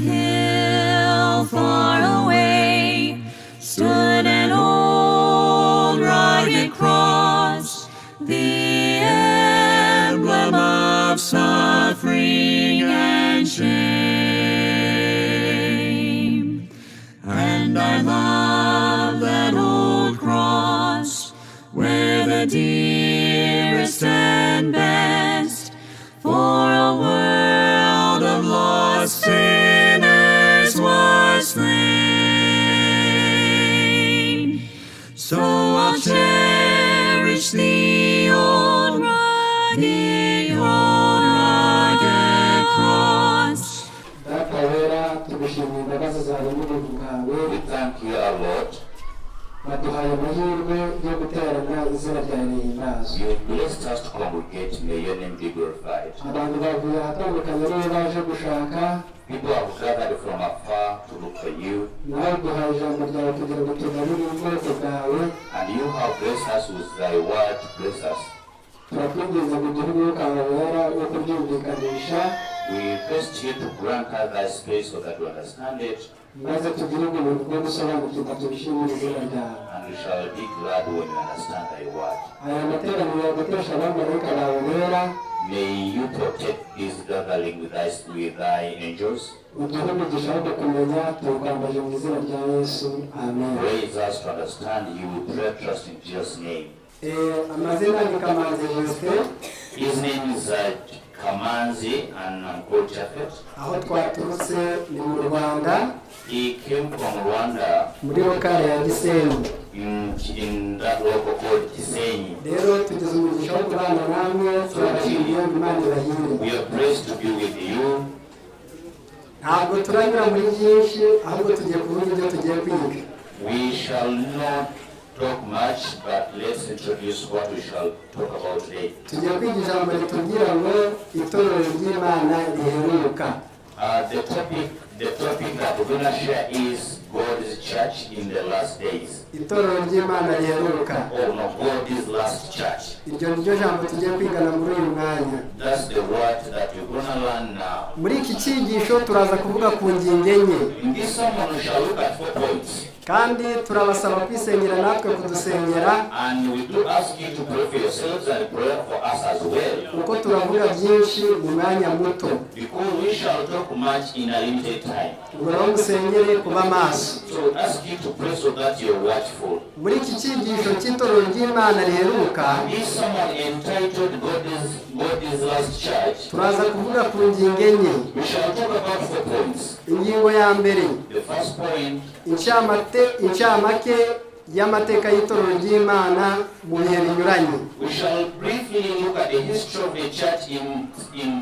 hill far away stood an old rugged cross, the emblem of suffering and shame. And I love that old cross, where the dearest and best for a world of lost sinners was slain. So I'll cherish the old rugged cross. We thank you, our Lord. You blessed us to congregate. May your name be glorified. People have gathered from afar to look for you. And you have blessed us with thy word. Bless us. We request you to grant us thy space so that we understand it. And we shall be glad when we understand thy word. May you protect this gathering with thy angels. Raise us to understand you. We pray, trust in Jesus' name. His name is Kamanzi and Uncle Japhet. He came from Rwanda in that local called Gisenyi. We are blessed to be with you. We shall not talk much, but let's introduce what we shall talk about today. The topic that we're going to share is God's church in the last days. Oh no, God's last church. That's the word that we're going to learn now. In this sermon we shall look at 4 points. kandi turabasaba kwisengera natwe kudusengera, and we do ask you to pray for yourselves and pray for us as well. Uko turavuga byinshi mu mwanya muto, because we shall talk much in a limited time. Musengere kuba maso. So we ask you to pray so that you're watchful. Muri iki cyigisho cy'itorero ry'Imana riheruka, this sermon entitled God is last church, turaza kuvuga ku ngingo enye. We shall talk about 4 points. Ingingo ya mbere, the first point, incamake y'amateka y'itorero ry'Imana mu bihe binyuranye. We shall briefly look at the history of the church in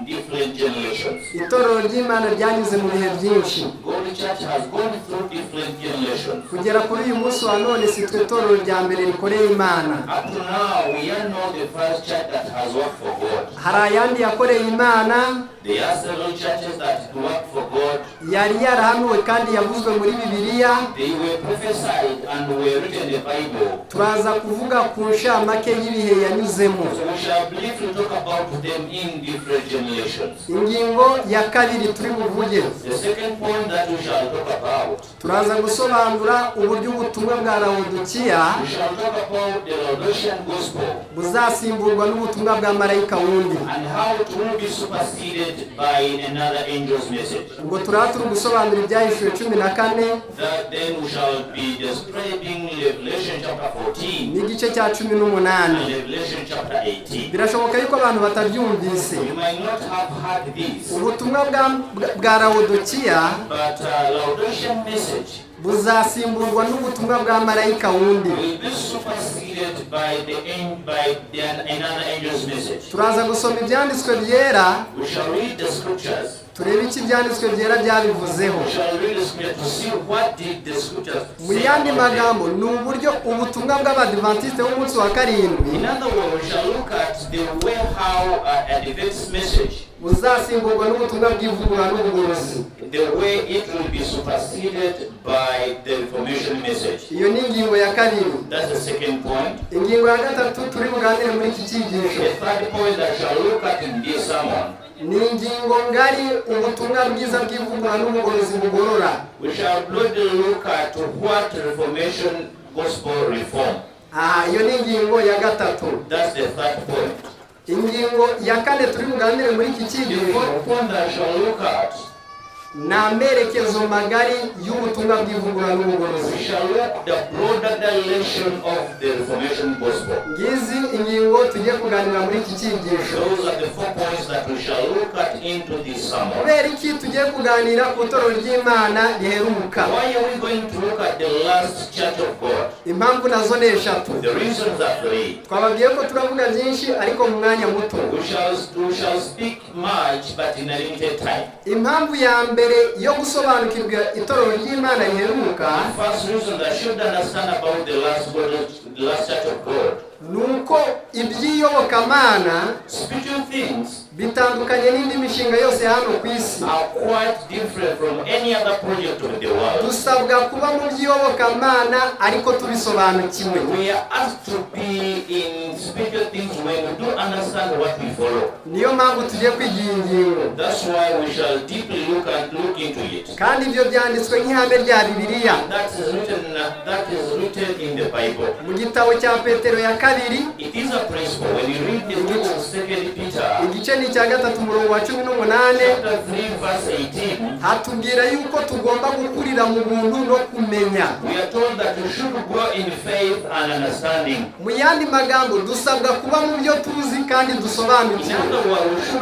different generations. Itorero ry'Imana ryanyuze mu bihe byinshi. God church has gone through different generations. Kugera kuri uyu munsi wa none si twe itorero rya mbere rikoreye Imana. Up to now we are not the first church that has worked for God. Hari ayandi yakoreye Imana. There are several churches that work for God. Yari yarahanuwe kandi yavuzwe muri Bibiliya. They were prophesied and were written in the Bible. Turaza kuvuga ku nshamake y'ibihe yanyuzemo. So we shall briefly talk about them in different generations. Ingingo ya kabiri turi buvuge. The second point that we shall talk about. Turaza gusobanura uburyo ubutumwa bwa Laodikiya. We shall talk about the Laodicean gospel. Buzasimburwa n'ubutumwa bwa marayika wundi. And how it will be superseded by another angel's message. Ubwo turatu gusobanura ibyahishuwe 14. That then we shall be describing Revelation chapter 14. N'igice cya 18. And Revelation chapter 18. Birashoboka yuko abantu batabyumvise. You might not have heard this. Ubutumwa bwa Laodikiya, but Laodicean message buzasimburwa n'ubutumwa bwa marayika wundi. Will be superseded by another angel's message. Turaza gusoma ibyanditswe byera. We shall read the scriptures. Turebe iki ibyanditswe byera byabivuzeho. We shall read the scriptures to see what did the scriptures say. Mu yandi magambo ni uburyo ubutumwa bw'Abadiventiste b'umunsi wa karindwi. In other words, we shall look at the way how Adventist message uzasimburwa n'ubutumwa bw'ivugurura n'ubugorozi. The way it will be superseded by the Reformation message. Iyo ni ingingo ya kabiri. That's the second point. Ingingo ya gatatu turi buganire muri iki cyigisho. The third point that shall look at in this sermon. Ni ingingo ngari ubutumwa bwiza bw'ivugurura n'ubugorozi bugorora. We shall look at what Reformation gospel reform. Iyo ni ingingo ya gatatu. That's the third point. Ingingo ya kane turi buganire muri iki cyigisho. The fourth point that shall look at n'amerekezo magari y'ubutumwa bw'ivugurura n'ubugorozi. We shall look the broader direction of the Reformation gospel. Ngizi ingingo tugiye kuganira muri iki cyigisho. Those are the 4 points that we shall look at into this sermon. Kubera iki tugiye kuganira ku itorero ry'Imana riheruka? Why are we going to look at the last church of God? Impamvu nazo ni eshatu. The reasons are 3. Twababwiye ko turavuga byinshi ariko mu mwanya muto. We shall speak much but in a limited time. Impamvu ya mbere yo gusobanukirwa itorero ry'Imana riheruka, the first reason that should understand about the last church of God, nuko iby'iyobokamana spiritual things bitandukanye n'indi mishinga yose hano ku isi. Are quite different from any other project of the world. Dusabwa kuba mu by'iyobokamana ariko tubisobanukiwe. We are asked to be in spiritual things when we do understand what we follow. Niyo mpamvu tugiye kwiga iyi ngingo. That's why we shall deeply look into it. Kandi ibyo byanditswe nk'ihame rya Bibiliya. That is written in the Bible. Mu gitabo cya Petero ya kabiri, it is a principle when you read the book of 2 Peter. Igice ni cya gatatu umurongo wa 18. Chapter 3 verse 18. Hatubwira yuko tugomba gukurira mu buntu no kumenya. We are told that we should grow in faith and understanding. Mu yandi magambo dusabwa kuba mu byo tuzi kandi dusobanukiwe. In other words,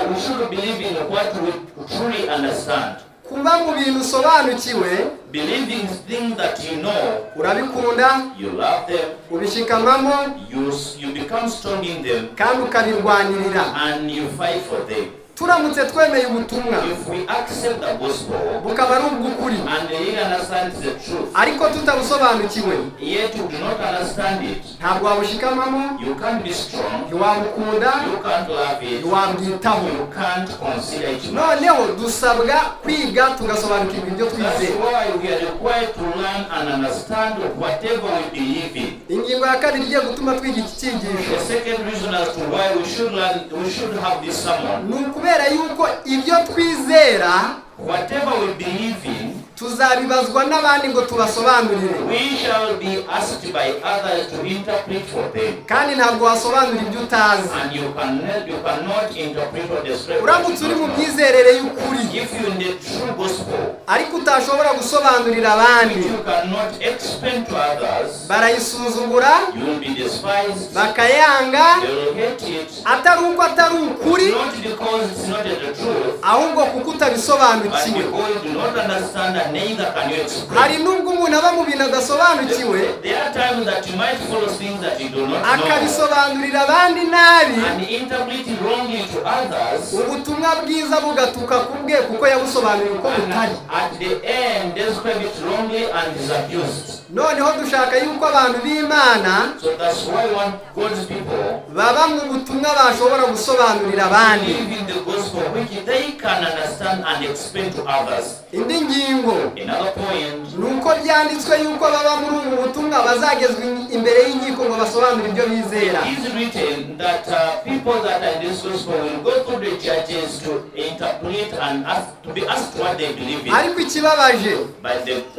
we should believe in what we truly understand. Kuba mu bintu usobanukiwe, believing things that you know, urabikunda, you love them, ubishikamamo, you become strong in them, kandi ukabirwanirira, and you fight for them. Turamutse twemeye ubutumwa, if we accept the gospel, bukaba ari ubw'ukuri, and we understand the truth, ariko tutabusobanukiwe, yet you do not understand it, ntabwo wabushikamamo, you can't be strong, ntiwabukunda, you can't love it, ntiwabwitaho, you can't consider it. Noneho dusabwa kwiga tugasobanukirwa ibyo twizeye. That's why we are required to learn and understand whatever we believe in. Ingingo ya kabiri igiye gutuma twiga iki cyigisho. The second reason as to why we should have this sermon. Kubera yuko ibyo twizera, whatever we believe in, tuzabibazwa n'abandi ngo tubasobanurire. We shall be asked by others to interpret for them. Kandi ntabwo wasobanura ibyo utazi. And you cannot interpret what the scripture. Uramutse uri mu byizerere y'ukuri, if you in the true gospel, ariko utashobora gusobanurira abandi, you cannot explain to others, barayisuzugura, you will be despised, bakayanga, they will hate it, atari uko atari ukuri, not because it's not the truth, ahubwo kuko utabisobanukiwe. and because you do not understand and neither can you explain. Hari nubwo umuntu aba mu bintu adasobanukiwe, there are times that you might follow things that you do not know, akabisobanurira abandi nabi, and interpret it wrongly to others, ubutumwa bwiza bugatuka kubwe kuko yabusobanuriye uko butari. At the end, describe it wrongly and is abused. Noneho dushaka yuko abantu b'Imana, so that's why we want God's people, baba mu butumwa bashobora gusobanurira abandi, live in the gospel which they can understand and explain to others. Indi ngingo, another point, nuko byanditswe yuko baba muri ubu butumwa bazagezwa imbere y'inkiko ngo basobanure ibyo bizera. It is written that people that are in this gospel will go through the churches to interpret and to be asked what they believe in. Ariko ikibabaje,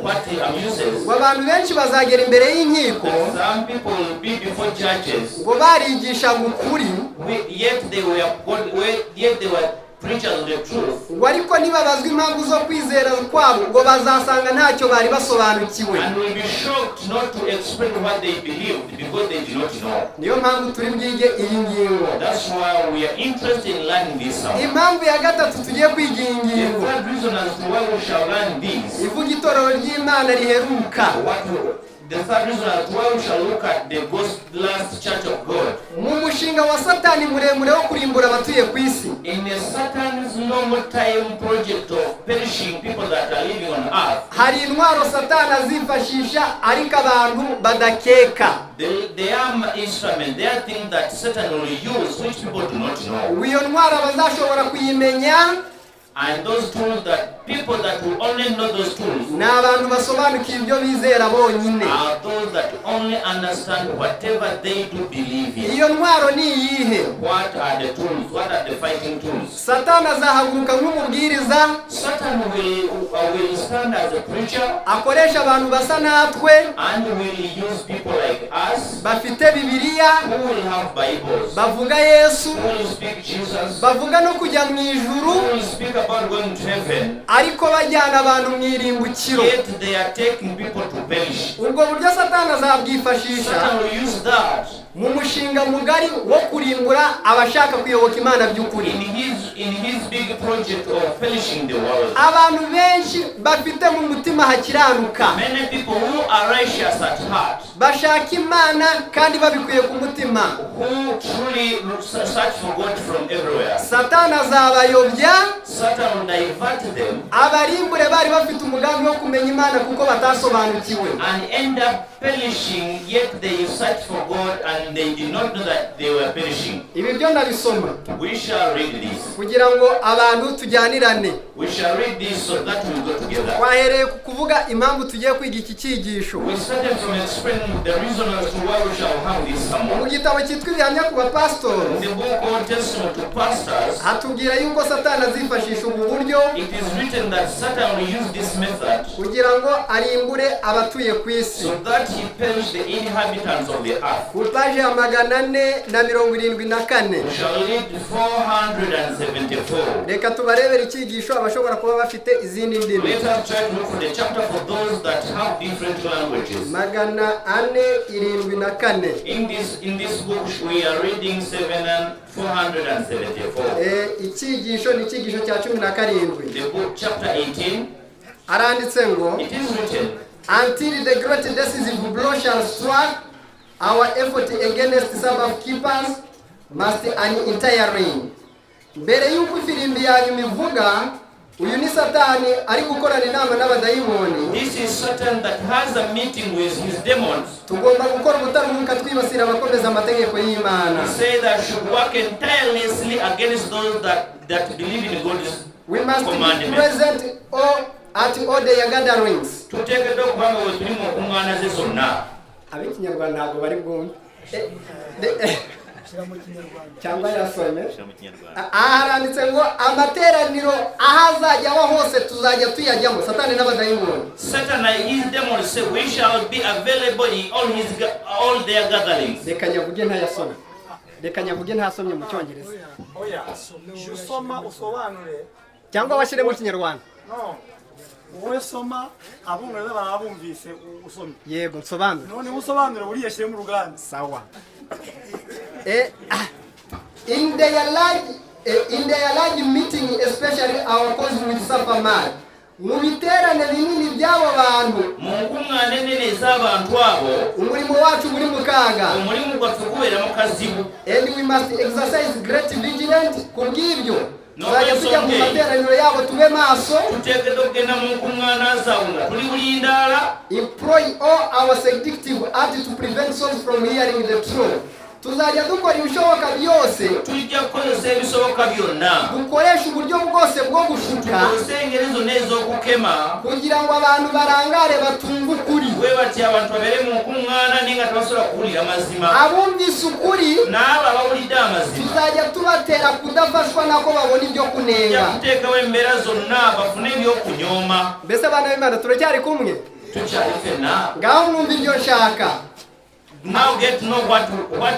what amuses, abantu benshi bazagera imbere y'inkiko, some people will be before churches, ngo barigisha ukuri, yet they were preachers of the truth. ngo ariko nibabazwa impamvu zo kwizera kwabo ngo bazasanga ntacyo bari basobanukiwe. And will be shocked not to explain what they believed because they do not know. Niyo mpamvu turi bwige iyi ngingo. That's why we are interested in learning this. Impamvu ya gatatu tugiye kwiga iyi ngingo, the third reason as to why we shall learn this, ivuga itorero ry'Imana riheruka. The third reason as well, we shall look at the last church of God. Mu mushinga wa Satani muremure wo kurimbura abatuye ku isi. In the Satan's normal time project of perishing people that are living on earth. Hari intwaro Satani azifashisha ariko abantu badakeka. They are instruments, they are things that Satan will use which people do not know. Iyo ntwaro bazashobora kuyimenya. And those tools that people that will only know those tools n'abantu basobanukiye ibyo bizera bonyine. are those that only understand whatever they do believe in. Iyo ntwaro ni iyihe? What are the tools? What are the fighting tools? Satani azahaguruka nk'umubwiriza. Satan will stand as a preacher. Akoresha abantu basa natwe. And will use people like us. Bafite Bibiliya. Who will have Bibles. Bavuga Yesu. Who will speak Jesus. Bavuga no kujya mu ijuru. Who will speak about going to heaven. Ariko bajyana abantu mu irimbukiro. Yet they are taking people to perish. Ubwo buryo Satani azabwifashisha. Satan will use that. Mu mushinga mugari wo kurimbura abashaka kuyoboka Imana by'ukuri. In his big project of perishing the world. Abantu benshi bafite mu mutima hakiranuka. Many people who are righteous at heart. Bashaka Imana kandi babikuye ku mutima. Who truly search for God from everywhere. Satani azabayobya. Satan will divert them. Abarimbure bari bafite umugambi wo kumenya Imana kuko batasobanukiwe. And end up perishing, yet they search for God and they did not know that they were perishing. Ibi byo ndabisoma. We shall read this. Kugira ngo abantu tujyanirane. We shall read this so that we go together. Twahereye kuvuga impamvu tugiye kwiga iki cyigisho. We started from explaining the reason as to why we shall have this sermon. Mu gitabo cyitwa ibihamya ku bapastori. The book of Testament to pastors. Hatubwira yuko Satani azifashisha ubu buryo. It is written that Satan will use this method. Kugira ngo arimbure abatuye ku isi. So that he perish the inhabitants of the earth. Ku paji ya 474. We shall read 474. Reka tubarebere icyigisho abashobora kuba bafite izindi ndimi. Let us try to look for the chapter for those that have different languages. 474. In this book we are reading 474. Icyigisho ni icyigisho cya 17. The book chapter 18. Aranditse ngo, it is written, until the great decisive blow shall strike, our effort against Sabbath keepers must end entirely. Mbere y'uko ifirimbi yanyu mivuga, uyu ni Satani ari gukorana inama n'abadayimoni. This is Satan that has a meeting with his demons. Tugomba gukora ubutaruhuka twibasira abakomeza amategeko y'Imana. He say that should work entirely against those that believe in God's we must commandments. be present at all their gatherings. Tuteke do kwanga weturimo kungana zesonna. Abikinyarwanda ntabwo bari bwumve. Cyangwa yasome. Aranditse ngo amateraniro ahazajya hose tuzajya tuyajyamo. Satani n'abadayimoni. Satan and his demons say we shall be available in all their gatherings. Reka nyavuge ntayasome. Reka nyavuge ntasomye mu cyongereza. Oya, usoma usobanure. Cyangwa washire mu kinyarwanda. No. Wowe soma abumwe barabumvise usomye. Yego nsobanura. None usobanure uri yashire mu ruganda. Sawa. In their large meeting, especially our cause with suffer much. Mu biterane binini by'abo bantu. Mu kumwana nene z'abantu abo. Umurimo wacu muri mukaga. Umurimo gwatubera mu kazibu. And we must exercise great vigilance kubw'ibyo. Tuzajya tujya mu materaniro yabo tube maso. Tuteke dogenda mu kumwana zauna. Tuli bulindala. Employ all our seductive art to prevent souls from hearing the truth. Tuzajya dukora ibishoboka byose. Tujya gukoresha ibishoboka byonna. Dukoresha uburyo bwose bwo gushuka. Usengerezo nezo kukema. Kugira ngo abantu barangare batumva ukuri. We bati abantu babere mu kumwana ninga tabasura kuhulira amazima. Abumvise ukuri. N'aba bawulidde amazima. Tuzajya tubatera kudafashwa nako babona ibyo kunenga. Yakuteekawo embeera zonna bafune ebyokunyooma. Mbese abana b'Imana turacyari kumwe? Tukyali fenna. Ngaho mwumva ibyo nshaka. Now get to know what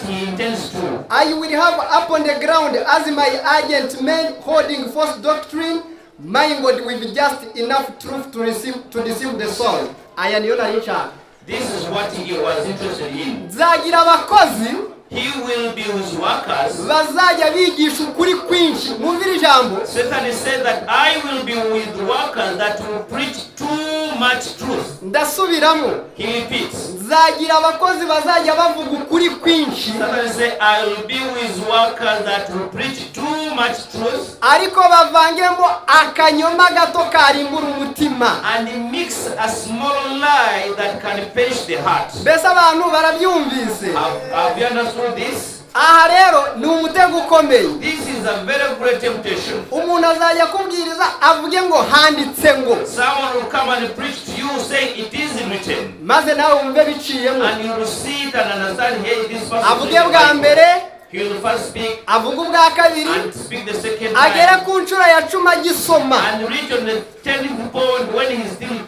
he intends to. I will have upon the ground as my agent men holding false doctrine, mingled with just enough truth to deceive the soul. Aya niyo nari nshaka. This is what he was interested in. Nzagira abakozi. He will be his workers. Bazajya bigisha ukuri kwinshi. Mwumvira ijambo. Satan said that I will be with workers that will preach too much truth. ndasubiramo He repeats. nzagira abakozi bazajya bavuga ukuri kwinshi Sometimes say, I will be with workers that will preach too much truth ariko bavangemo akanyoma gato karimbura umutima and mix a small lie that can perish the heart. mbese abantu barabyumvise Have you understood this? aha rero ni umutego ukomeye This is a very great temptation. umuntu azajya kubwiriza avuge ngo handitse ngo Someone will come and preach to you saying it is written. maze nawe wumve biciyemo And you will see it and understand, hey, this person avuge bwa mbere he will first speak avuga ubwa kabiri and speak the second agere time ku nshuro ya 10 agisoma and reach on the 10th point when he is still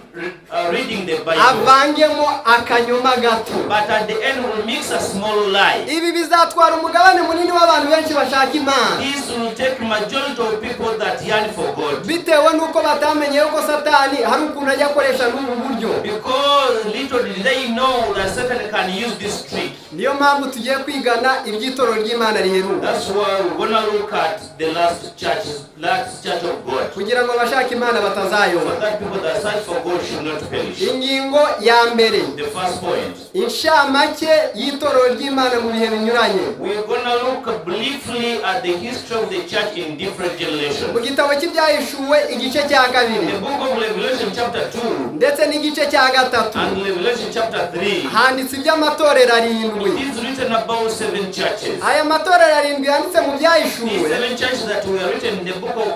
reading the Bible. avangemo akanyoma gato But at the end will mix a small lie. ibi bizatwara umugabane munini w'abantu benshi bashaka imana This will take majority of people that yearn for God. bitewe n'uko batamenye yuko satani hari ukuntu ajya akoresha n'ubu buryo Because little did they know that Satan can use this trick. niyo mpamvu tugiye kwigana iby'itoro ry'imana riheruka That's why we're gonna look at the last church of God. kugira ngo abashaka imana So batazayoba that people that search for God should not perish. ingingo ya mbere The first point. inshamake y'itoro ry'imana mu bihe binyuranye We're gonna look briefly at the history of the church in different mu generations. gitabo cy'ibyahishuwe igice cya kabiri The book of Revelation chapter 2 ndetse n'igice cya gatatu and Revelation chapter 3, handitse iby'amatorero arindwi it is written about 7 churches. aya matorero arindwi yanditse mu These byahishuwe 7 churches that were written in the book of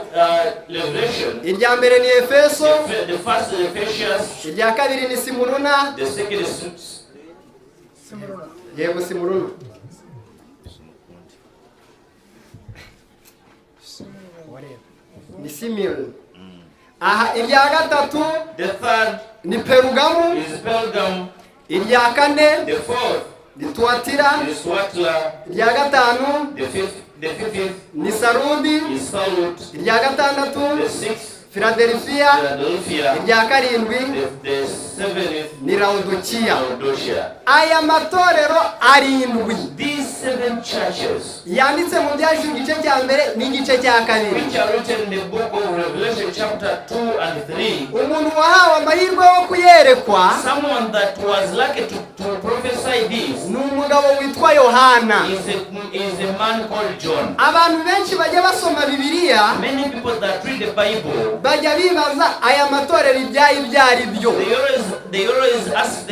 Revelation. irya mbere ni efeso The first is Ephesians, irya kabiri ni simuruna the second is yego simuruna ni simil aha irya gatatu the third ni perugamu is Pergam, irya kane the fourth ni tuwatira is Swatla, irya gatanu the fifth ni sarudi is Salut, irya gatandatu the sixth filadelifiya Philadelphia, irya karindwi the seventh ni laudikiya Laodicea. aya matorero arindwi These 7 churches, yanditse mu byahishuwe igice cya mbere n'igice cya kabiri which are written in the book of Revelation chapter 2 and 3, umuntu wahawe amahirwe yo kuyerekwa someone that was lucky to prophesy this ni umugabo witwa yohana is a man called John. abantu benshi bajya basoma bibiliya Many people that read the Bible, bajya bibaza aya matorero ibyayo ibyo ari byo they always ask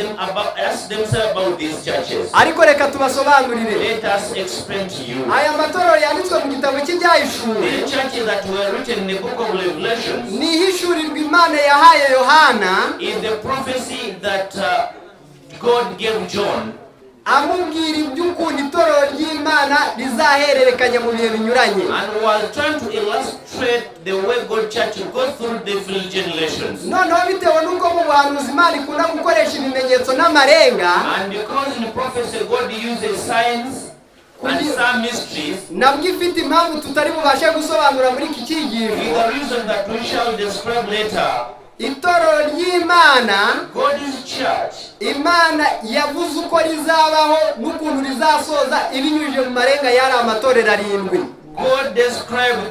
themselves about these churches. ariko reka tubasobanurire Let us explain to you. aya matorero yanditswe mu gitabo cy'ibyahishuwe The churches that were written in the book of Revelation ni ihishurirwa imana yahaye yohana is the prophecy that God gave John, amubwira iby'ukuntu itorero ry'imana rizahererekanya mu bihe binyuranye and was trying to illustrate the way God church will go through different generations. noneho bitewe n'uko mu buhanuzi imana ikunda gukoresha ibimenyetso n'amarenga And because in prophecy God uses signs and some mysteries, nabwo ifite impamvu tutari bubashe gusobanura muri iki is cyigisho the reason that we shall describe later. itorero ry'imana God's church, imana yavuze uko rizabaho n'ukuntu rizasoza ibinyujije mu marenga y'ari amatorero arindwi God described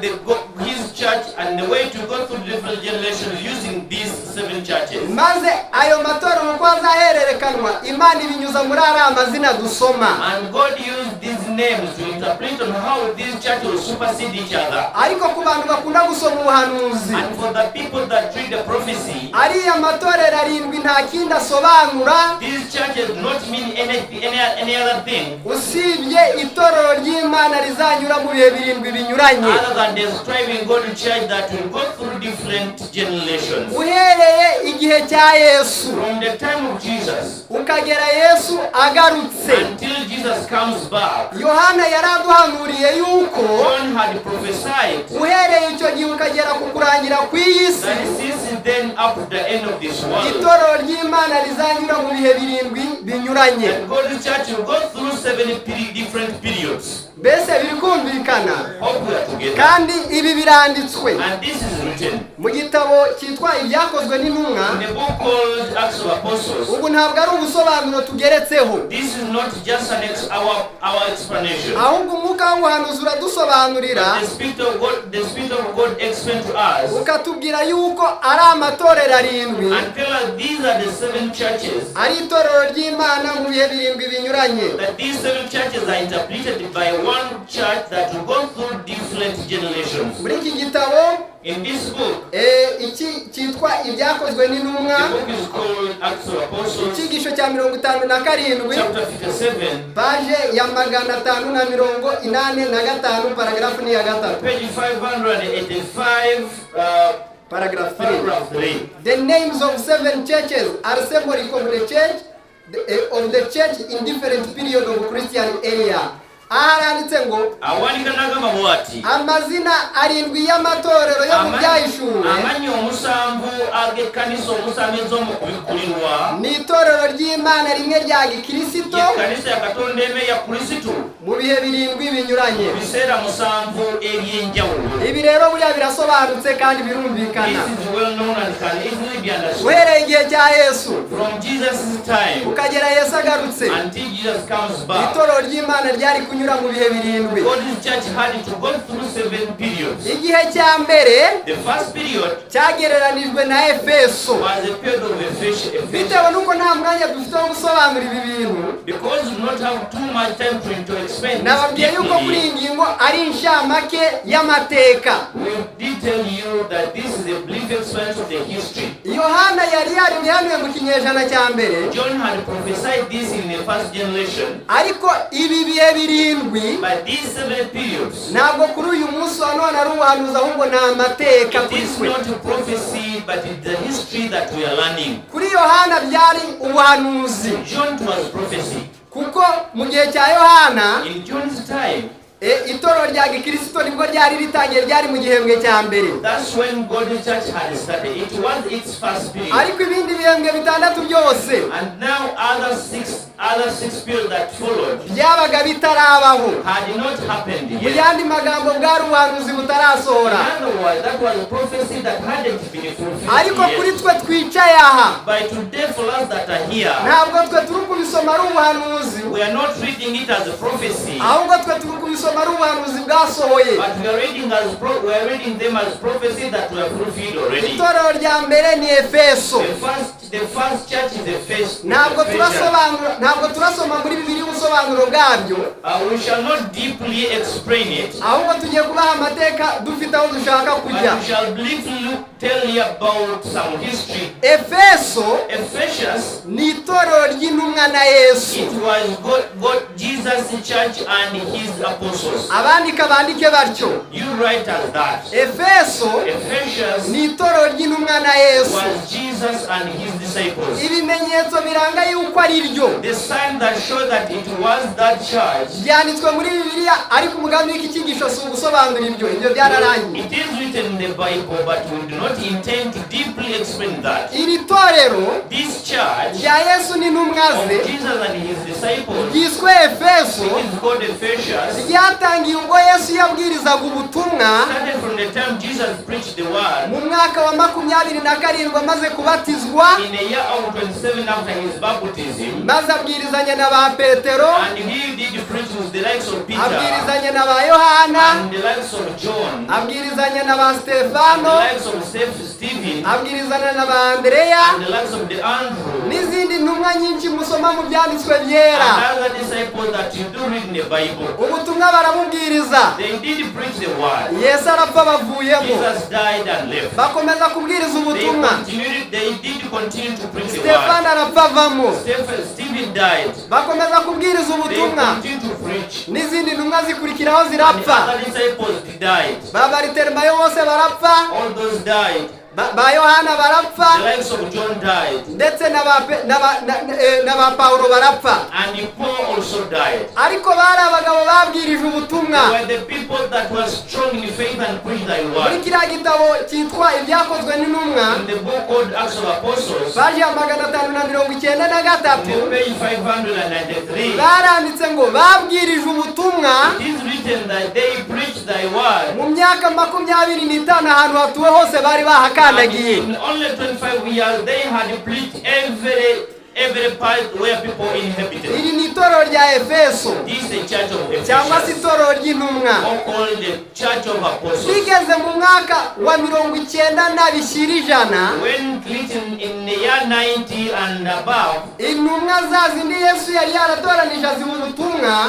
His church and the way to go through different generations using these 7 churches. maze ayo matorero uko azahererekanwa imana ibinyuza muri ari amazina dusoma And God used these names to interpret on how these churches will supersede each other. ariko ku bantu bakunda gusoma ubuhanuzi And for the people that read the prophecy, ariya matorero arindwi nta kindi asobanura these churches do not mean any other thing usibye itorero ry'imana rizanyura mu bihe birindwi binyuranye other than describing God's church that will go through different generations. uhereye igihe cya yesu From the time of Jesus ukagera yesu agarutse until Jesus comes back, yohana yaraduhanuriye yuko John had prophesied uhereye icyo gihe ukagera ku kurangira kw'iyi si that since then up to the end of this world, itorero ry'imana rizanyura mu bihe birindwi binyuranye and God's church will go through 7 different periods. mbese biri kumvikana Hope we are together. kandi ibi biranditswe And this is written mu gitabo cyitwa ibyakozwe n'intumwa in the book called Acts of Apostles. ubu ntabwo ari ubusobanuro tugeretseho This is not just our explanation. ahubwo umwuka umwuka w'ubuhanuzi uradusobanurira The Spirit of God explained to us ukatubwira yuko ari amatorero arindwi and tell us these are the 7 churches. ari itorero ry'Imana mu bihe birindwi binyuranye. That these 7 churches are interpreted by one church that will go through different generations. Muri iki gitabo In this book, iki cyitwa ibyakozwe n'intumwa, the book is called Acts of Apostles, icyigisho cya 57 chapter 57, paje ya 585 paragrafu ni ya gatatu. page 585, Paragraph 3. paragraph 3. The names of 7 churches are symbolic of the church in different period of Christian area. Aharanditse ngo Awanikanaga bati amazina arindwi y'amatorero yo mu byayishuwe amanyo musambu agekaniso musamezo mu kubikulirwa ni itorero ry'Imana rimwe rya gikristo kanisa ya katondeme ya Kristo mu bihe birindwi binyuranye. bisera musambu ebyenjawulo. Ibi rero buriya birasobanutse kandi birumvikana. This is well known and can easily be understood. Uhereye igihe cya Yesu From Jesus' time ukagera Yesu agarutse, until Jesus comes back, itorero ry'Imana ryari kunyura mu bihe birindwi. God's church had to go through 7 periods. Igihe cya mbere The first period cyagereranijwe na Efeso. was a period of Ephesians. Bitewe nuko nta mwanya dufite wo gusobanura ibi bintu, Because we do not have too much time to explain nababwiye yuko kuri this iyi ngingo ari inshamake y'amateka. we did tell you that this is a brief explanation of the history. Yohana yari yaribihanuye mu kinyejana cya mbere, John had prophesied this in the first generation, ariko ibi bihe birindwi but these 7 periods, ntabwo kuri uyu munsi wa none ari ubuhanuzi, ahubwo ni amateka it kuri is twe. not a prophecy, but it's the history that we are learning. Kuri Yohana byari ubuhanuzi, John was prophecy. kuko mu gihe cya Yohana In John's time, itorero rya gikristo nibwo ryari ritangiye, ryari mu gihembwe cya mbere. that's when God's church had started. It was its first period. Ariko ibindi bihembwe bitandatu byose And now other six periods that followed byabaga bitarabaho. had not happened Mu yet. yandi magambo bwari ubuhanuzi In butarasohora. other words, that was a prophecy that hadn't been fulfilled Ariko kuri yet. twe twicaye aha, By today, for us that are here, ntabwo twe turi kubisoma ari ubuhanuzi, we are not reading it as a prophecy, ahubwo twe turi kubisoma ari ubuhanuzi bwasohoye. but we are reading them as prophecy that were fulfilled already. Itorero rya mbere ni Efeso. The first church is the first. Ntabwo turasoma muri Bibiliya ubusobanuro bwabyo, We shall not deeply explain it, ahubwo tugiye kubaha amateka dufite aho dushaka but kujya. we shall briefly tell you about some history. Efeso Ephesians, ni itorero ry'intumwa na Yesu. it was God Jesus' church and his apostles. Abandika bandike batyo. You write as that. Efeso Ephesians ni itorero ry'intumwa na Yesu. was Jesus and his disciples. Ibimenyetso biranga yuko ari ryo The sign that showed that it was that church. byanditswe muri Bibiliya, ariko umugambi w'iki cyigisho si ugusobanura ibyo byararangiye. It is written in the Bible, but we do not intend to deeply explain that. Iri torero This church rya Yesu n'intumwa of ze Jesus and his disciples, ryiswe Efeso, it is called Ephesians, ryatangiye ubwo Yesu yabwirizaga ubutumwa started from the time Jesus preached the word mu mwaka wa 27 amaze kubatizwa, in the year of 27 after his baptism, maze abwirizanya na ba Petero, and he did preach with the likes of Peter abwirizanya na ba Yohana, and the likes of John, abwirizanya na ba the Stefano, likes of Stephen, abwirizanya na ba Andreya and the likes of the Andrew, n'izindi ntumwa nyinshi musoma mu byanditswe byera. and other disciples that you do read in the Bible. Ubutumwa baramubwiriza, They did preach the word. Yesu arapfa bavuyemo, Jesus died and left. bakomeza kubwiriza ubutumwa, They did continue to preach the word. Stefano arapfa avamo, Stephen died. bakomeza kubwiriza They ubutumwa, continued to preach. n'izindi ntumwa zikurikiraho And the zirapfa. other disciples died. Ba Baritemeyo bose barapfa, All those died. ba Yohana The barapfa, likes of John died. ndetse na ba Paulo barapfa. And Paul also died. Ariko bari abagabo babwirije ubutumwa. They were the people that were strong in faith and preached thy Muri word. kiriya gitabo cyitwa ibyakozwe n'intumwa, In the book called Acts of Apostles, paji ya 593, the page 593, baranditse ngo babwirije ubutumwa it is written that they preached thy word. mu myaka 25 ahantu hatuwe hose bari And bahakandagiye. in only 25 years, they had preached every part where people inhabited. iri ni itorero rya Efeso This is the church of cyangwa se Ephesus, itorero ry'intumwa or called the church of apostles. bigeze mu mwaka wa 90 bishyira ijana When written in the year 90 and above, intumwa za zindi Yesu yari yaratoranije aziha ubutumwa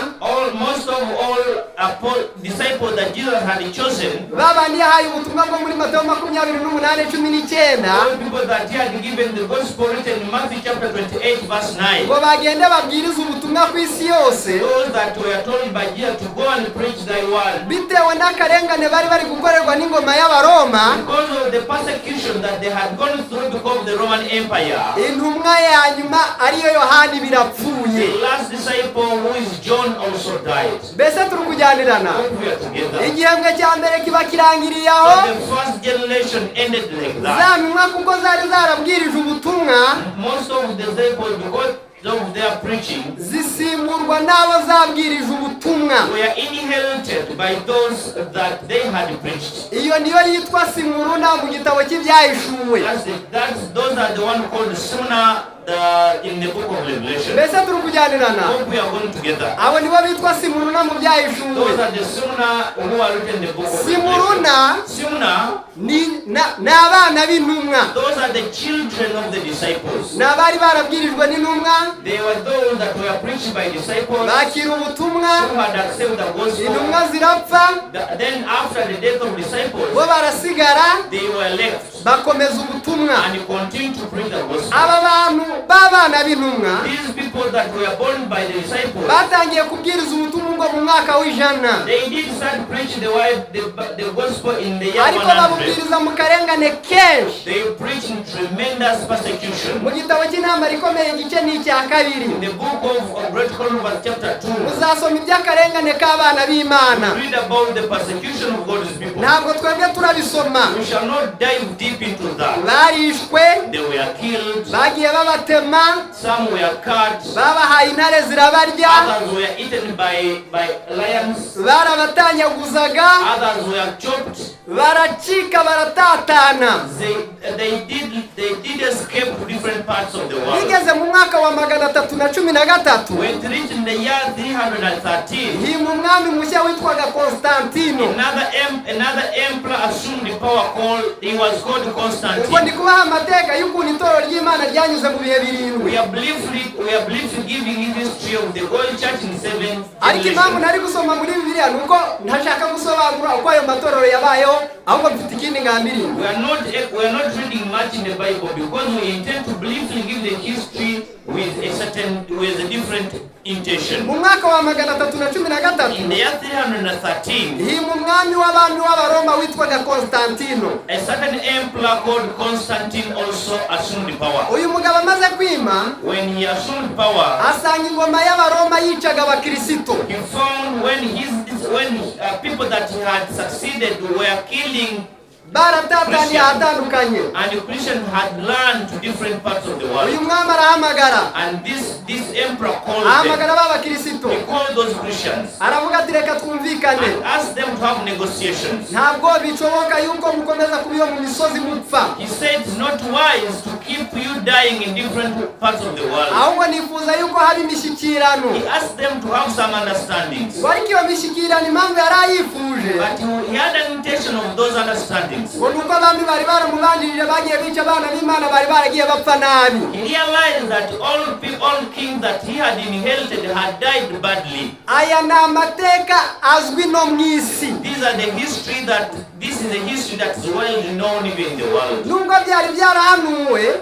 most of all disciples that Jesus had chosen, babandi yahaye ubutumwa bwo muri Matayo 28:19 all people that he had given the gospel written in Matthew chapter 28 verse 9, ngo bagende babwiriza ubutumwa ku isi yose those that were told by Jesus to go and preach thy word, bitewe n'akarengane bari gukorerwa n'ingoma y'Abaroma. because of the persecution that they had gone through because of the Roman Empire. Intumwa ya nyuma ariyo Yohani birapfuye. The last disciple, who is John, also died. Mbese turi kujyanirana Hope we are together. igihembwe cya mbere kiba kirangiriye aho So the first generation ended like that. za ntumwa kuko zari zarabwirije ubutumwa Most of the disciples, because of their preaching, zisimburwa n'abo zabwirije ubutumwa. were inherited by those that they had preached. Iyo niyo yitwa simuruna mu gitabo cy'ibyahishuwe. Those are the one called Suna in the book of Revelation. Mbese turi kujyanirana Hope we are going together. abo nibo bitwa simuruna mu byahishuwe. Those are the Suna who are written in the book of Simuruna Revelation. Suna, ni abana b'intumwa, those are the children of the disciples. ni abari barabwirijwe n'intumwa They were those that were preached by disciples bakira ubutumwa, who had accepted the gospel. intumwa zirapfa, Then after the death of disciples, bo barasigara they were left bakomeza ubutumwa. and continued to preach the gospel. Aba bantu b'abana b'intumwa These people that were born by the disciples, batangiye kubwiriza ubutumwa ngo mu mwaka w'ijana, they did start preaching the gospel in the year ariko 100. babubwiriza mu karengane kenshi. They preached in tremendous persecution. Mu gitabo cy'inama rikomeye igice ni icya kabiri In the book of Great Conference chapter 2, muzasoma iby'akarengane k'abana b'Imana. read about the persecution of God's people. Ntabwo twebwe turabisoma. We shall not dive deep into that. Barishwe, They were killed, bagiye babatema, some were cut, babahaye intare zirabarya, others were eaten by lions, barabatanyaguzaga, others were chopped. baracika, baratatana. They did escape to different parts of the world. Bigeze mu mwaka wa 313 When it reached in the year 313, hima umwami mushya witwaga Konstantino. another emperor assumed the power he was called Ubwo Constantine. ndi kubaha amateka y'ukuntu itorero ry'Imana ryanyuze mu bihe birindwi. We are briefly giving you history of the old church in 7 Ariko impamvu generations. ntari gusoma muri Bibiliya nuko ntashaka gusobanura uko ayo matorero yabayeho, ahubwo mfite ikindi ngambiriye. We are not reading much in the Bible because we intend to briefly give the history with a different intention. Mu mwaka wa 313 In the year 313, hima umwami w'abami w'Abaroma witwaga Konstantino. a certain emperor called Constantine also assumed power. Uyu mugabo amaze kwima When he assumed power, asanga ingoma y'Abaroma yicaga abakristo. he found when people that he had succeeded were killing, Baratataniye ahatandukanye. and the Christians had learned to different parts of the Uyu world. mwami arahamagara, And this emperor called them. ahamagara b'abakristo, He called those Christians aravuga ati reka twumvikane, and asked them to have negotiations. ntabwo bishoboka yuko mukomeza kuba iyo mu misozi mupfa, He said it's not wise to keep you dying in different parts of the world. ahubwo nifuza yuko haba imishyikirano. He asked them to have some understandings. Ariko iyo mishyikirano impamvu yari ayifuje But he had an intention of those understandings. ngo nuko abami bari baramubanjirije bagiye bica abana b'Imana bari baragiye bapfa nabi. He realized that all kings that he had inherited had died badly. Aya ni amateka azwi no mu isi, This is the history that is well known even in the world. nubwo byari byarahanuwe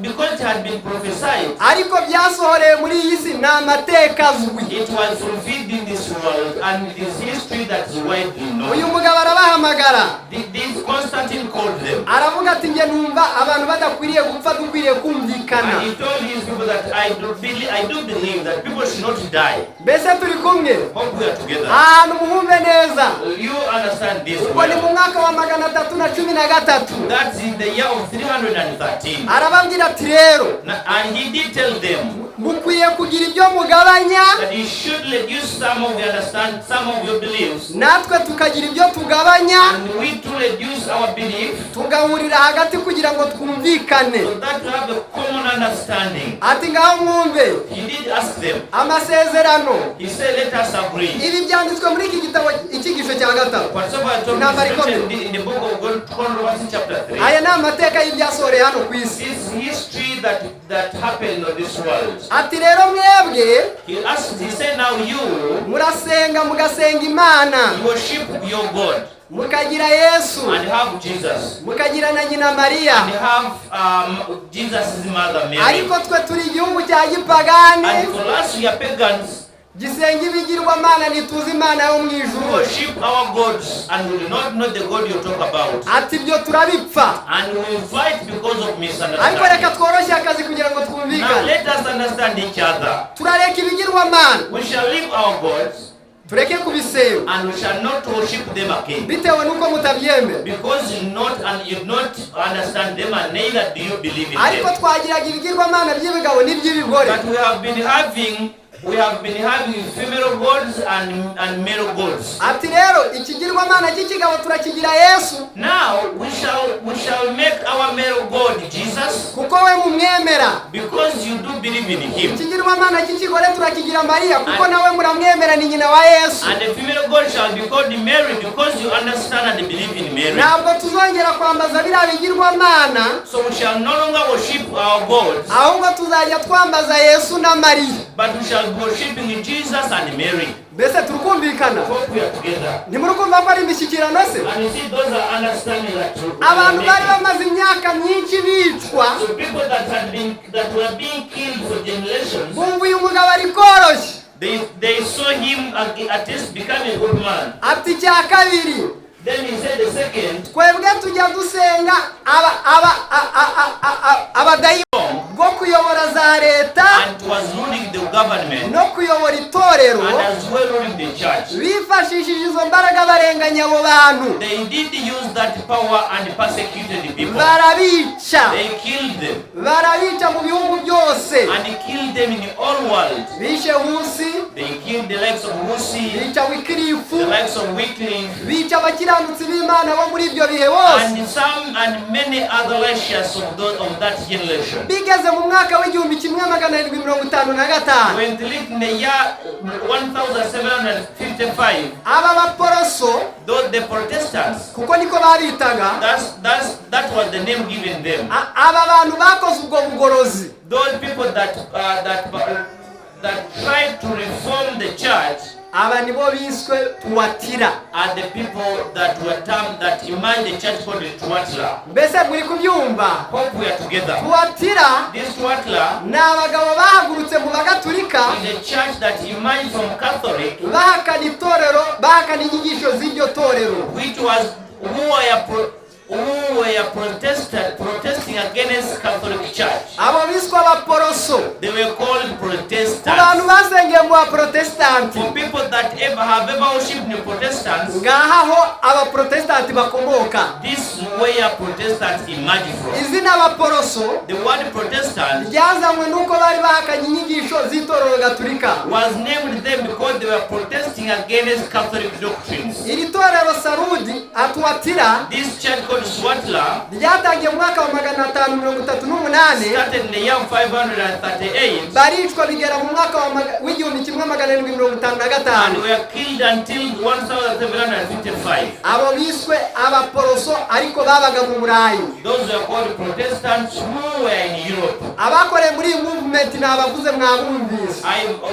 Because it had been prophesied, ariko byasohoreye muri iyi si, ni amateka azwi. it was fulfilled in this world, and it is history that is widely Uyu known. mugabo arabahamagara, This Constantine called them, aravuga ati njye numva abantu badakwiriye gupfa, dukwiriye kumvikana. and he told his people that I do believe that people should not die. Mbese turi kumwe? Hope we are together. Ahantu muhumve neza. You understand this Ubwo ni mu well. mwaka wa 313. That's in the year of 313. Arababwira ati rero And he did tell them mukwiye kugira ibyo mugabanya, that you should reduce some of your beliefs, natwe tukagira ibyo tugabanya, and we to reduce our belief, tugahurira hagati kugira ngo twumvikane. So that you have a common understanding. Ati ngaho mwumve He did ask them. amasezerano. He said, let us agree. Ibi byanditswe muri iki gitabo icyigisho cya gatatu. Whatever I told you is written in the book of Deuteronomy chapter 3. Aya ni amateka y'ibyasohoreye hano ku isi. This history that happened on this world. Ati rero mwebwe He said, now you murasenga mugasenga Imana, worship your God mukagira Yesu, and have Jesus. mukagira na nyina Mariya. And have Jesus' mother Mary. Ariko twe turi igihugu cya gipagani And for us, we are pagans. gisenga ibigirwamana ntituzi Imana yo mu We ijuru. worship our gods and we do not know the God you talk about. Ati ibyo turabipfa. And we fight because of Ariko misunderstanding. reka tworoshye akazi kugira ngo Now twumvikane. let us understand each other. Turareka ibigirwamana, We shall leave our gods tureke kubisenga and we shall not worship them again. bitewe nuko mutabyemera. Because you not understand them and neither do you believe in Ariko them. twagiraga ibigirwamana by'ibigabo n'iby'ibigore. But we have been having female gods and male gods. Ati rero ikigirwamana cy'ikigabo turakigira Yesu Now we shall make our male god Jesus, kuko we mumwemera. because you do believe in him. Ikigirwamana cy'ikigore turakigira Mariya kuko nawe muramwemera, ni nyina wa Yesu. And the female god shall be called Mary, because you understand and believe in Mary. Ntabwo tuzongera kwambaza biriya bigirwamana, So we shall no longer worship our gods, ahubwo tuzajya twambaza Yesu na Mariya. but we shall be worshiping Jesus and Mary. Mbese turukumvikana? Hope we are together. Ntimurukumva ko ari imishyikirano se? And you see, those are understanding that Abantu bari bamaze imyaka myinshi bicwa, so people that were being killed for generations, bumva uyu mugabo ari koroshye. they saw him at least become a good man. Ati icya kabiri, Then he said the second, twebwe tujya dusenga abadayimoni bwo kuyobora za leta and was ruling the government no kuyobora itorero, and as well ruling the church. bifashishije izo mbaraga barenganya abo bantu, They did use that power and persecuted the people. barabica, They killed them barabica mu bihugu byose. and killed them in all world. Bishe Husi, They killed the likes of Husi, bica Wikirifu, the likes of Wycliffe, bica abakiranutsi b'Imana bo muri ibyo bihe bose. and some and many other righteous of that generation. Bigeze mu mwaka w'igihumbi kimwe magana arindwi mirongo itanu na gatanu, When they lived in the year 1755, aba baporoso, those the Protestants, kuko niko babitaga, that was the name given them. aba bantu bakoze ubwo bugorozi, Those people that tried to reform the church aba nibo biswe Tuwatira. are the people that were termed, that emerged the church called the Tuatla. Mbese muri kubyumva? Hope we are together. Tuwatira This Tuatla ni abagabo bahagurutse mu bagatulika is a church that emerged from Catholic, bahakana itorero, bahakana inyigisho z'iryo torero, which was who were protesting against Catholic Church. abo biswe abaporoso. They were called Ku bantu Protestants. basengeye mu baprotestanti, For people that have ever worshipped the Protestants, ngaha ho abaprotestanti bakomoka. this is where Protestants emerged from. Izina abaporoso The word Protestant ryazanywe nuko bari bahakanye inyigisho z'itorero gatulika. was named them because they were protesting against Catholic doctrines. Iri torero Sarudi Atuwatira This church called Swatla ryatangiye mu mwaka wa 538, started in the year 538 baricwa bigera mu mwaka w'igihumbi kimwe magana arindwi mirongo itanu na and gatanu. were killed until 1755. Abo biswe abaporoso ariko babaga mu Burayi. Those were called Protestants who were in Europe. Abakoreye muri iyi movement ni abavuze mwabumvise.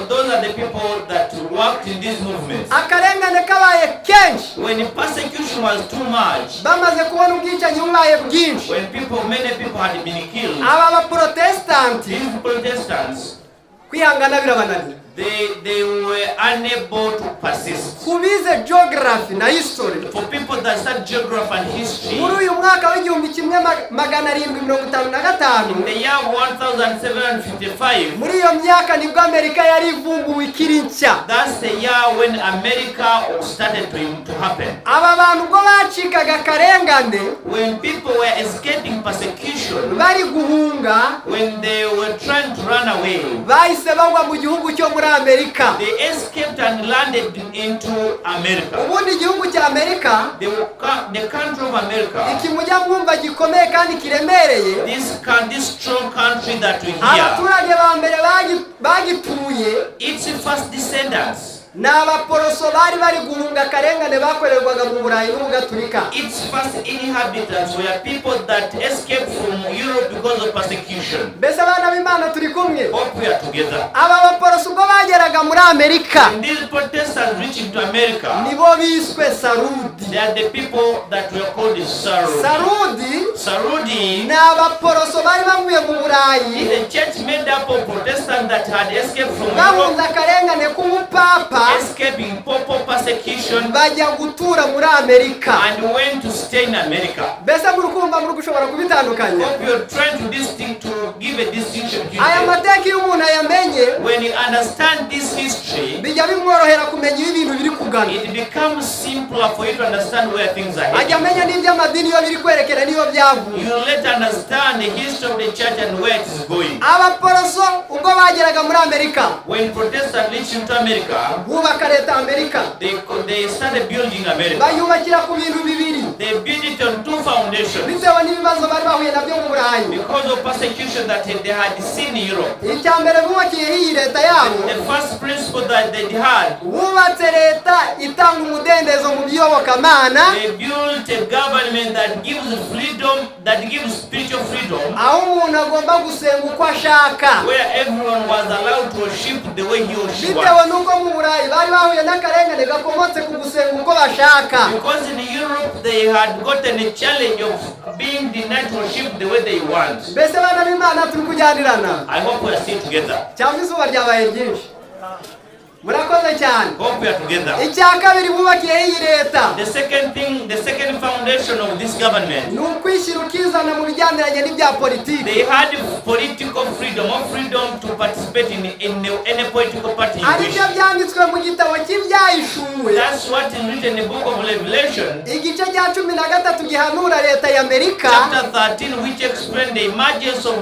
Those are the people that worked in this movement. Akarengane kabaye kenshi, When persecution was too much, bamaze kubona ubwicanyi bubaye bwinshi, when many people had been killed, aba baprotestanti these Protestants, kwihangana birabananira. they were unable to persist. Kubize geography na history, For people that study geography and history, muri uyu mwaka w'igihumbi kimwe magana arindwi mirongo itanu na gatanu, in the year 1755, muri iyo myaka nibwo Amerika yari ivumbuwe ikiri nshya. that's the year when America started to happen. Aba bantu ubwo bacikaga akarengane, When people were escaping persecution, persecution, bari guhunga when they were trying to run away, bahise bagwa mu gihugu cyo muri Amerika. they escaped and landed into America. Ubundi igihugu cya Amerika, The country of America, ikimujya mwumva gikomeye kandi kiremereye, this strong country that we hear, abaturage ba mbere bagituye its first descendants, ni abaporoso bari guhunga akarengane bakorerwaga mu Burayi n'Ubugaturika. its first inhabitants were people that escaped from Europe because of persecution. Mbese abana b'Imana turi kumwe? Hope we are together. Aba baporoso ubwo bageraga muri Amerika, When these Protestants reaching to America, nibo biswe Sarudi. they are the people that were called Sarudi. Sarudi ni abaporoso bari bavuye mu Burayi, The church made up of Protestants that had escaped from bahunze Europe, akarengane k'ubupapa, escaping popo persecution, bajya gutura muri Amerika. and went to stay in America. Mbese muri kumva muri gushobora kubitandukanya? Hope you're trying to give a distinction between Aya them. mateka iyo umuntu ayamenye, When you understand this history, bijya bimworohera kumenya iyo ibintu biri kugana. it becomes simpler for you to understand where things are Ajya heading. amenya n'iby'amadini iyo biri kwerekera niyo byavuye. You let understand the history of the church and where it is going. Abaporoso ubwo bageraga muri Amerika, When Protestants reached into America, bubaka leta Amerika, they started building America. bayubakira ku bintu bibiri They built it on two foundations bitewe n'ibibazo bari bahuye nabyo mu Burayi. because of persecution that they had seen in Europe. Icya mbere bubakiyeho iyi leta yabo, The first principle that they had, bubatse leta itanga umudendezo mu by'iyobokamana, they built a government that gives freedom, that gives spiritual freedom, aho umuntu agomba gusenga uko ashaka. where everyone was allowed to worship the way he or she Bitewe wants. n'uko mu Burayi bari bahuye n'akarengane gakomotse ku gusenga uko bashaka. Because in Europe they had gotten a challenge of being denied to worship the way they want. Mbese bana b'Imana turi kujyanirana I hope we are still together. cyangwa izuba ryabaye ryinshi? Murakoze cyane. Hope we are together. Icya kabiri bubakiyeho iyi leta, The second foundation of this government, ni ukwishyira ukizana mu bijyaniranye n'ibya politiki. they had political freedom, or freedom to participate in any political party you wish. Aribyo byanditswe mu gitabo cy'ibyahishuwe, That's what is written in the book of Revelation, igice cya 13 gihanura leta ya Amerika, chapter 13, which explains the emergence of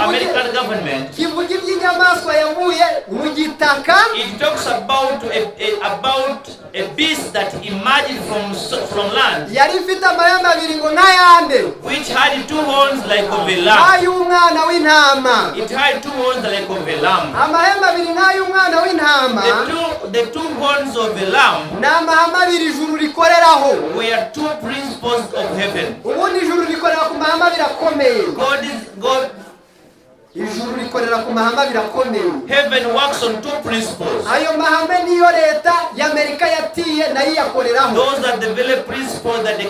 American government. kivuga iby'inyamaswa yavuye mu gitaka, It talks about a beast that emerged from land, yari ifite amahembe abiri ngo n'ayande, which had two horns like of a lamb. n'ay'umwana w'intama. It had two horns like of a lamb. Amahembe abiri n'ay'umwana w'intama The two horns of a lamb ni amahame abiri ijuru rikoreraho. were two principles of heaven. Ubundi ijuru rikorera ku mahame abiri akomeye. God, Ijuru rikorera ku mahame abiri akomeye. heaven works on two principles. Ayo mahame niyo leta y'Amerika yatiye nayo iyakoreraho. Those are the very principles that the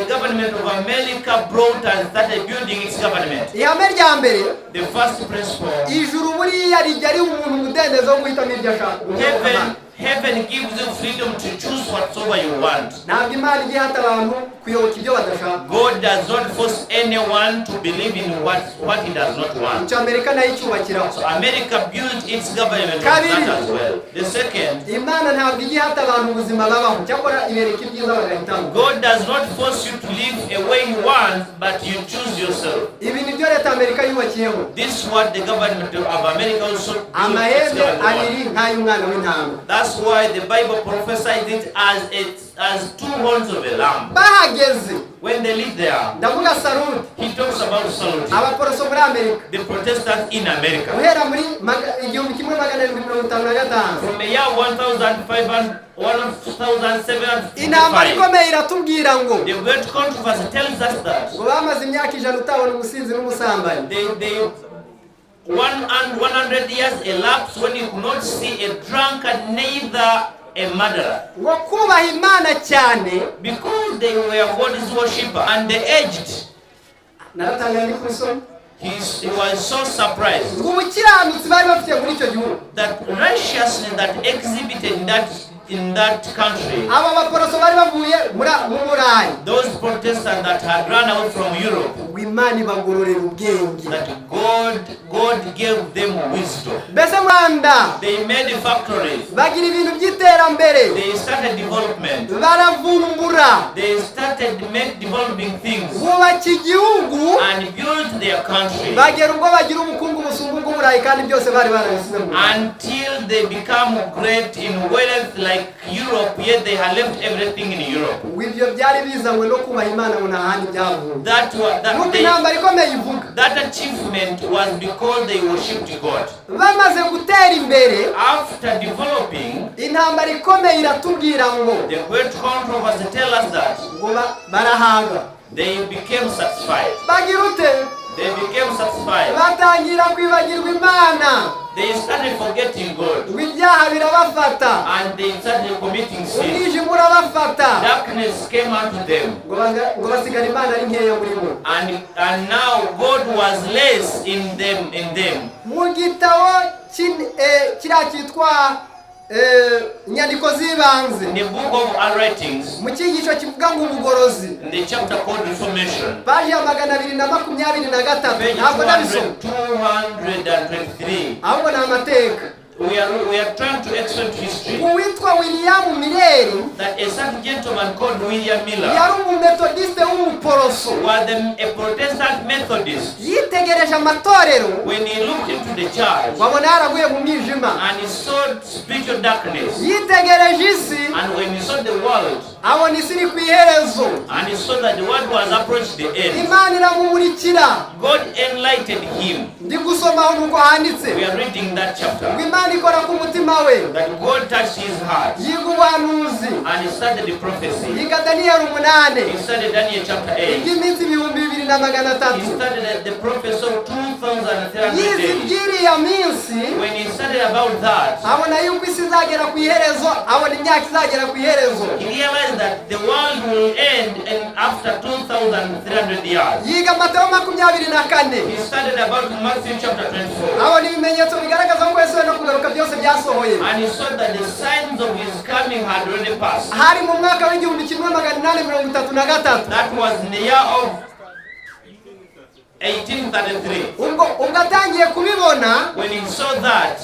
government of America brought and started building its government. Ihame rya mbere, The first principle, ijuru buriya rijya riha umuntu umudendezo wo guhitamo ibyo ashaka. heaven gives you freedom to choose whatsoever you want. Ntabwo Imana ijya ihata abantu kuyoboka ibyo badashaka. God does not force anyone to believe in what he does not want. Icyo Amerika nayo icyubakiraho. So America built its government on that as well. The second, Imana ntabwo ijya ihata abantu ubuzima babaho, cyakora ibereka ibyiza bagahitamo. God does not force you to live a way you want, but you choose yourself. Ibi ni byo leta y'Amerika yubakiyeho. This is what the government of America also built its Amahembe government on. abiri nk'ay'umwana w'intama. That's why the Bible prophesied it as two horns of a lamb. Bahageze, When they live there, ndavuga Sarudi, he talks about salute. abaporoso muri Amerika, The Protestants in America. guhera muri 1755. From the year 1755, Intambara ikomeye iratubwira ngo the great controversy tells us that ngo bamaze imyaka 100 utabona umusinzi n'umusambanyi. they 100 years elapsed when you could not see a drunkard, neither a murderer, Ngo kubaha Imana cyane, because they were God's worshipper, and they aged. naratangaye ndi kubisoma. He was so surprised Ngo ubukiranutsi bari bafite muri icyo gihugu, that righteousness that exhibited in that country, aba baporoso bari bavuye mu Burayi, those Protestants that had run away from Europe, ngo Imana ibagororera ubwenge. that God gave them wisdom. Mbese Rwanda They made factories. bagira ibintu by'iterambere, They started development. baravumbura, They started developing things bubaka igihugu and build their country bagera ubwo bagira ubukungu busumba bw'Uburayi kandi byose bari barabisize mu until they become great in wealth like Europe, yet they had left everything in Europe. ibyo byari bizanywe no kubaha Imana ngo ntahandi byavuye That achievement was because they worshipped God. bamaze gutera imbere After developing, intambara ikomeye iratubwira ngo the great controversy tell us that barahaga they became satisfied. bagira ute They became satisfied. batangira kwibagirwa Imana They started forgetting God. ibyaha birabafata And they started committing sin. umwijima urabafata Darkness came unto them. ngo basigara Imana ari nkeya muri bo And now God was less in them. mu gitabo kiriya cyitwa inyandiko z'ibanze In the book of writings, mu cyigisho kivuga ngo ubugorozi in the chapter called Reformation, paji ya 223 page ntabwo nabisoma 223, ahubwo ni amateka we are trying to explain history uwitwa William Miller that a certain gentleman called William Miller yari umumetodiste w'umuporoso was a Protestant Methodist. yitegereje amatorero When he looked into the church wabona yaraguye mu mwijima and he saw spiritual darkness, yitegereje isi and when he saw the world abona isi iri ku iherezo and he saw that the world was approaching the end, Imana iramumurikira God enlightened him. ndi gusoma aho nuko handitse We are reading that chapter. ngo Imana ikora ku mutima we That God touched his heart yiga ubuhanuzi and he started the prophecy. yiga Daniyeli 8 He started Daniel chapter 8. y'iminsi 2,300 He started at the prophecy of 2,300 yize days. iby'iriya minsi When he started about that, abona yuko isi izagera ku iherezo abona imyaka izagera ku iherezo he realized that the world will end after 2,300 years. yiga Matayo 24 He started about Matthew chapter 24. abona ibimenyetso bigaragaza ko Yesu no kugaruka byose byasohoye And he saw that the signs of his coming had already passed. hari mu mwaka w'1833 That was in the year of 1833. ubwo atangiye kubibona When he saw that,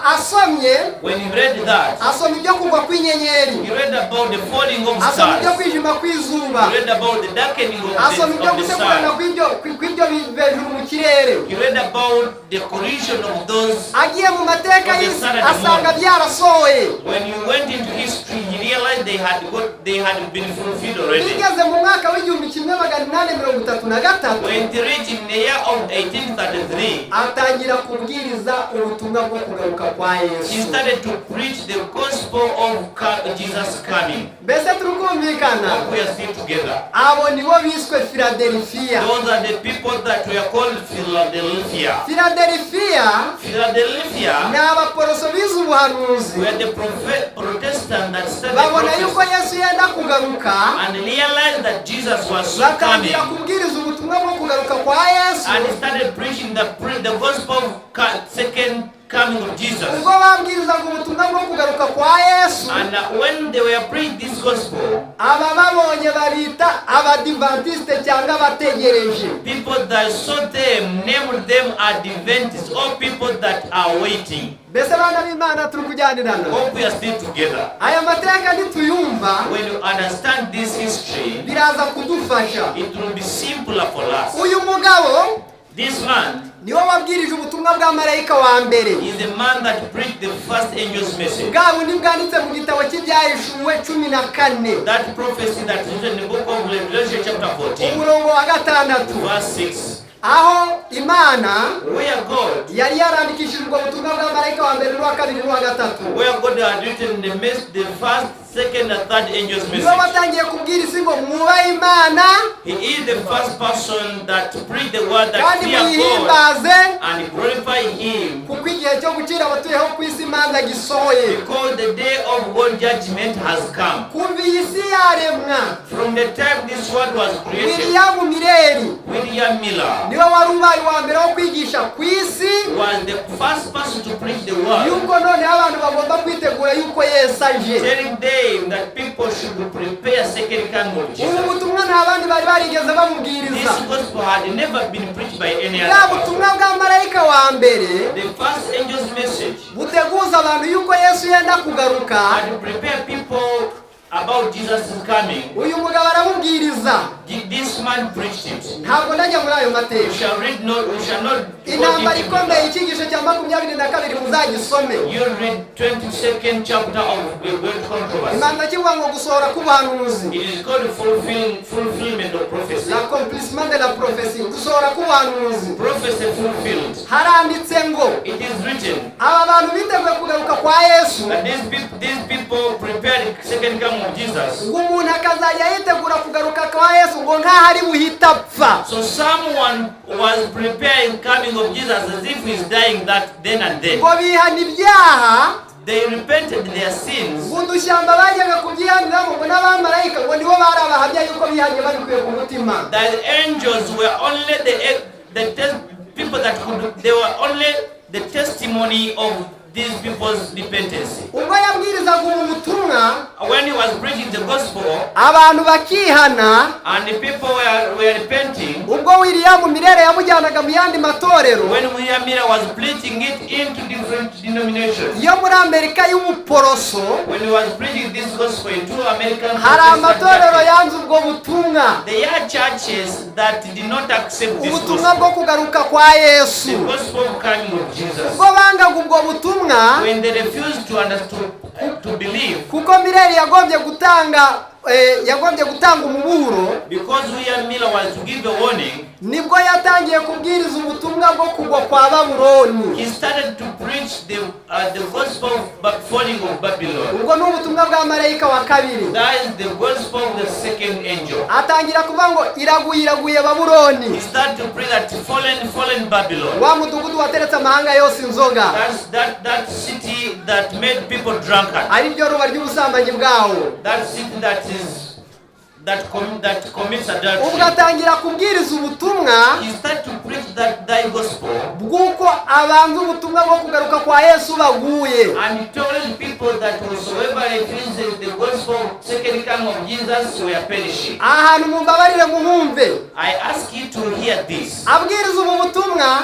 asomye when he read that, asoma ibyo kugwa kw'inyenyeri he read about the falling of asoma ibyo stars. kwijima kw'izuba He read about the darkening asoma ibyo of the gutegurana sun. kw'ibyo hejuru mu kirere He read about the collision of those. agiye mu mateka y'isi asanga byarasohoye When he went into history, he realized they had been fulfilled already. bigeze mu mwaka w'1833 When he reached in the year of 1833, atangira kubwiriza ubutumwa bwo kugaruka kwa he Yesu started to preach the gospel of Jesus coming. mbese turukumvikana We are still together. abo nibo biswe Philadelphia Those are the people that were called Philadelphia. Philadelphia ni abaporoso bize ubuhanuzi were the Protestant that studied babona yuko prophecy Yesu yenda kugaruka and realized that Jesus was soon coming, batangira kubwiriza ubutumwa bwo kugaruka kwa Yesu and he started preaching the gospel of second coming of Jesus. ubwo babwirizaga ubutumwa bwo kugaruka kwa Yesu And when they were preaching this gospel, aba babonye babita abadivantiste cyangwa abategereje people that saw them named them Adventists, or people that are waiting. mbese bana b'Imana turi kujyanirana Hope we are still together. aya mateka nituyumva When you understand this history, biraza kudufasha it will be simpler for us. uyu mugabo This man niwe wabwirije ubutumwa bwa marayika wa mbere is the man that preached the first angel's message. bwa bundi bwanditse mu gitabo cy'ibyahishuwe 14 That prophecy that is written in the book of Revelation chapter 14, umurongo wa 6 verse 6, aho Imana where God yari yarandikishije ubwo butumwa bwa marayika wa mbere n'uwa kabiri n'uwa gatatu had written the first, second, and third angel's niwe message. watangiye kubwira isi ngo mwubahe Imana He is the first person that preached the word that kandi fear God muyihimbaze and glorify Him, kuko igihe cyo gucira abatuyeho ku isi imanza gisohoye because the day of God's judgment has come. kuva iyi si yaremwa From the time this world was created, William Miller William Miller niwe wari ubaye uwa mbere wo kwigisha ku isi was the first person to preach the word, yuko noneho abantu bagomba kwitegura yuko Yesu aje telling them that people should prepare second coming of ubu Jesus. butumwa nta bandi bari barigeze bamubwiriza This gospel had never been preached by any bwa other person. butumwa bwa marayika wa mbere The first angel's message buteguza abantu yuko Yesu yenda kugaruka had to prepare people about Jesus' coming, uyu mugabo aramubwiriza this man preached it. ntabwo ndajya muri ayo We mateka. shall read no, we shall not go Intambara into ikomeye it. icyigisho cya 22 muzagisome. You read 22nd chapter of the great controversy. Imana kivuga ngo gusohora k'ubuhanuzi. It is called fulfillment of prophecy. L'accomplissement de la prophétie. Gusohora k'ubuhanuzi. Prophecy fulfilled. Haranditse ngo It is written aba bantu biteguye kugaruka kwa Yesu. that these people prepared the second coming of Jesus. Ngo umuntu akazajya yitegura kugaruka kwa Yesu ngo nkaho ari buhita apfa. So someone was preparing coming of Jesus as if he's dying that then and then. Ngo bihana ibyaha. They repented their sins. Ngo udushyamba bajyaga kubyihaniramo ngo n'abamarayika ngo nibo bari abahamya yuko bihanye babikuye ku mutima. That the angels were only people that could, they were only the testimony of these people's repentance. Ubwo yabwirizaga ubutumwa When he was preaching the gospel abantu bakihana, and the people were repenting, ubwo William Mirere yamujyanaga mu yandi matorero when William Miller was preaching it into different denominations, yo muri Amerika y'ubuporoso, when he was preaching this gospel into American hari amatorero churches, yanze ubwo butumwa, there are churches that did not accept this ubutumwa gospel, bwo kugaruka kwa the Yesu. gospel coming of Jesus. Ubwo bangaga ubwo butumwa When they refused to understand, to believe, kuko Mirere yagombye gutanga umuburo, because William Miller was to give a warning, nibwo yatangiye kubwiriza ubutumwa bwo kugwa kwa Babuloni. he started to preach the gospel of falling of Babylon. Ubwo ni ubutumwa bwa marayika wa kabiri. That is the gospel of the second angel. Atangira kuvuga ngo iraguye Babuloni, He started to pray that fallen Babylon. wa mudugudu wateretse amahanga yose inzoga, That's that city that made people drunkard. ari ryo ruba ry'ubusambanyi bwawo. That city that commits adultery. Ubwo atangira kubwiriza ubutumwa He started to preach thy gospel, bw'uko abantu ubutumwa bwo kugaruka kwa Yesu baguye. and he told people that whosoever refuses the gospel second coming of Jesus were perishing. Ahantu mumbabarire muhumve, I ask you to hear this. abwiriza ubu butumwa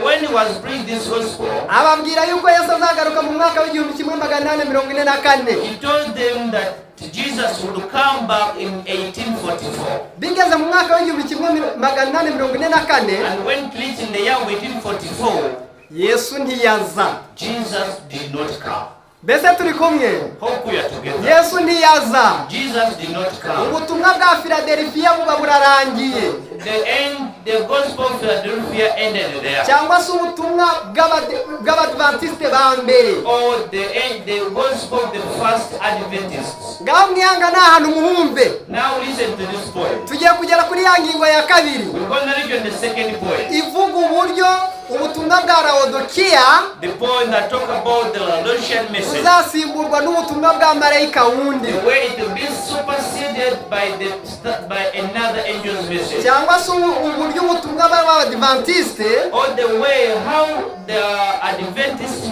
When he was preaching this gospel, ababwira yuko Yesu azagaruka mu mwaka w'1844. he told them that Jesus would come back in 1844. Bigeze mu mwaka w'1844, And when preaching in the year 1844, Yesu ntiyaza. Jesus did not come. Mbese turi kumwe? Hope we are together. Yesu ntiyaza. Jesus did not come. Ubutumwa bwa Philadelphia buba burarangiye, The gospel of Philadelphia ended there. cyangwa se ubutumwa bw'Abadventiste ba mbere. Or the gospel of the first Adventists. Ngaho mwihanga ni ahantu muhumve. Now listen to this point. Tugiye kugera kuri ya ngingo ya kabiri We're going to reach on the second point. ivuga uburyo ubutumwa bwa Laodikiya The point that talk about the Laodicean message. buzasimburwa n'ubutumwa bwa marayika wundi, The way it will be superseded by another angel's message. cyangwa se uburyo ubutumwa bw'Abadventiste Or the way how the Adventist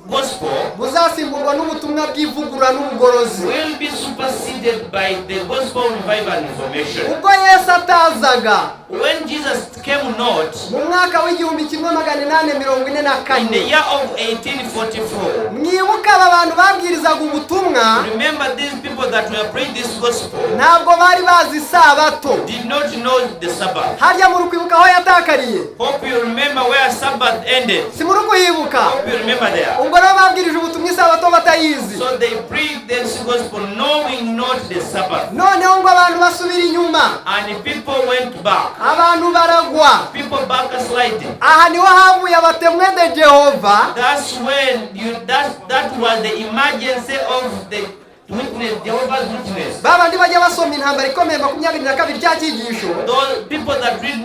gospel buzasimburwa n'ubutumwa bw'ivugurura n'ubugorozi. will be superseded by the gospel of revival and reformation. Ubwo Yesu atazaga When Jesus came not mu mwaka w'1844, in the year of 1844, mwibuke aba bantu babwirizaga ubutumwa remember these people that were preaching this gospel ntabwo bari bazi isabato. did not know the Sabbath. Harya muri kwibuka aho yatakariye? Hope you remember where Sabbath ended. Si muri kuhibuka? Hope you remember there. Ubwo rero babwirije ubutumwa isabato batayizi. So they preached this gospel knowing not the Sabbath. Noneho ngo abantu basubira inyuma, And the people went back. abantu baragwa. People backsliding. Aha niho havuye abatemwe de Jehova. That's when that was the emergency of the witness, Jehovah's Witness. Babandi bajya basoma intambara ikomeye 22 cya cyigisho, Those people that read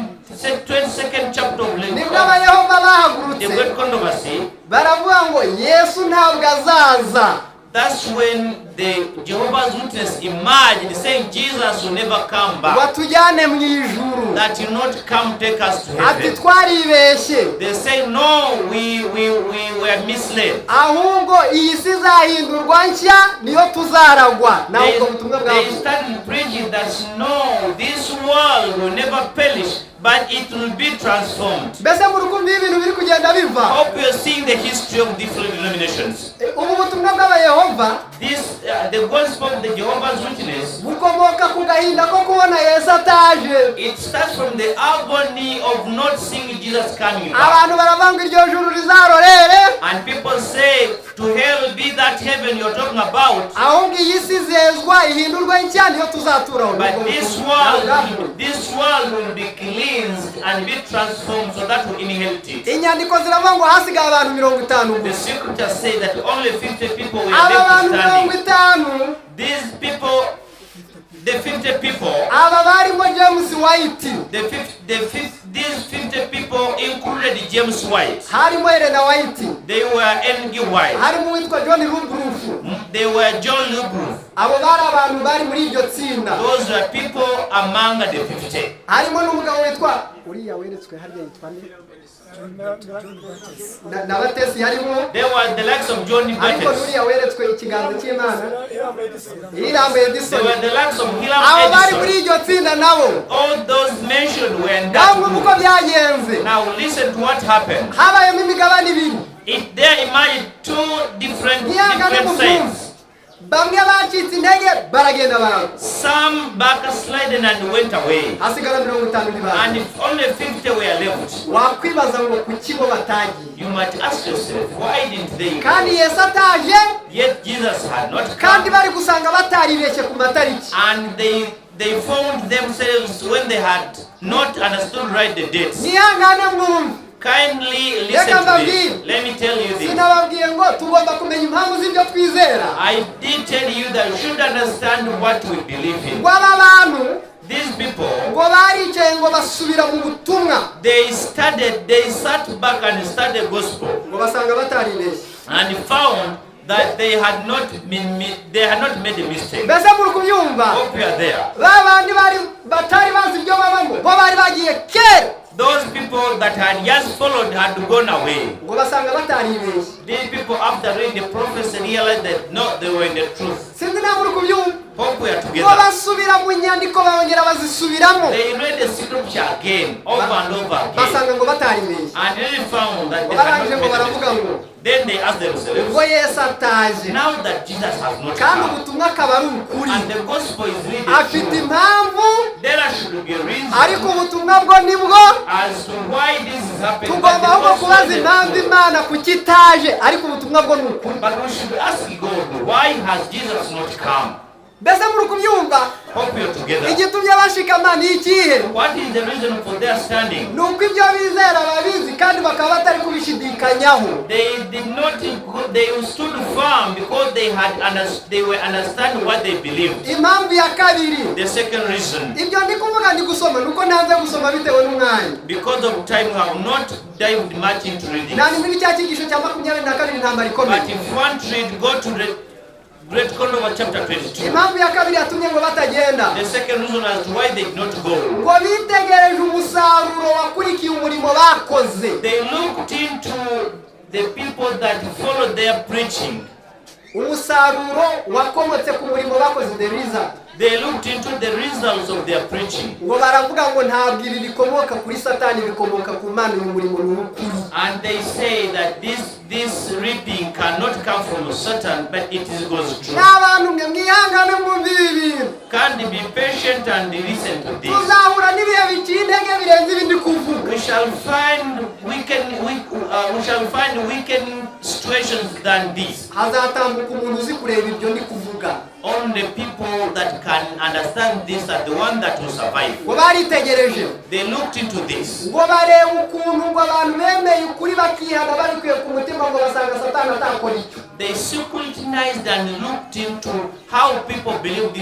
22nd chapter of nibwo abayehova the bahagurutse great controversy. baravuga ngo Yesu ntabwo azaza. That's when the Jehovah's Witness emerged, saying Jesus will never come back. Batujyane mu ijuru. That will not come take us to Ati heaven. twaribeshye, They say no, we were misled. ahubwo iyi si izahindurwa nshya niyo tuzaragwa. Naho ubwo butumwa They bwavuze. started preaching that no, this world will never perish, but it will be transformed. Mbese muri kumva ibintu biri kugenda biva. Hope you are seeing the history of different denominations. Ubu butumwa bw'abayehova This, the gospel of the Jehovah's Witness, bukomoka ku gahinda ko kubona Yesu ataje. it starts from the agony of not seeing Jesus coming back. Abantu baravanga iryo juru rizarorere, And people say, to hell be that heaven you're talking about. ahubwo iyi si izezwa ihindurwa nshya niyo tuzaturaho. But this world will be cleansed and be transformed so that we inherit it. Inyandiko ziravuga ngo hasigaye abantu 50 The gusa. scriptures say that only 50 people were Aba left bantu standing. 50, These people, the 50 people, aba barimo James White, these 50 people included James White. harimo Elena White, They were N.G. White. harimo witwa John Rubruff. They were John Lubruf. Abo bari abantu bari muri iryo tsinda. Those were people among the 50. Harimo n'umugabo witwa uriya weretswe harya yitwa nde? Na batesi harimo. They were the likes of John the Ariko Baptist. uriya weretswe ikiganza cy'Imana. Irambe They Edison. were the likes of Abo bari muri Edison. iryo tsinda nabo. All those mentioned were in that Namwe group. uko byagenze. Now listen to what happened. Habayemo imigabane ibiri. If there emerged two different sides. Bamwe bacitse intege baragenda baraho. Some backslided and went away. Hasigara 50 n'ibanga. And if only 50 were left. Wakwibaza ngo kukibo batagiye. You might ask yourself, why didn't they go? Kandi Yesu ataje, Yet Jesus had not kandi come. bari gusanga bataribeshye ku matariki. And they found themselves when they had not understood right the dates. Nihangane mwumve. Kindly listen to this. Let me tell you this. Sinababwiye ngo tugomba kumenya impamvu z'ibyo twizera. I did tell you that you should understand what we believe in. Ngo aba bantu These people, ngo baricaye ngo basubira mu butumwa. they sat back and studied gospel Ngo basanga bataribeshye. and found that they had not made a mistake. Mbese muri kubyumva? Hope you are there. Ba bandi batari bazi ibyo babamo bo bari bagiye kera. Those people that had just followed had gone away. Ngo basanga bataribeshye. These people, after reading the prophecy, realized that no, they were in the truth. Sinzi nawe muri kubyumva? Hope we are Ngo together. basubira mu nyandiko bongera bazisubiramo. They read the scripture again, over and over again, Basanga ngo bataribeshye. and they found that they Barangije had ngo not made a baravuga mistake. ngo Then they asked themselves, ubwo Yesu ataje now that Jesus has not kandi come, ubutumwa akaba ari ukuri, and the gospel is really afite true, impamvu, there should be a reason ariko ubutumwa bwo nibwo as to why this is happening. tugomba ahubwo kubaza impamvu Imana kuki itaje, ariko ubutumwa bwo ni ukuri. But we should ask God, why has Jesus not come? Mbese muri kubyumva? Hope you're together. Igitumye bashikama ni ikihe? What is the reason for their standing? Ni uko ibyo bizera babizi kandi bakaba batari kubishidikanyaho. They stood firm because they were understanding what they believed. Impamvu ya kabiri, The second reason, ibyo ndi kuvuga ndi gusoma nuko nanze gusoma bitewe n'umwanya. because of time, we have not dived much into reading. Nani muri cya cyigisho cya 22 intambara But ikomeye. if one read, go to the Great Controver chapter 22. Impamvu ya kabiri yatumye ngo batagenda. The second reason as to why they did not go. Ngo bitegereje umusaruro wakurikiye umurimo bakoze. They looked into the people that followed their preaching. Umusaruro wakomotse ku murimo bakoze, the result. They looked into the results of their preaching. Ngo baravuga ngo ntabwo ibi bikomoka kuri Satani, bikomoka ku Mana, uyu murimo ni ukuri. And they say that this reaping cannot come from Satan, but it is God's truth. N'abantu mwe mwihangane mu bibi. Can't be patient and listen to this. Tuzahura n'ibihe biciye intege birenze ibindi kuvuga. We shall find weakened situations than this. Hazatambuka umuntu uzi kureba ibyo ndi kuvuga. Only people that can understand this are the one that will survive. Ngo baritegereje. They looked into this. Ngo bareba ukuntu ngo abantu bemeye ukuri bakihana babikuye ku mutima ngo basanga Satani atakora icyo. They scrutinized and looked into how people believe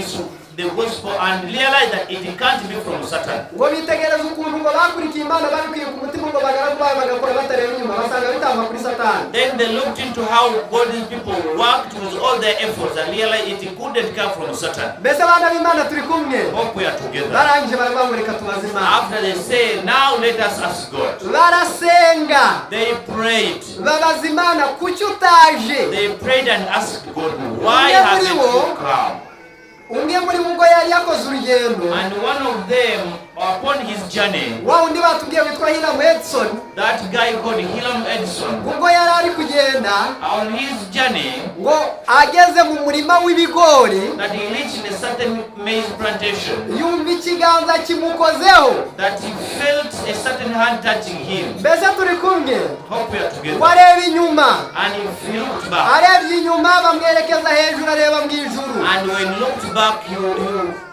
the gospel and realized that it can't be from Satan. Ngo bitegereza ukuntu ngo bakurikiye Imana babikuye ku mutima ngo bagaragu bayo bagakora batareba inyuma basanga bitamba kuri Satani. Then they looked into how God's people worked with all their efforts and realized it couldn't come from Satan. Mbese abana b'Imana turi kumwe. Hope we are together. Barangije baramwamurika tubaze Imana. After they say, now let us ask God. Barasenga. They prayed. Babaza Imana kuki utaje. They prayed and asked God, why hasn't you come? Umwe muri bo yari yakoze urugendo. And one of them, upon his journey, Wa undi batubwiye witwa Hiram Edson. that guy called Hiram Edson, Ubwo yari ari kugenda rugenda on his journey, ngo ageze mu murima w'ibigori that he reached a certain maize plantation, yumva ikiganza kimukozeho that he felt a certain hand touching him. mbese turi kumwe Hope we are together. wareba inyuma And he looked back. arebye inyuma bamwerekeza hejuru areba mu ijuru And when he looked back,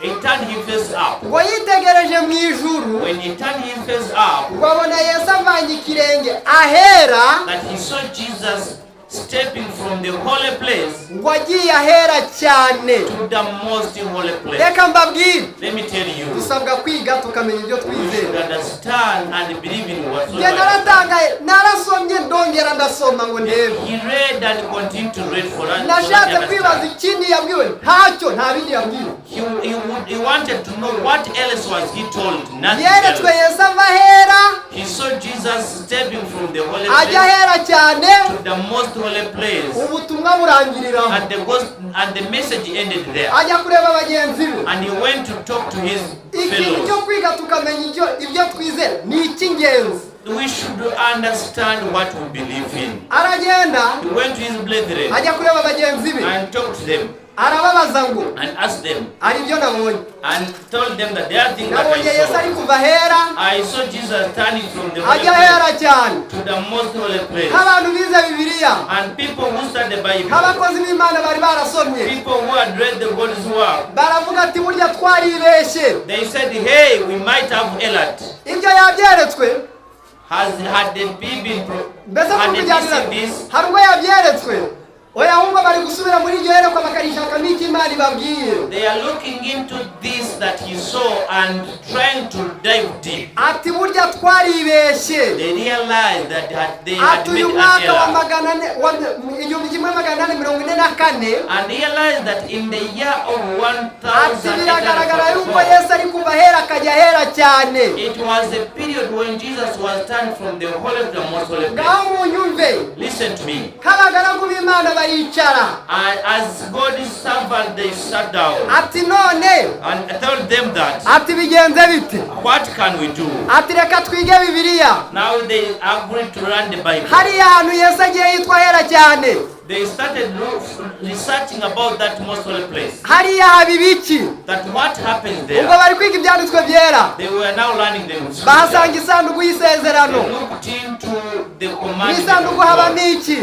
he turned his face up. ngo yitegereje mu ijuru When he turned his face up, ngo abona Yesu avanye ikirenge ahera that he saw Jesus stepping from the holy place ngo agiye ahera cyane to the most holy place. reka mbabwire Let me tell you, dusabwa kwiga tukamenya ibyo we should twizera understand and believe in njye whatsoever. naratangaye narasomye ndongera ndasoma ngo ndebe He read and continued to read for us. nashatse kwibaza ikindi yabwiwe ntacyo nta bindi yabwiwe He wanted to know what else was he told. Nothing yeretswe else. Yesu ava ahera He saw Jesus stepping from the holy ajya place ahera cyane to the most holy place. ubutumwa burangiriraho And the message ended there. ajya kureba bagenzi be And he went to talk to his ikintu cyo fellows. kwiga tukamenya ibyo twizera ni icy'ingenzi We should understand what we believe in. aragenda He went to his brethren ajya kureba bagenzi be and talked to them arababaza ngo and asked them ari byo nabonye and told them that there are things that nabonye Yesu I ari saw. kuva ahera I saw Jesus turning from the holy ajya place ahera cyane to the most holy place. nk'abantu bize bibiliya And people who study the Bible, nk'abakozi b'Imana bari barasomye people who had read the God's word, baravuga ati burya twaribeshye they said, hey, we might have erred. ibyo yabyeretswe Had the people mbese had they kumujyanira seen this? hari ubwo yabyeretswe oya ahubwo bari gusubira muri iryo herekwa bakarishakamo icyo Imana ibabwiye They are looking into this that he saw and trying to dive deep. ati burya twaribeshye They realized that they had ati made uyu an mwaka wa error. igihumbi kimwe magana ane mirongo ine na kane And realized that in the year of ati biragaragara yuko 1844, Yesu ari kuva ahera akajya ahera cyane it was a period when Jesus was turned from the holy to the most holy place. ngaho munyumve Listen to me. nk'abagaragu b'Imana baricara And as God's servant, they sat down ati none and told them that, ati bigenze bite what can we do? ati reka twige bibiliya Now they agreed to learn the Bible. hariya hantu Yesu agiye yitwa ahera cyane They started researching about that most holy place. hariya haba ibiki That what happens ubwo there. bari kwiga ibyanditswe byera They were now learning the scripture. bahasanga isanduku y'isezerano They looked into the mu commandment isanduku of habamo God. iki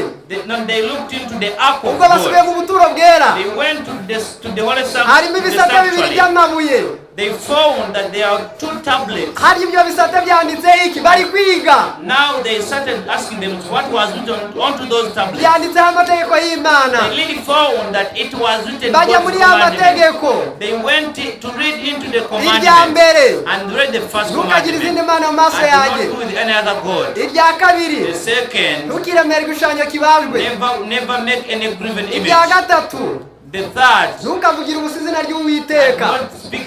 They looked into the ark of ubwo basubiye God. mu buturo bwera They went to the holy harimo ibisate bibiri sanctuary. by'amabuye They found that there are 2 tablets. hari ibyo bisate byanditseho iki bari kwiga Now they started asking them what was written onto those tablets. byanditseho amategeko y'Imana They really found that it was written bajya God's muri ya commandment. mategeko They went to read into the irya commandment mbere and read the first ntukagire izindi commandment. mana mu maso And yanjye not with any other God. irya kabiri The second, ntukiremere igishushanyo kibajwe never make any graven image. irya gatatu The third, ntukavugire ubusa izina and ry'Uwiteka not speak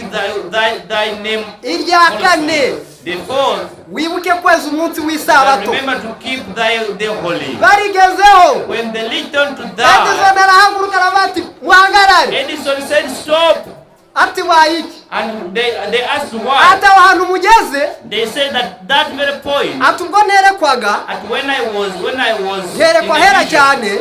thy name. irya kane The fourth, wibuke kweza umunsi and w'isabato remember to keep the holy. barigezeho When they returned to that, edison arahaguruka aravuga ati muhagarare Edison said stop. ati wayiki And they asked why. ati aho hantu mugeze They said that very point. ati ubwo nerekwaga At when I was herekwa in the hera vision, cyane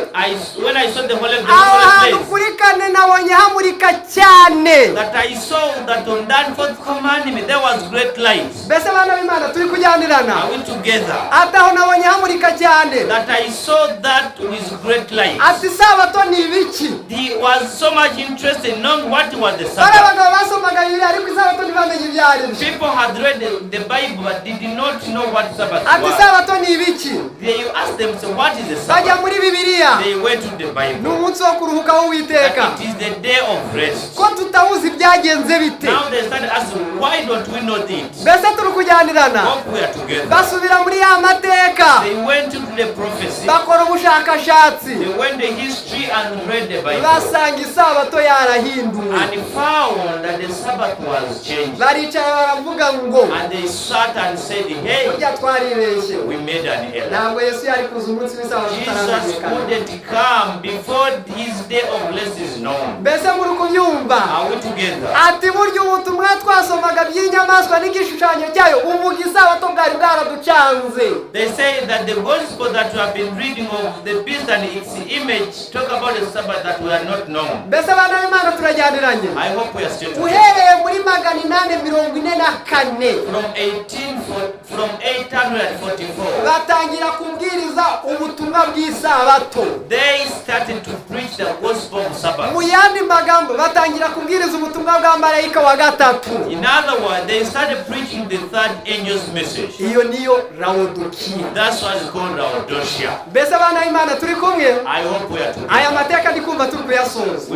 when I saw the holy aho hantu place, kuri kane nabonye hamurika cyane that I saw that on that fourth commandment there was great light. mbese bana b'Imana turi kujyanirana Are we together? ati aho nabonye hamurika cyane That I saw that with great light. ati isabato ni ibiki He was so much interested in knowing what was the bari Sabbath. abagabo basomaga bibiliya ariko isabato ntibamenye ibyo ari byo People had read the Bible but they did not know what Sabbath ati was. isabato ni ibiki They asked them, so what is the bajya Sabbath? muri bibiliya They went to the ni Bible. umunsi wo kuruhuka w'Uwiteka That it is the day of rest. ko tutawuzi byagenze bite Now they started asking, why don't we know this? mbese turi kujyanirana Hope we are together. basubira muri ya mateka They went to the prophecy. bakora ubushakashatsi They went to history and read the Bible. basanga isabato yarahinduwe And found that the Sabbath Sabbath was changed. baricara baravuga ngo And they sat and said, hey, burya twaribeshye we made an error. ntabwo Yesu yari kuza umunsi w'isabato Jesus utaramenyekana couldn't come before his day of rest is known. mbese muri kubyumva Are we together? ati burya ubutumwa twasomaga by'inyamaswa n'igishushanyo cyayo uvuga isabato bwari bwaraducanze. They say that the gospel that we have been reading of the beast and its image talk about the Sabbath that we are not known. mbese abana b'Imana turajyaniranye I hope we are still together. uhereye muri 844 From 844, batangira kubwiriza ubutumwa bw'isabato. they started to preach the gospel of Sabbath. mu yandi magambo batangira kubwiriza ubutumwa bwa marayika wa gatatu. In other words, they started preaching the third angel's message. iyo niyo Laodikiya. That's why it's called Laodicea. mbese abana b'Imana turi kumwe I hope we are aya together. mateka ndi kumva turi kuyasoza.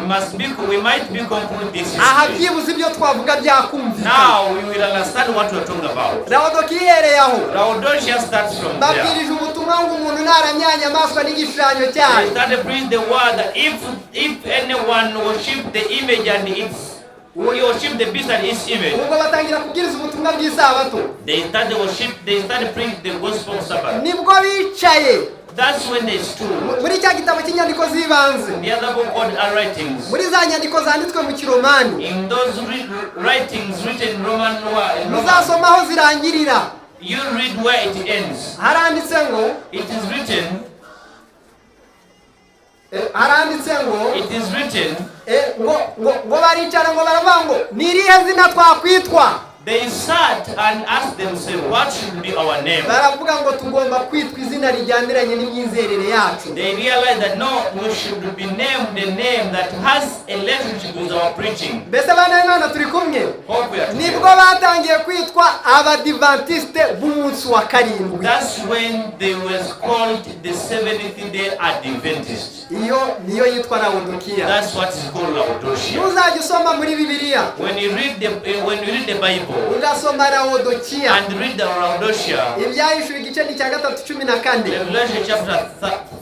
We might be concluding this aha history. byibuze ibyo twavuga byakumvikana. Now we will understand what we're talking about. Laodikiya ihereye aho Laodicea starts from there. babwirije ubutumwa ngo umuntu naramya inyamaswa n'igishushanyo They cyayo started preaching the word that if anyone worship the image and its worship the beast and its image, ubwo batangira kubwiriza ubutumwa bw'isabato. they started preaching the gospel of Sabbath. nibwo bicaye That's when they stood. muri cya gitabo cy'inyandiko z'ibanze, The other book called Our Writings. muri za nyandiko zanditswe mu kiromani In those writings written in Roman, muzasoma aho zirangirira. you read where it ends. haranditse ngo It is written. It is written. ngo baricara ngo baravuga ngo ni irihe zina twakwitwa. They sat and asked themselves, what should be our name? baravuga ngo tugomba kwitwa izina rijyaniranye n'imyizerere yacu. They realized that no, we should be named a name that has a relationship with our preaching. mbese abana b'Imana turi kumwe. Hope we are nibwo together. batangiye kwitwa abadivantisite b'umunsi wa karindwi. That's when they were called the Seventh Day Adventists. iyo niyo yitwa Laodikiya. That's what is called Laodicea. ntuzajya usoma muri bibiliya When you read the Bible ugasoma Laodikiya and read the Laodicea, ibyahishuwe igice ni cya gatatu 14 Revelation chapter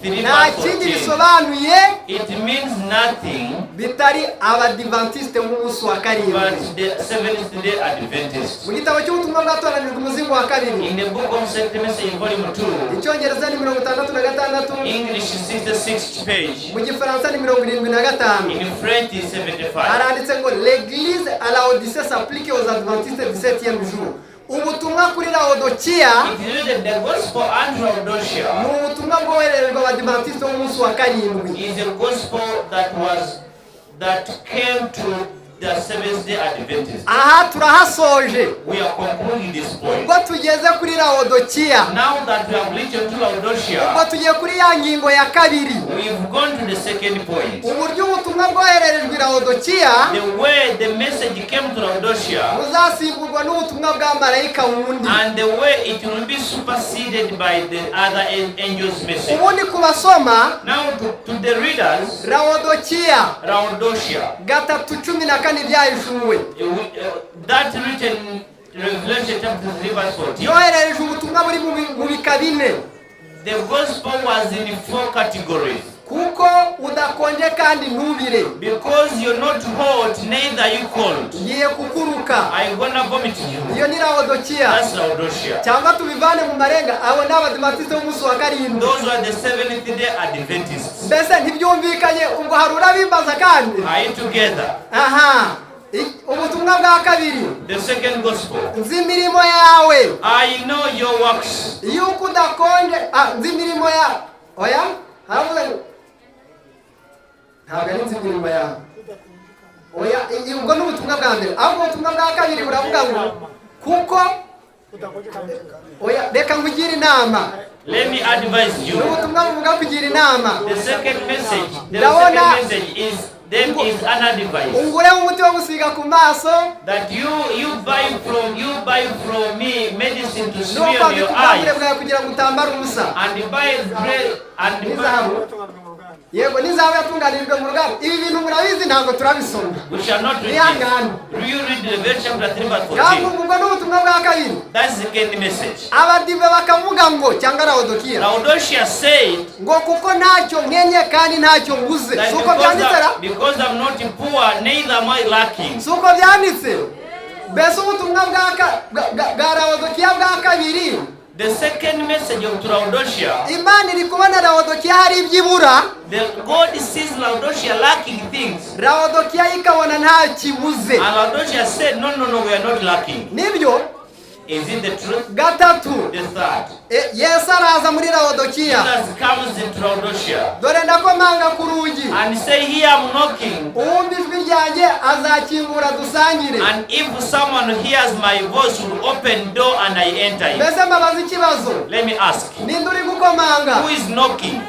3 nta verse kindi 14, bisobanuye it means nothing bitari abadivantisite b'umunsi wa karindwi. but the Seventh Day Adventists. mu gitabo cy'ubutumwa bwatoranijwe umuzingo wa kabiri In the book of Second Message, volume 2, icyongereza ni 66, English 66th page, mu gifaransa ni 75. in French is 75. haranditse ngo l'église à Laodicée s'applique aux adventistes du 7e jour. ubutumwa kuri Laodikiya It is written the gospel and ni Laodicea ubutumwa bwohererezwa abadivantisite b'umunsi wa karindwi. is a gospel that came to the Seventh Day Adventists. aha turahasoje. We are concluding this point. ubwo tugeze kuri Laodikiya, Now that we have reached to ubwo Laodicea, tugiye kuri ya ngingo ya kabiri, we've gone to the second point. uburyo ubutumwa bwohererejwe i Laodikiya The way the message came to Laodicea buzasimburwa n'ubutumwa bwa marayika wundi. and the way it will be superseded by the other angel's message. ubundi ku basoma Now to the readers, Laodikiya Laodicea, 3:14 byahishuwe that written in Revelation chapter 3 verse 14. yoherereje ubutumwa buri mu bika bine, The gospel was in 4 categories. kuko udakonje kandi ntubire, Because you're not hot, neither you cold. ngiye kukuruka. I'm gonna vomit you. iyo ni Laodikiya. That's Laodicea. cyangwa tubivane mu marenga, abo ni abadivantisite b'umunsi wa karindwi. Those were the Seventh Day Adventists. mbese ntibyumvikanye. ubwo hari urabimbaza kandi. Are you together? aha ubutumwa bwa kabiri, The second gospel. nzi imirimo yawe I know your works. yuko udakonje. nzi imirimo yawe. oya haravuze ngo ntabwo ari nzi imirimo yawe. oya ubwo ni ubutumwa bwa mbere. ahubwo ubutumwa bwa kabiri buravuga ngo kuko oya reka nkugire inama. Let me advise ni you. ubutumwa buvuga kugira inama. The second message. The Ndabona- second message is an advice ungure umuti wo gusiga ku maso that you buy from me medicine to smear n'ukwambika your ubwambure eyes bwawe kugira ngo utambare ubusa and buy bread and buy, n'izahabu yego nizaba yatunganirijwe mu ruganda ibi bintu murabizi ntabwo turabisoma. We shall not read Ihangane. it. You read the verse chapter 3 verse 14. Yavugurwa n'ubutumwa bwa kabiri. That's the second message. Abadive bakavuga ngo cyangwa Laodikiya Laodicea said ngo kuko ntacyo nkenye kandi ntacyo nguze. that Suko byanditsera? because I'm not poor, neither am I lacking. Suko byanditse. Mbese ubutumwa bwa Laodikiya bwa kabiri. The second message of Laodicea, Imana iri kubona Laodikiya hari ibyibura. God sees Laodicea lacking things. Laodikiya ikabona nta kibuze. And Laodicea said, no, we are not lacking. Nibyo? Is it the truth? Gatatu. The third. Yesu araza muri Laodikiya. Jesus comes into Laodicea Dore ndakomanga ku rugi. and say, here I'm knocking. Uwumva ijwi ryanjye azakingura dusangire. And if someone hears my voice, will open door and I enter in. Mbese mbabaza ikibazo. Let me ask, Ninde uri gukomanga? who is knocking?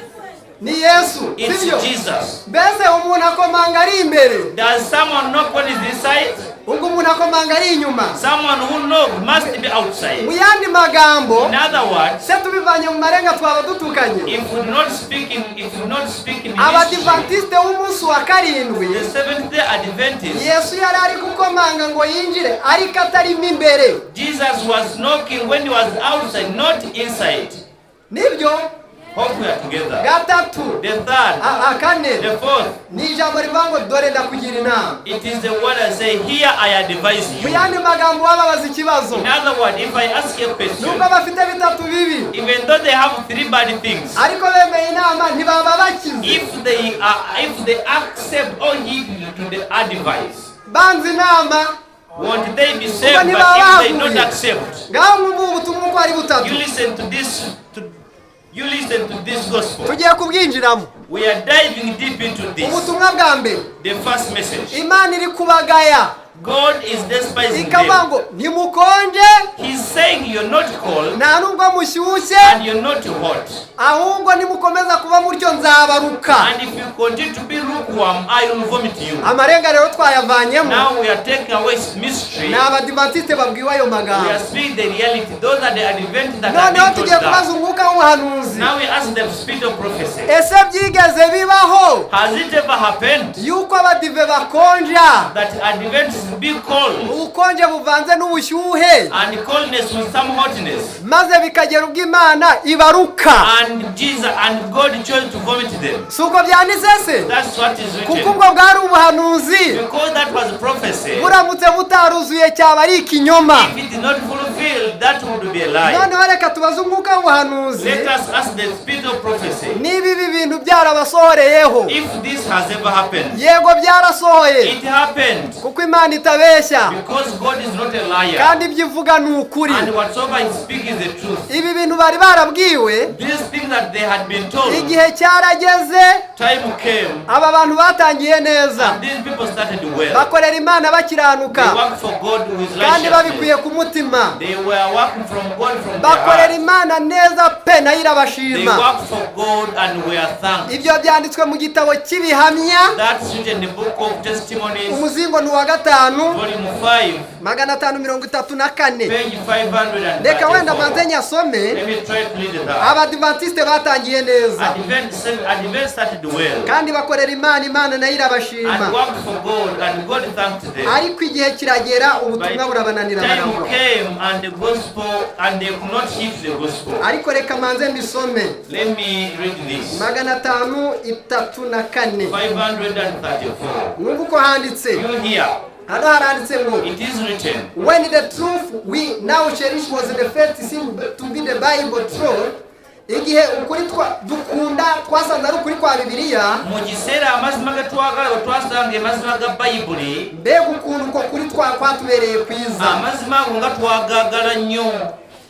Ni Yesu. It's Sibyo? Jesus. Mbese umuntu akomanga ari imbere. Does someone knock when he's inside? Ubwo umuntu akomanga ari inyuma. Someone who knocks must be outside. Mu yandi magambo, In other words, se tubivanye mu marenga twaba dutukanye. if we not speak in mystery, Abadivantiste w'umunsi wa karindwi, the Seventh-day Adventists, Yesu yari ari gukomanga ngo yinjire ariko atarimo imbere. Jesus was knocking when he was outside, not inside. Nibyo? Hope we are together. Gatatu. The third, Kane. the fourth, Ni ijambo rivuga ngo dore ndakugira inama. it is the word that say, here I advise Mu you. yandi magambo wababaza ikibazo. In other words, if I ask you a question, Nubwo bafite bitatu bibi, even though they have three bad things, ariko bemeye inama ntibaba bakize. if they accept or heed to the advice, Banze inama. won't they be saved? But if they don't accept, Ngaho mwumva ubutumwa uko ari butatu. you listen to this gospel. Tugiye kubwinjiramo. We are diving deep into this. Ubutumwa bwa mbere. The first message. Imana iri kubagaya. God is despising Ikavuga them. ngo ntimukonje, He's saying you're not cold nta nubwo mushyushye, and you're not hot. ahubwo nimukomeza kuba mutyo nzabaruka. And if you continue to be lukewarm, I will vomit you. Amarenga rero twayavanyemo. Now we are taking away mystery. Ni abadivantiste babwiwe ayo We magambo. are speaking the reality. Those are the Adventists that are Noneho being tugiye told kubaza that. umwuka w'ubuhanuzi. Now we ask the spirit of prophecy. Ese byigeze bibaho Has it ever happened yuko abadive bakonja, that Adventists be cold ubukonje buvanze n'ubushyuhe, and coldness with some hotness, maze bikagera ubwo Imana ibaruka? and Jesus and God chose to vomit them? Si uko byanditse se? That's what is Kuko written. ubwo bwari ubuhanuzi, Because that was prophecy. buramutse butaruzuye cyaba ari ikinyoma. If it is not fulfilled, that would be a lie. Noneho reka tubaze umwuka w'ubuhanuzi, Let us ask the spirit of prophecy niba ibi bintu byarabasohoreyeho. if this has ever happened. Yego byarasohoye, It happened kuko Imana itabeshya because God is not a liar, kandi ibyo ivuga ni ukuri. and whatsoever He speaks is the truth. Ibi bintu bari barabwiwe, These things that they had been told, igihe cyarageze, time came, aba bantu batangiye neza, and these people started well. bakorera Imana They bakiranuka worked for God with kandi babikuye righteousness. ku mutima. They were working from God from their Bakorera heart. Imana neza pe nayo They irabashima. worked for God and were thanked. Ibyo byanditswe mu gitabo cy'ibihamya, That's written in the book of Testimonies, umuzingo ni uwa 5, volume 5, 534. page 534. Reka wenda manze nyasome. Let me try to read that. Abadivantiste batangiye neza Advent started well kandi bakorera Imana, Imana nayo and irabashima. worked for God, and God thanked them. Ariko igihe kiragera But ubutumwa burabananira time barabura. came and the gospel, and they could not heed the gospel. Ariko reka manze mbisome. Let me read this. 534. 534. Numva uko handitse. You hear? Hano haranditse ngo, It is written. when the truth we now cherish was the first seem to be the Bible truth, igihe ukuri dukunda twasanze ari ukuri kwa Bibiliya, Mu gisera amazima gatwagala batwasange amazima ga Bible, mbega ukuntu uko kuri kwatubereye kwiza. amazima nga twagagala nnyo.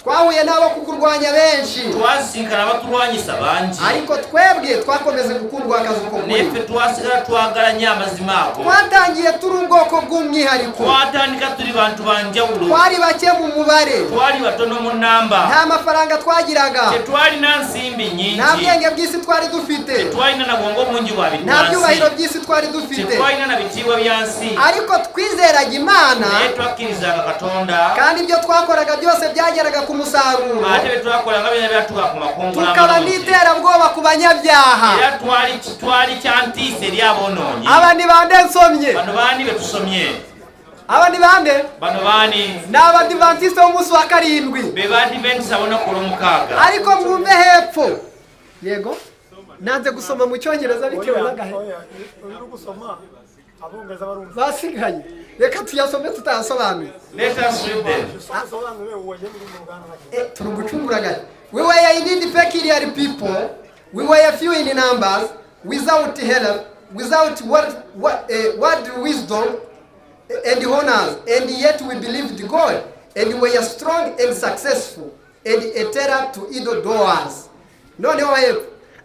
Twahuye n'abo kukurwanya benshi, Twasinkana abaturwanyisa bangi, ariko twebwe twakomeze gukundwa akazi ko kuri. neffe twasigala twagala nnyo amazima ago. Twatangiye turi ubwoko bw'umwihariko, Twatandika tuli bantu banjawulo, twari bake mu mubare, twali batono mu namba, nta mafaranga twagiraga, tetwalina nsimbi nta nyingi, bwenge bw'isi twari dufite, tetwalina na bwongo bungi bwa nta byubahiro bitwansi, by'isi twari dufite, tetwalina na bitiibwa bya nsi, ariko twizeraga Imana naye twakkirizanga Katonda, kandi ibyo twakoraga byose byageraga ku umusaruro ate betwakola nga bino byatuka ku makungula tukaba n'iterabwoba ku banyabyaha era twali kyantiisa eri aboonoonyi aba ni bande nsomye bano baani betusomye aba ni bande bano baani n'abadivantisite b'umunsi wa karindwi be badiventisa bonaku olw'omukaaga ariko mwumve hepfo yego nanze gusoma mu cyongereza bitewe n'agahe uri gusoma abongereza barumva basigaye reka tuyasome tutayasobanuye let us read them usobanure uwo yari mu Uganda turi gucungura gahe we were indeed peculiar people we were few in numbers without help without word wisdom and honors and yet we believed God and we were strong and successful and a terror to evil doers. Noneho hepfo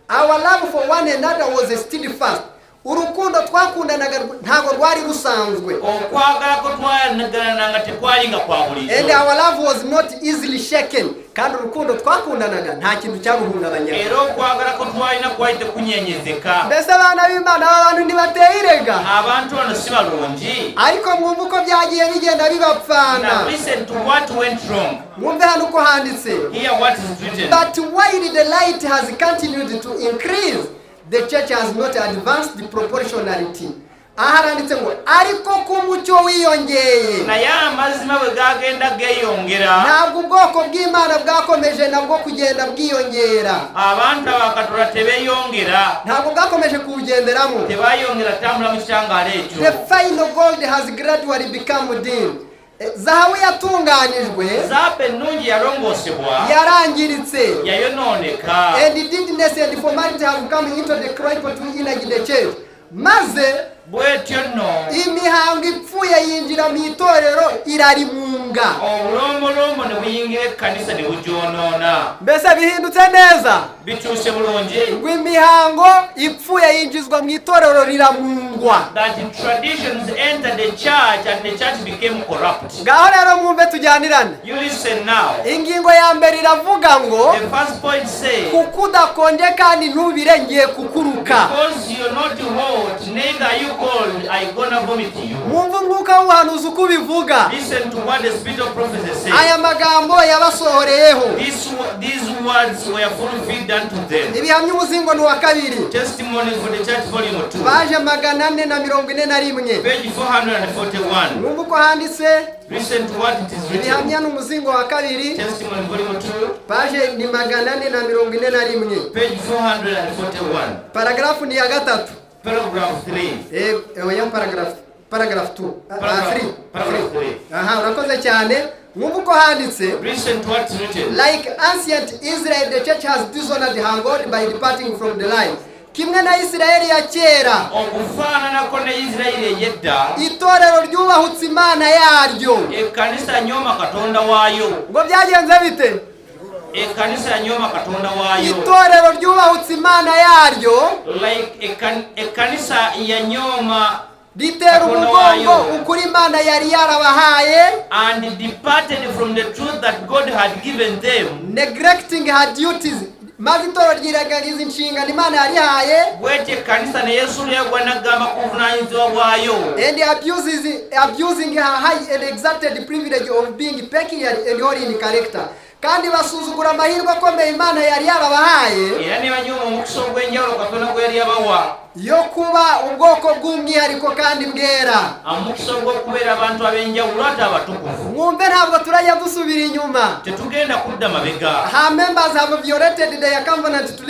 our love for one another was steadfast urukundo twakundanaga ntago rwari rusanzwe okwagala ko twanagananga tekwalinga kwa bulijo and our love was not easily shaken kandi urukundo twakundanaga nta kintu cyaruhungabanya era okwagala ko twalina kwahite kunyenyezeka mbese abana b'Imana abantu ntibateye irega abantu bano si balungi ariko mwumva uko byagiye bigenda bibapfana listen to what went wrong mwumve hano uko handitse here what is written but while the light has continued to increase the church has not advanced the proportionality aharanditse ngo ariko ku mucyo wiyongeye naye amazima bwe gagenda geyongera ntabwo ubwoko bw'Imana bwakomeje nabwo kugenda bwiyongera abantu abakatura tebeyongera ntabwo bwakomeje kuwugenderamo tebayongera tambula mu kitangaala ekyo the final gold has gradually become dim zahabu yatunganijwe zaabu ennungi yalongoosebwa yarangiritse yayonooneka and diddiness and formality have come into the cloister to enlarge the church maze bwetyo nno imihango ipfuye yinjira mu itorero irarimunga obulombolombo ne buyingira ekkanisa ne bugyonoona mbese bihindutse neza bituuse bulungi ngo imihango ipfuye yinjizwa mu itorero riramungwa that traditions entered the church and the church became corrupt. ngaho rero mwumve tujyanirane You listen now. ingingo ya mbere iravuga ngo The first point says, kuko udakonje kandi ntubire ngiye kukuruka because you're not hot, neither are you cold, I gonna vomit you. mwumve umwuka w'ubuhanuzi uko ubivuga Listen to what the spirit of prophecy says. aya magambo yabasohoreyeho These words were fulfilled unto them. ibihamya umuzingo ni uwa kabiri Testimony for the church volume 2. baje 441 Page 441. mwumve uko handitse Listen to what it is written. ibihamya n'umuzingo wa kabiri Testimony volume 2. paje ni 441 Page 441. paragrafu ni ya gatatu Paragraph 3. oya paragraph 2 Paragraph 3. aha urakoze cyane mwumve uko handitse Listen to what's written. like ancient Israel the church has dishonored her God by departing from the line kimwe na Isirayeli ya kera okufaananako ne Isirayiri ey'edda itorero ryubahutse Imana yaryo ekkanisa yanyooma katonda waayo ngo byagenze bite ekkanisa yanyooma katonda waayo itorero ryubahutse Imana yaryo like ekkanisa yanyooma ritera umugongo ukuri Imana yari yarabahaye and departed from the truth that God had given them, neglecting her duties maze itorero ryiragagiza inshingano Imana yarihaye bw'ekyo ekkanisa ne yeesuulirwa n'agamba ku buvunaanyizibwa bwayo and abusing her high and exalted privilege of being peculiar and holy in character kandi basuzugura amahirwe akomeye Imana yari yarabahaye era ne banyooma omukisa ogw'enjawulo katonda gwe yali yabawa yo kuba ubwoko bw'umwihariko kandi bwera omukisa ogw'okubeera abantu ab'enjawulo ate abatukuvu mwumve ntabwo turajya dusubira inyuma tetugenda kudda mabega. her members have violated their covenant to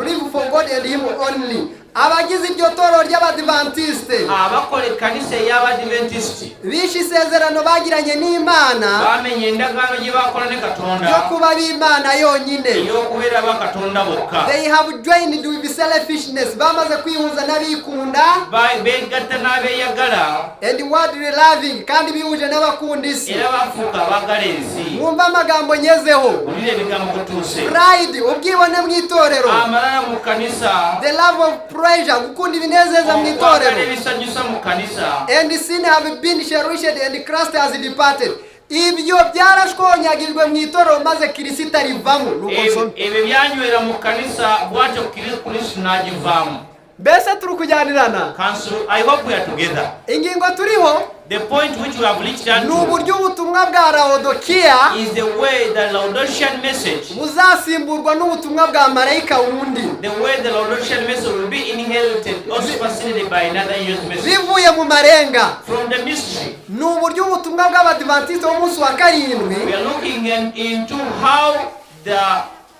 live for God and him only abagize iryo torero ry'abadivantiste abakola ekkanisa ey'abadiventisiti bishe isezerano bagiranye n'Imana bamenya endagaano gye bakola ne yo katonda kuba b'Imana yonyine ey'okubeera bakatonda bokka. they have joined with selfishness bamaze kwihuza n'abikunda beegatta n'abeeyagala and worldly loving kandi bihuje n'abakundisi era bafuuka abaagala ensi. mwumva amagambo nyezeho Wulira ebigambo kutuuse. pride ubwibone mu itorero amalala mu kkanisa the love of pleasure gukunda ibinezeza mu okwagala itorero ebisanyusa mu kkanisa and sin have been cherished and Christ has departed ibyo byarashwonyagijwe mu itorero maze Kristo arivamo nuko nsoma ebyo byanywera mu kkanisa bwatyo Kristo n'agivaamu. Mbese turi kujyanirana. Council, I hope we are together. Ingingo turiho The point which we have reached out ni to uburyo ubutumwa bwa Laodikiya is the way the Laodicean message, buzasimburwa n'ubutumwa bwa marayika wundi. the way the Laodicean message will be inherited, also facilitated by another year's message. Bivuye mu marenga. From the mystery, Ni uburyo ubutumwa bw'Abadiventiste b'umunsi wa karindwi we are looking into how the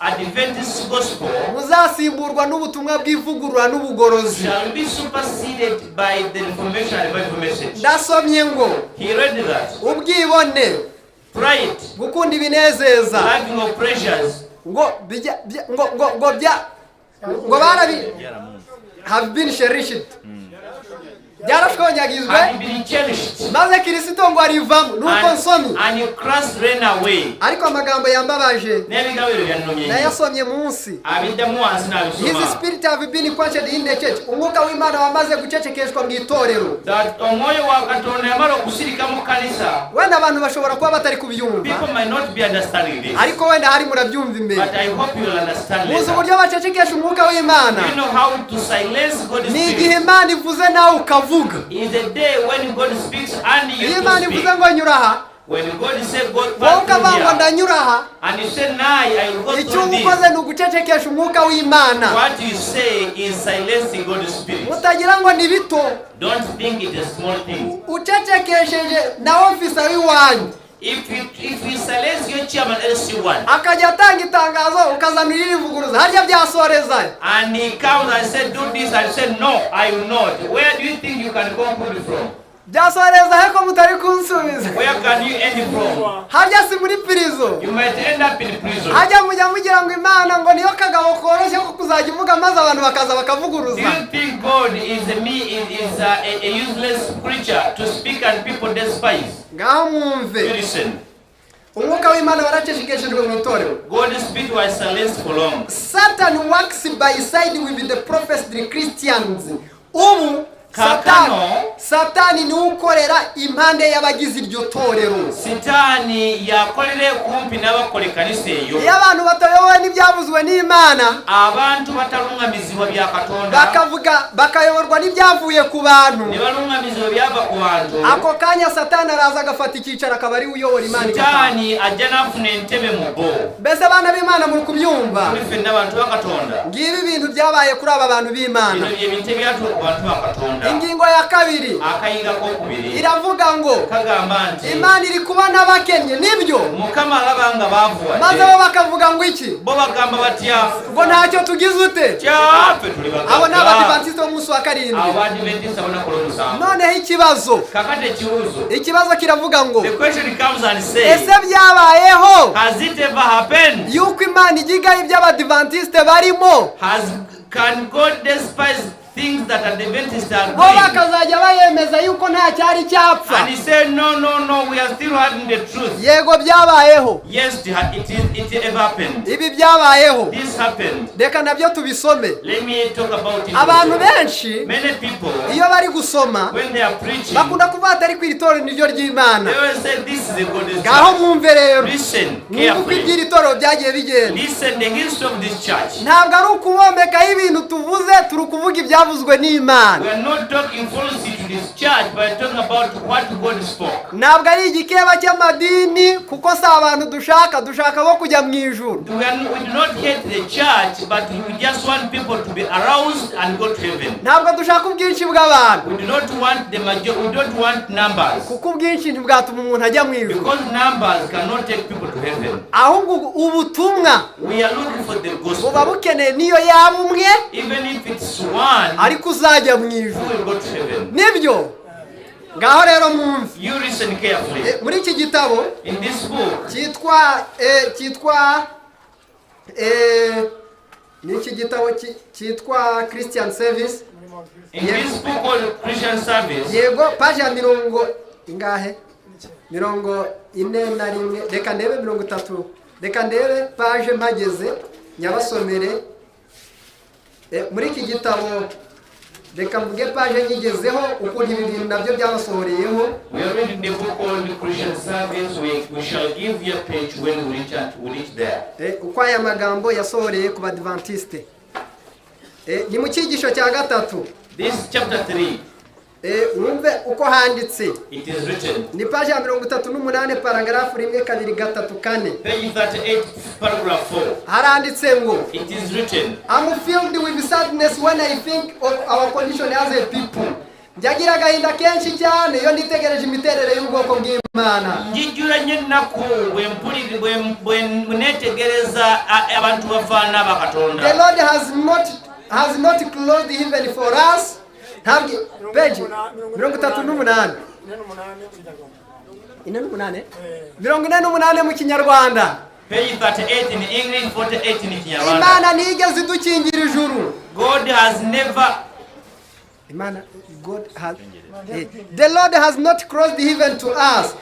Adventist gospel buzasimburwa n'ubutumwa bw'ivugurura n'ubugorozi. shall be superseded by the Reformation and Revival message. Ndasomye ngo He read that. ubwibone, Pride, gukunda ibinezeza, having of pleasures, ngo barabi have been cherished, byarashwonyagizwe had been cherished, maze Kristo ngo arivamo. Nuko nsomye and Christ ran away. ariko amagambo yambabaje N'ebigabiro byannomye. nayasomye munsi. Abiddamu wansi His n'abisoma. spirit have been quenched in the church. Umwuka w'Imana wamaze gucecekeshwa mu itorero. That omwoyo wa Katonda yamala okusirika mu kanisa. Wenda abantu bashobora kuba batari kubyumva, People might not be understanding this, ariko wenda hari murabyumva imbere. but I hope you will understand Muzi later. uburyo bacecekesha umwuka w'Imana. You know how to silence God's Ni igihe spirit. Imana ivuze nawe ukavuga. Is the day when God speaks and you Iyo Imana to ivuze speak. ngo nyura aha, When God said God wowe pass through ukavuga ngo here, ndanyura aha, and you say nah, I will go icyo through uba this. ukoze ni ugucecekesha umwuka w'Imana. What you say is silencing God's spirit. Mutagira ngo ni bito, Don't think it is a small thing. ucecekesheje na ofisa w'iwanyu If you silence your chairman LC1 akajya atanga itangazo ukazana irivuguruza harya byasoreza, and he comes and said do this and said no, I will not. Where do you think you can conclude from? byasoreza heko mutari kunsubiza. Where can you end from? Harya si muri prison, You might end up in prison. harya mujya mugira ngo Imana ngo niyo kagabo koroshye ko kuzajya ivuga maze abantu bakaza Do bakavuguruza. you think God is a useless creature to speak and people despise? Ngaho You mwumve, listen. umwuka w'Imana waracecekeshejwe mu itorero. God's spirit was silenced for long. Satan works by side with the professed Christians. Ubu Kakano, Satani ni ukorera impande y'abagize iryo torero. Sitani yakolere kumpi n'abakole kanisa eyo. Iyo abantu batayobowe n'ibyavuzwe n'Imana, Abantu batalungamizibwa bya Katonda, bakayoborwa n'ibyavuye ku bantu, ne balungamizibwa byava ku bantu, ako kanya Satani araza agafata icyicaro akaba ari uyobora Imana. Sitani ajja n'afuna entebe mu bo. Mbese abana b'Imana muri kubyumva? Tuli ffenna bantu ba Katonda. Ngibi ibintu byabaye kuri aba bantu b'Imana. Bino by'ebintu ebyatuuka ku bantu ba Katonda. Ingingo ya kabiri Akayinga k'okubiri iravuga ngo kagamba nti Imana iri kubona abakennye, nibyo, Mukama alaba nga baavuwadde. maze bo bakavuga ngo iki? Bo bagamba batya Ngo ntacyo tugize ute? kyaffe tuli bagagga. Abo ni Abadivantisite b'umunsi wa karindwi. Abadiventista abonakola omusango. Noneho ikibazo Kakati ikibazo kiravuga ngo the question comes and says, ese byabayeho has it ever happened? yuko Imana igigaho ibyo Abadivantisite barimo Can God despise things that Adventists are bo doing? bakazajya bayemeza yuko nta cyari cyapfa? And he said, no, we are still having the truth. Yego byabayeho, Yes, it ever happened. ibi byabayeho. This happened. Reka nabyo tubisome. Let me talk about it. Abantu benshi Many people, iyo bari gusoma when they are preaching, bakunda kuvuga atari ku itorero niryo ry'Imana. they will say, this is a good Ngaho church. mwumve rero, Listen mwumve uko carefully. iby'iri torero byagiye bigenda. Listen the history of this church. Ntabwo ari ukubomekaho ibintu tuvuze, turi kuvuga ibyavuzwe n'Imana. We are not talking falsely to this church, but we are talking about what God spoke. Ntabwo ari igikeba cy'amadini kuko si abantu dushaka bo kujya mu ijuru. We do not hate the church, but we just want people to be aroused and go to heaven. Ntabwo dushaka ubwinshi bw'abantu We do not want the majority. We don't want numbers, kuko ubwinshi ntibwatuma umuntu ajya mu ijuru. because numbers cannot take people to heaven. Ahubwo ubutumwa We are looking for the buba gospel. bukeneye niyo yaba umwe Even if it's one, ariko uzajya mu who ijuru. will go to heaven? Nibyo. Ngaho rero mwumve, You listen carefully. muri iki gitabo In this book, ni iki gitabo cyitwa Christian Service. in this book called Christian Service, Yego, paji ya mirongo ingahe? 41. Reka ndebe 30. Reka ndebe paje mpageze nyabasomere. Muri iki gitabo reka mvuge paje nyigezeho ukuntu ibi bintu nabyo byabasohoreyeho. we are reading the book called Christian Service. We shall give you a page when we reach there. Uko aya magambo yasohoreye ku Badventiste. ni mu cyigisho cya gatatu. This chapter 3. Mwumve uko handitse. It is written. Ni page ya 38 paragraph 1 2 3 4. Page 38 paragraph 4. Haranditse ngo. It is written. I'm filled with sadness when I think of our condition as a people. Njagira agahinda kenshi cyane iyo nditegereje imiterere y'ubwoko bw'Imana. Njijuranye nako bwenetegereza abantu bafana bakatonda. The Lord has not closed even for us. Page 38. 48 mu Kinyarwanda. Page 38 in English, 48 in Kinyarwanda. Imana nigeze idukingira ijuru. God has never. The Lord has not crossed heaven to us.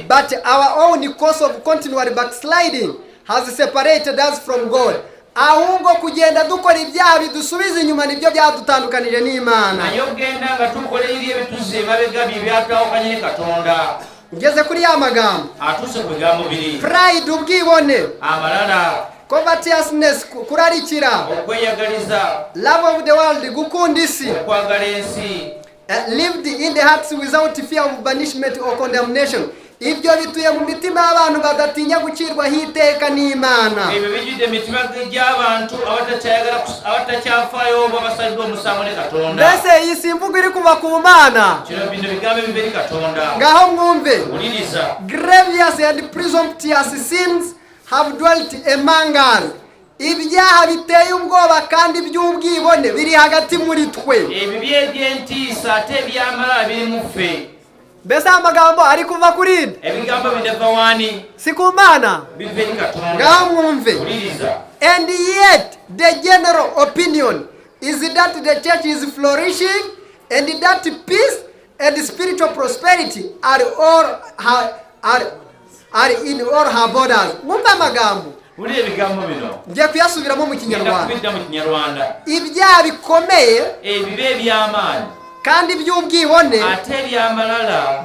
But our own cause of continual backsliding has separated us from God. Ahubwo kugenda dukora ibyaha bidusubiza inyuma nibyo byadutandukanije n'Imana. Ngeze kuri ya magambo. Pride, ubwibone. Covetousness, kurarikira. Love of the world, gukunda isi. Lived in the hearts without fear of banishment or condemnation. Ibyo bituye mu mitima y'abantu badatinya gucirwa hiteka n'Imana. Mbese iyi si imvugo iri kuva ku Mana. Ngaho mwumve. Grievous and presumptuous sins have dwelt among us. Ibyaha biteye ubwoba kandi by'ubwibone biri hagati muri twe. Mbese amagambo ari kuva kuri nde? Si ku Mana. Ngaho mwumve. And yet the general opinion is that the church is flourishing and that peace and spiritual prosperity are in all her borders. Mwumva amagambo. Ngiye kuyasubiramo mu Kinyarwanda. Ibyaha bikomeye kandi by'ubwibone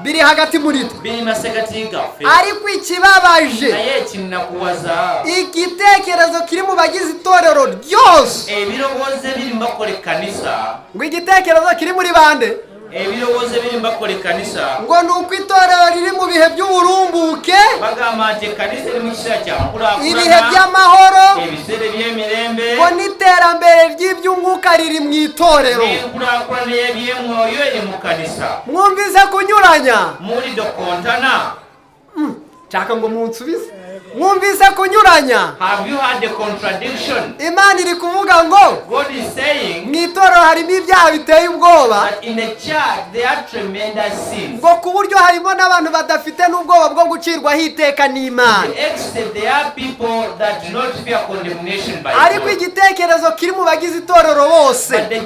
biri hagati muri twe. Ariko ikibabaje, igitekerezo kiri mu bagize itorero ryose. Ngo igitekerezo kiri muri bande? Ngo nuko itorero riri mu bihe by'uburumbuke, ibihe by'amahoro, ngo n'iterambere ry'iby'umwuka riri mu itorero. Mwumvise kunyuranya? Chaka ngo munsubize. Mwumvise kunyuranya? Have you had the contradiction? Imana iri kuvuga ngo God is saying mu itorero harimo ibyaha biteye ubwoba. In the church there are tremendous sins. Ngo ku buryo harimo n'abantu badafite n'ubwoba bwo gucirwa hiteka n'Imana. There are people that do not fear condemnation by God. Ariko igitekerezo kiri mu bagize itorero bose. But the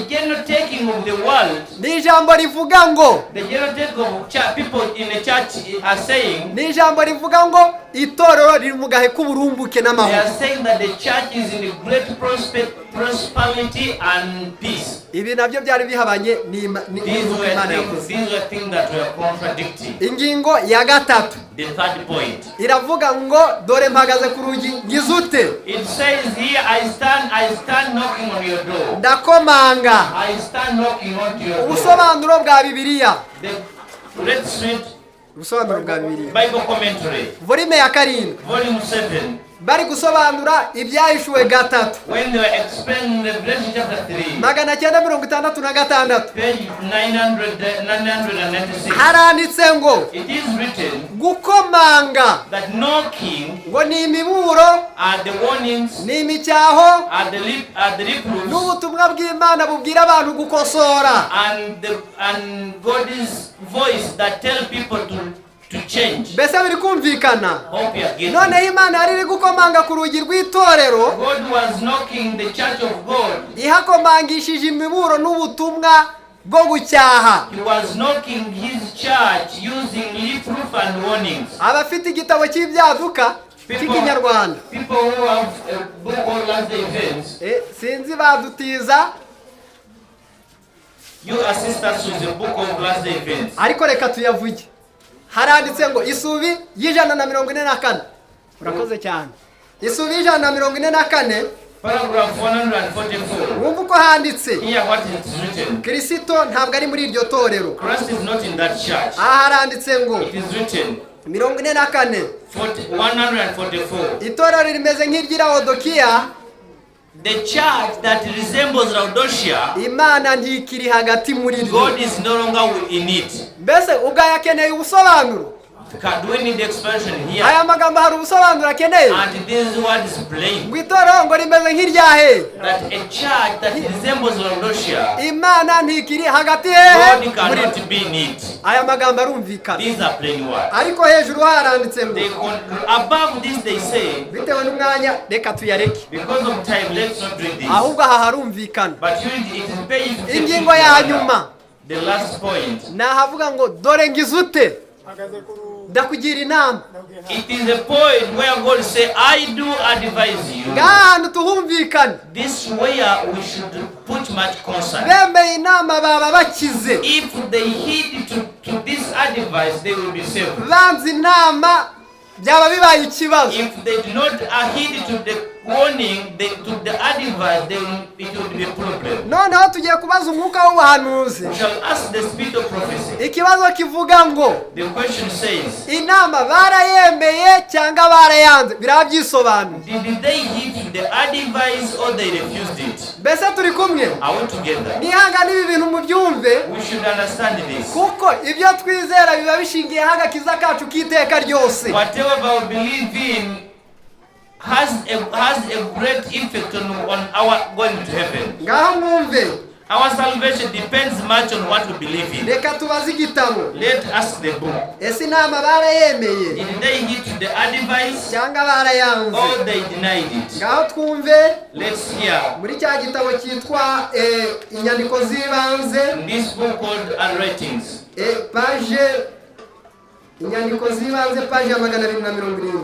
general taking of the world. Ni ijambo rivuga ngo. The general taking of people in the church are saying. Ni ijambo rivuga ngo itorero riri mu gahe k'uburumbuke n'amahoro. They are saying that the church is in a great prosperity and peace. Ibi nabyo byari bihabanye n'Imana yakoze. These were things that were contradicting. Ingingo ya gatatu. The third point. Iravuga ngo dore mpagaze ku rugi ngizute. It says here, I stand knocking on your door. Ndakomanga. I stand knocking on your door. Ubusobanuro bwa Bibiliya. Let's read ubusobanuro bwa Bibiliya. Bible commentary. Volume ya 7. Volume 7. Bari gusobanura ibyahishuwe gatatu. When they were explaining Revelation chapter 3. 966. Page 996. Haranditse ngo. It is written. Gukomanga. That knocking. Ngo ni imiburo. Are the warnings. Ni imicyaho. Are the reproofs. N'ubutumwa bw'Imana bubwira abantu gukosora. And God's voice that tell people to change. Bese biri kumvikana. None Imana yari gukomanga ku rugi rw'itorero. God was knocking the church of God. Ihakomangishije imiburo n'ubutumwa bwo gucyaha. He was knocking his church using reproof and warnings. Abafite igitabo cy'ibyaduka cy'Ikinyarwanda. People who have a book of last day events. Sinzi badutiza. You assist us with the book of last day events. Ariko reka tuyavuge. Haranditse ngo isubi y'Ijana na 44. Urakoze cyane. isubije na 44 paragraph 144. wumva uko handitse Here what is written. Kristo ntabwo ari muri iryo torero. Christ is not in that church. Aha haranditse ngo It is written 44 144. itorero rimeze nk'iry'Laodikiya, The church that resembles Laodicea, Imana ntikiri hagati muri ryo. God is no longer in it. Mbese ubwayo akeneye ubusobanuro. Do we need expression here? Aya magambo hari ubusobanuro akeneye. And this word is plain. Ngo itorero ngo rimeze nk'iryahe. That a church that resembles Laodicea, Imana ntikiri hagati hehe. God cannot be in it. Aya magambo arumvikana. These are plain words. Ariko hejuru haranditse ngo Above this they say, bitewe n'umwanya reka tuyareke. because of time, let's not read this. Ahubwo aha harumvikana. But it is page Ingingo ya nyuma. The last point. Nahavuga ngo dore ngizute. Hagaze kuru Ndakugira inama. It is a point where God say, I do advise you. Ngahantu tuhumvikana. This where we should put much concern. Bemeye inama baba bakize. If they heed to this advice, they will be saved. Banze inama byaba bibaye ikibazo. If they do not heed to the warning, to the advice, it will be a problem. Noneho tugiye kubaza umwuka w'ubuhanuzi. We shall ask the spirit of prophecy. Ikibazo kivuga ngo The question says, inama barayemeye cyangwa barayanze, birabyisobanura. did they heed to the advice or they refused it? Mbese turi kumwe? Are we together? Nihangane ibi bintu mubyumve, We should understand this. kuko ibyo twizera biba bishingiyeho agakiza kacu k'iteka ryose. Whatever we believe in has a great effect on our going to heaven. Ngaho mwumve, Our salvation depends much on what we believe in. reka tubaze igitabo. Let us the book. Ese inama barayemeye Did they heed to the advice cyangwa barayanze? or they denied it? Ngaho twumve Let's hear. muri cya gitabo cyitwa inyandiko z'ibanze, In this book called Writings, page inyandiko z'ibanze page ya 270.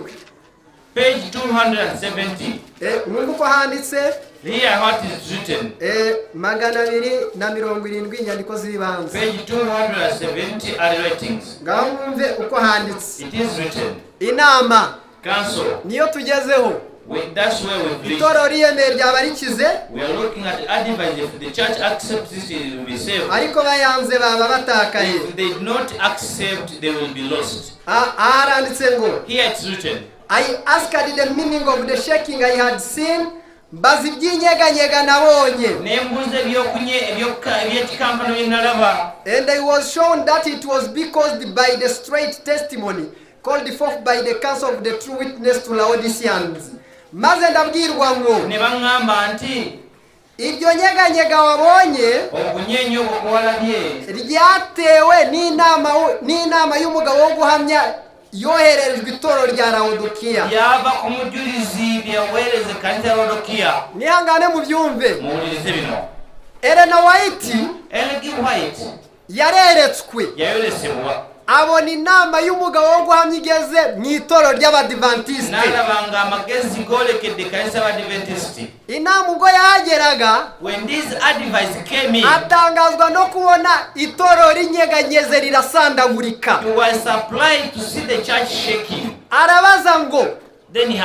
page 270. Mwumva uko handitse Here what is written. 270 inyandiko z'ibanze. Page 270 Writings. Ngaho mwumve uko handitse. It is written. Inama Council. niyo tugezeho. That's where we've reached. Itorero riyemeye ryaba rikize, We are looking at advice. If the church accepts this, it will be saved. ariko bayanze baba batakaye. If they do not accept, they will be lost. Haranditse ngo Here it's written. I asked the meaning of the shaking I had seen, mbaza iby'inyeganyega nabonye. And I was shown that it was because by the straight testimony called forth by the council of the true witness to Laodiceans. Maze ndabwirwa ngo iryo nyeganyega wabonye ryatewe n'inama y'umugabo wo guhamya yoherejwe itorero rya Laodikiya. Yaba kumujurizi byawereze kandi ya Laodikiya. Nihangane mu byumve. Muwulize bino. Ellen White yareretswe. Yayoresebwa. Abona inama y'umugabo wo guhamya igeze mu itorero ry'Abadiventiste. Narabanga amagezi golekedde kanisa y'Abadiventiste. Inama ubwo yageraga, When this advice came in, atangazwa no kubona itorero rinyeganyeze rirasandagurika. he was surprised to see the church shaking. Arabaza ngo Then he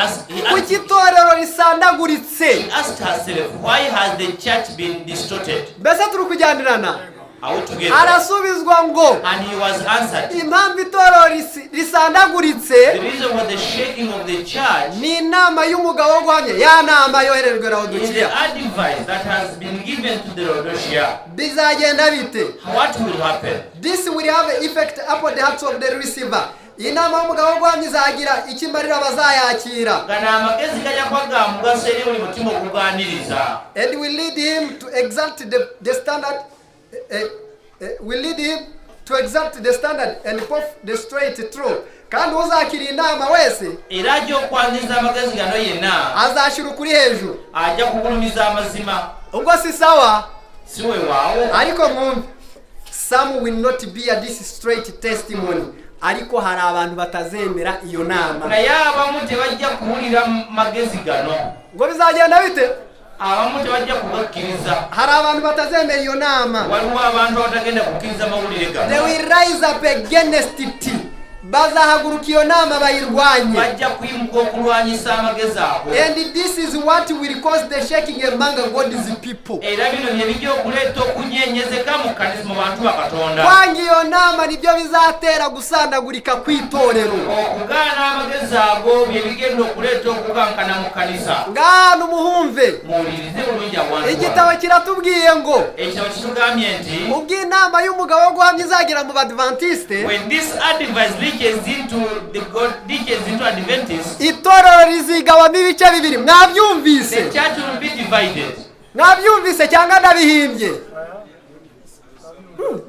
kuki itorero risandaguritse? asked herself, why has the church been distorted? Mbese turi kujyanirana? Are we together? Arasubizwa ngo And he was answered. impamvu itorero risandaguritse The reason for the shaking of the church ni inama y'umugabo wo guhamya, ya nama yoherejwe is the Laodikiya. advice that has been given to the Laodicea. Bizagenda bite? What will happen? This will have an effect upon the hearts of the receiver. Inama y'umugabo wo guhamya izagira ikimarira abazayakira. Gana amagezi kajya kwaga mugaseri muri mutima kuganiriza. And will lead him to exalt the standard. Will lead him to exalt the standard and puff the straight through. Kandi uzakira inama wese Irajyo kwandiza amagezi gano yena azashira ukuri hejuru. ajya kugurumiza amazima. Ubwo si sawa, Siwe wawe. ariko mwumve, some will not bear this straight testimony. Ariko hari abantu batazemera iyo nama. Na yaba mute bajya kuhurira magezi gano. Ngo bizagenda bite? Abamute bajya kubakiriza. Hari abantu batazemera iyo nama. Waliwo abantu batagenda kukiriza amawulire gano. They will rise up against it. bazahaguruka iyo nama bayirwanye. bajja kwimuka okulwanyisa amagezi abo. And this is what will cause the shaking among God's people. Era bino bye bijja okuleeta okunyenyezeka mu bantu ba Katonda. Kwanga iyo nama nibyo bizatera gusandagurika kw'itorero. Okugaana amagezi ago bye bigenda okuleeta okukankana mu kanisa. Ngano muhumve. Muwulirize bulungi abantu. Igitabo kiratubwiye ngo ekitabo kitugambye nti ubwo inama y'umugabo wo guhamya izagera mu Badventiste, when this advice reaches into Adventists, itorero rizigabamo ibice bibiri. Mwabyumvise? the church will be divided. Mwabyumvise cyangwa ndabihimbye?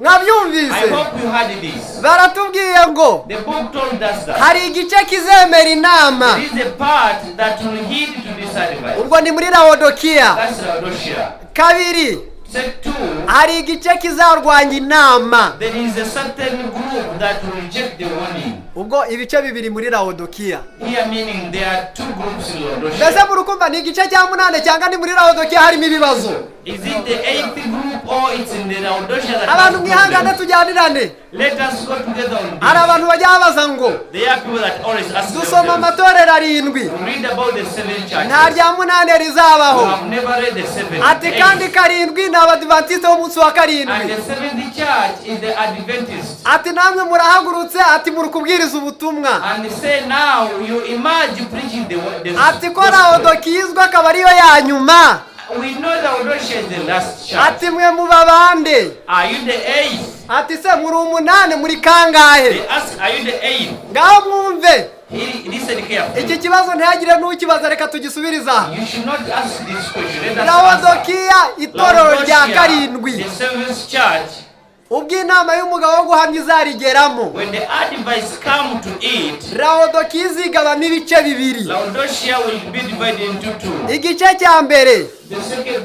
Mwabyumvise? I hope you heard this. Baratubwiye ngo The book told us that hari igice kizemera inama. there is a part that will heed to this advice. Ubwo ni muri Laodikiya. That's Laodicea. Kabiri, Set 2, hari igice kizarwanya inama. there is a certain group that will reject the warning. Ubwo ibice bibiri muri Laodikiya. Here meaning there are two groups in Mbese Laodicea. murukumva ni igice cya 8 cyangwa ni muri Laodikiya harimo ibibazo? Is it the 8th group or it's in the Laodicea that Abantu has mwihangane problems? tujyanirane. Let us go together on Hari this. abantu bajya babaza ngo There are people that always ask dusoma themselves. amatorero arindwi We read about the 7 nta churches. rya 8 You rizabaho. have never read the 7th. Ati kandi karindwi ni Abadiventiste b'umunsi wa And karindwi. the 7th church is the Adventists. Ati namwe murahagurutse, ati muri kubwiriza ubutumwa. And they say now you emerge preaching the Ati ko gospel. Laodikiya izwi akaba ariyo ya nyuma. We know Laodicea is the last church. Ati mwe muba bande? Are you the 8th? Ati se muri 8 muri kangahe? They ask, are you the 8th? Ngaho mwumve. Listen carefully. Iki kibazo ntihagire n'ukibaza, reka tugisubiriza. You should not ask this question. Let us answer. Laodikiya itorero rya Laodicea, karindwi. the 7th church, Ubwo inama y'umugabo wo guhamya izarigeramo, when the advice come to it, Laodikiya izigabamo ibice bibiri. Laodicea will be divided into two. Igice cya mbere The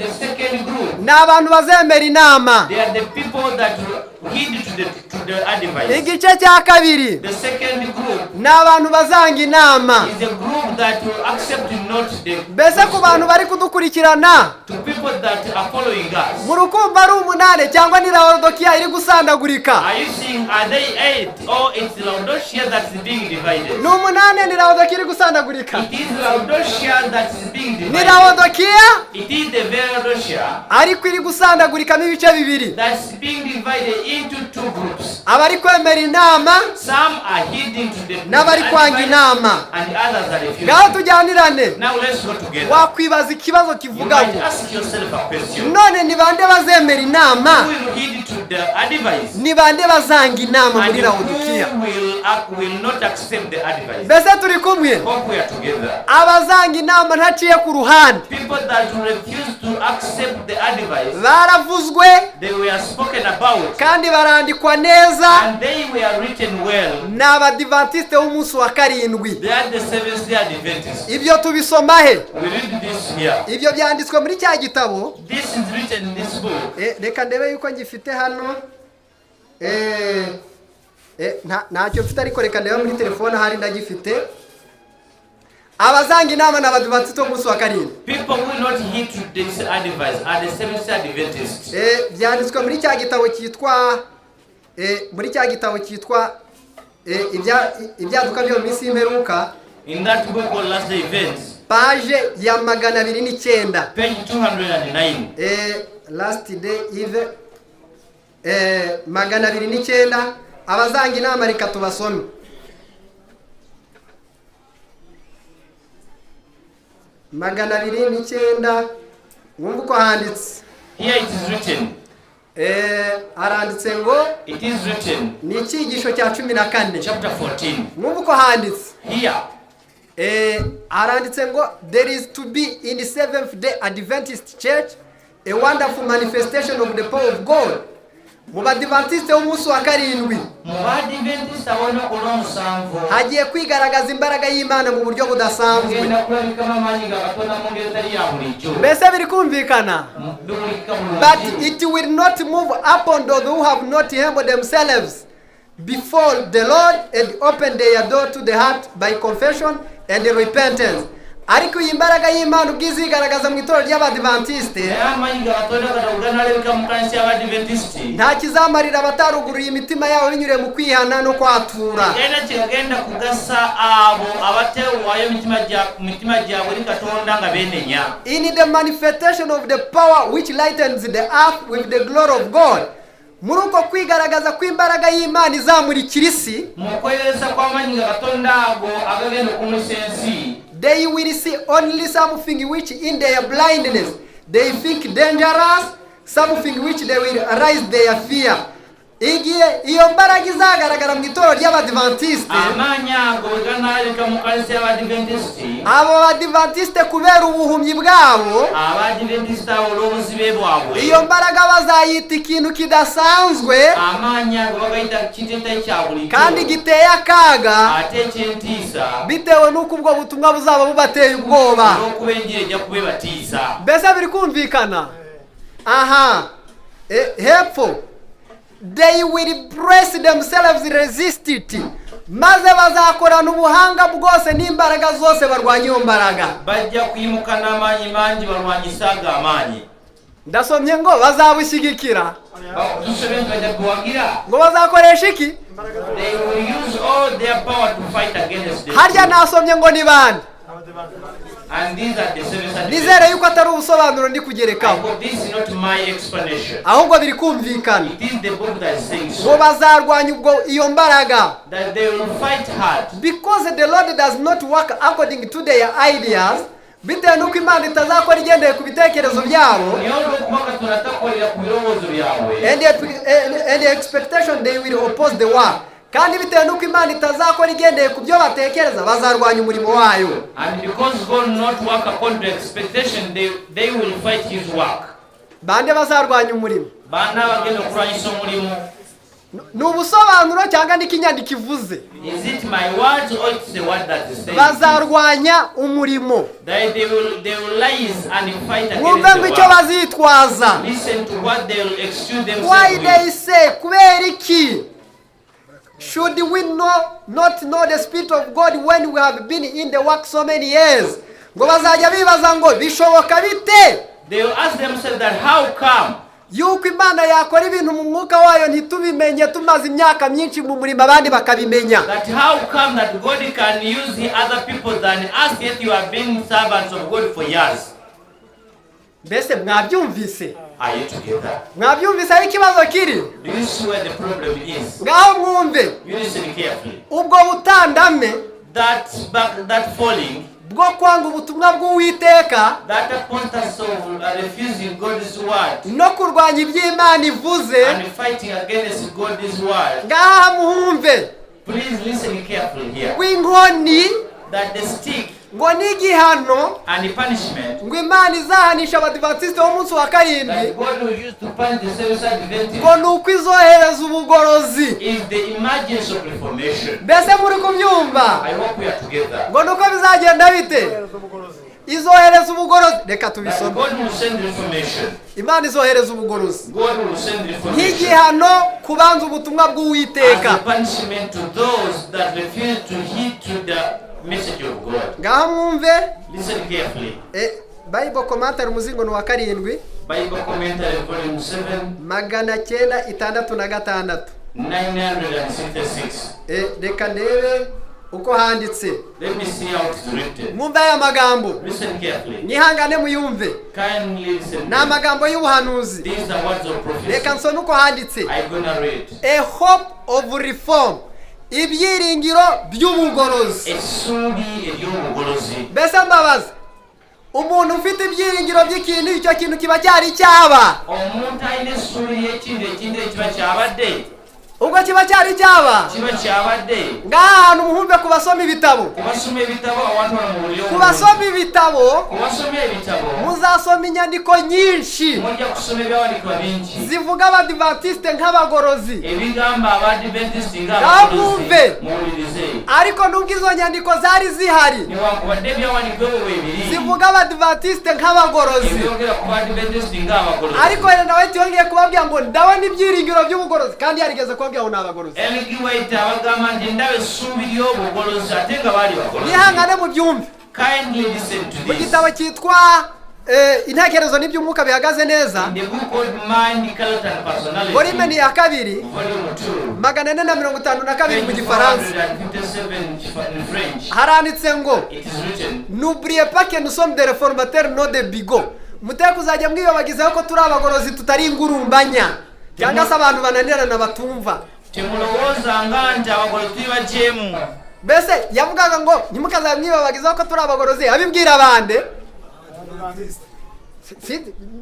second group, ni abantu bazemera inama. they are the people that will heed to the advice. Igice cya kabiri The second group ni abantu bazanga inama. is a group that will accept not the Mbese ku bantu bari kudukurikirana, to people that are following us. murukumva ari 8 cyangwa ni Laodikiya iri gusandagurika? Are you seeing, are they 8 or it's Laodicea that's being divided? Ni 8 ni Laodikiya iri gusandagurika. It is Laodicea that's being Ni divided. Laodikiya It is the very Laodicea ariko iri gusandagurikamo ibice bibiri. that's being divided into two groups. Abari kwemera inama Some are heeding to the n'abari kwanga advice inama. and the others are refusing. Ngaho tujyanirane. Now let's go together. Wakwibaza ikibazo You kivuga might ngo ask yourself a question. none ni bande bazemera inama, Who will heed to the advice? ni bande bazanga inama And muri Laodikiya? who will not accept the advice? Mbese turi kumwe? Hope we are together. Abazanga inama ntaciye ku ruhande People that refuse to accept the advice, baravuzwe they were spoken about kandi barandikwa neza. and they were written well. Ni Abadiventiste b'umunsi wa karindwi. They are the Seventh-day Adventists. Ibyo tubisoma he? We read this here. Ibyo byanditswe muri cya gitabo. This is written in this book. Reka ndebe yuko ngifite hano. Ntacyo mfite ariko reka ndebe muri telefone hari ndagifite. Abazanga inama ni Abadiventiste b'umunsi wa karindwi. People will not heed to this advice are the Seventh-day Adventists. Byanditswe muri cya gitabo cyitwa ibyaduka byo mu minsi y'imperuka, In that book called Last Day Events, paje ya 209. page 209. Last day eve 209. Abazanga inama reka tubasome. Magana 209. Mwumva uko handitse. Here it is written. Aranditse ngo It is written. ni icyigisho cya 14. Chapter 14. Mwumva uko handitse. Here. Aranditse ngo there is to be in the Seventh-day Adventist Church a wonderful manifestation of the power of God. Mu Badiventiste b'umunsi wa karindwi Mu Badiventiste abona kulonsanvo. hagiye kwigaragaza imbaraga y'Imana mu buryo budasanzwe. Genda kulabika amaanyi ga Katonda mu ngeri etali ya bulijjo. Mbese biri kumvikana? But it will not move upon those who have not humbled themselves before the Lord and opened their door to the heart by confession and repentance. ariko iyi mbaraga y'Imana ubwizigaragaza mu itorero ry'Abadventiste nta kizamarira abataruguriye imitima yabo binyuriye mu kwihana no kwatura. In the manifestation of the power which lightens the earth with the glory of God, muri uko kwigaragaza kw'imbaraga y'Imana izamurikira isi, they will see only something which in their blindness they think dangerous, something which they will arise their fear. Igihe iyo mbaraga izagaragara mu itorero ry'Abadventiste, abo Badventiste kubera ubuhumyi bwabo, iyo mbaraga bazayita ikintu kidasanzwe kandi giteye akaga, bitewe n'uko ubwo butumwa buzaba bubateye ubwoba. Mbese biri kumvikana? Aha, hepfo, they will brace themselves, resist it, maze bazakorana ubuhanga bwose n'imbaraga zose barwanya iyo mbaraga. Bajya kwimukana amanyi barwanyisaga amanyi. Ndasomye ngo bazabushyigikira, ngo bazakoresha iki? They will use all their power to fight against them. Harya nasomye ngo ni bande? And these are the seven. Nizere yuko atari ubusobanuro ndi kugerekaho, This is not my explanation. ahubwo biri kumvikana. It is the book that says Ngo bazarwanya ubwo iyo mbaraga, that they will fight hard. because the Lord does not work according to their ideas, bitewe n'uko Imana itazakora igendeye ku bitekerezo byabo, and the expectation they will oppose the work. Kandi bitewe n'uko Imana itazakora igendeye ku byo batekereza, bazarwanya umurimo wayo. And because God not work according to expectation, they will fight his work. Bande bazarwanya umurimo? Bana bagenda kurwanyisa umurimo. Ni ubusobanuro cyangwa ni kinyandiko ivuze? Is it my words or it's the word that is saying? Bazarwanya umurimo. They will rise and fight against Mwumve ngo icyo bazitwaza. Listen to what they will excuse themselves. Why they say, kubera iki? Should we not know the Spirit of God when we have been in the work so many years? Ngo bazajya bibaza ngo bishoboka bite? They will ask themselves that how come? Yuko Imana yakora ibintu mu mwuka wayo ntitubimenye tumaze imyaka myinshi mu murimo abandi bakabimenya. That how come that God can use the other people than us, yet you have been servants of God for years? Mbese mwabyumvise? Are you together? Mwabyumvise aho ikibazo kiri? Do you see where the problem is? Ngaho mwumve. You listen carefully. Ubwo butandame, That falling, bwo kwanga ubutumwa bw'Uwiteka, that apostasy of refusing God's word no kurwanya iby'Imana ivuze, and fighting against God's word. ngaha muhumve. Please listen carefully here. W'inkoni, That the stick ngo n'igihano, and the punishment ngo Imana izahanisha Abadiventiste b'umunsi wa karindwi, that God will use to punish the Seventh Adventists ngo ni uko izohereza ubugorozi. is the emergence of reformation. Mbese muri kubyumva? I hope we are together. Ngo nuko bizagenda bite? Izohereza ubugorozi. Reka That tubisome. God will send reformation. Imana izohereza ubugorozi God will send reformation nk'igihano kubanza ubutumwa as bw'Uwiteka. a punishment to those that refuse to heed to the message of God. Ngaho mwumve. Listen carefully. Bible commentary umuzingo ni wa karindwi, Bible commentary volume 7, 966. 966. Reka ndebe uko handitse. Let me see how it's written. Mwumve aya magambo. Listen carefully. Nihangane muyumve. Kindly listen. Ni amagambo y'ubuhanuzi. These are words of prophecy. Reka nsome uko handitse. I'm gonna read. A hope of reform. Ibyiringiro by'ubugorozi. Esuri ery'ubugorozi. Mbese mbabaza, umuntu ufite ibyiringiro by'ikintu, icyo kintu kiba cyari cyaba. Omuntu ayina esuri y'ekintu kiba kyabadde. Ubwo kiba cyari cyaba. Kiba kyabadde. Ngaha hantu muhumbe ku basoma ibitabo. Kubasoma ibitabo abantu bamubulira. Ku basoma ibitabo, Kubasoma ibitabo. muzasoma inyandiko nyinshi Mujja kusoma ebyawandikibwa bingi. zivuga Abadiventiste nk'abagorozi. Ebigamba Abadiventist Mwumve. muwulirize. Ariko nubwo izo nyandiko zari zihari, Newankubadde ebyawandikibwa bwe bibiri. zivuga Abadiventiste nk'abagorozi. Ebyogera ku Badiventist ng'abagolozi. Ariko rero nawe tuyongeye kubabwira ngo ndabona ibyiringiro by'ubugorozi, kandi yarigeze kubabwira ngo ni abagorozi. Ellen G. White abagamba nti ndaba essuubi ly'obugolozi ate nga baali bagolozi. Nihangane mu byumve. Kindly listen to mu this. gitabo cyitwa intekerezo n'iby'umwuka bihagaze neza, The book called Mind, Character and Personality, volume ni ya kabiri, Volume 2, 452 mu gifaransa. 457 in French. Haranditse ngo It is written, n'oubliez pas que nous sommes des réformateurs non des bigots. Muteko uzajya mwiyobagizaho ko turi abagorozi tutari ingurumbanya cyangwa se abantu bananirana batumva. temulowooza nga nti abagole tuli bajeemu. Mbese yavugaga ngo ntimukazajya mwiyobagizaho ko turi abagorozi, abibwira abande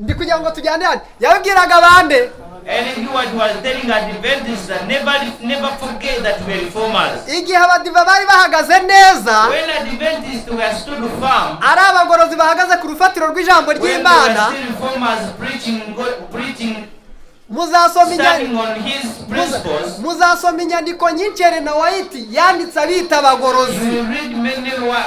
ndi kugira ngo tujyane hano, yabibwiraga abande. And he was telling Adventists that never forget that we are reformers. Igihe abadiva bari bahagaze neza, When Adventists were stood firm, ari abagorozi bahagaze ku rufatiro rw'ijambo when they were ry'Imana, still reformers preaching, muzasoma standing on his principles, muzasoma inyandiko nyinshi na White yanditse abita abagorozi. you will read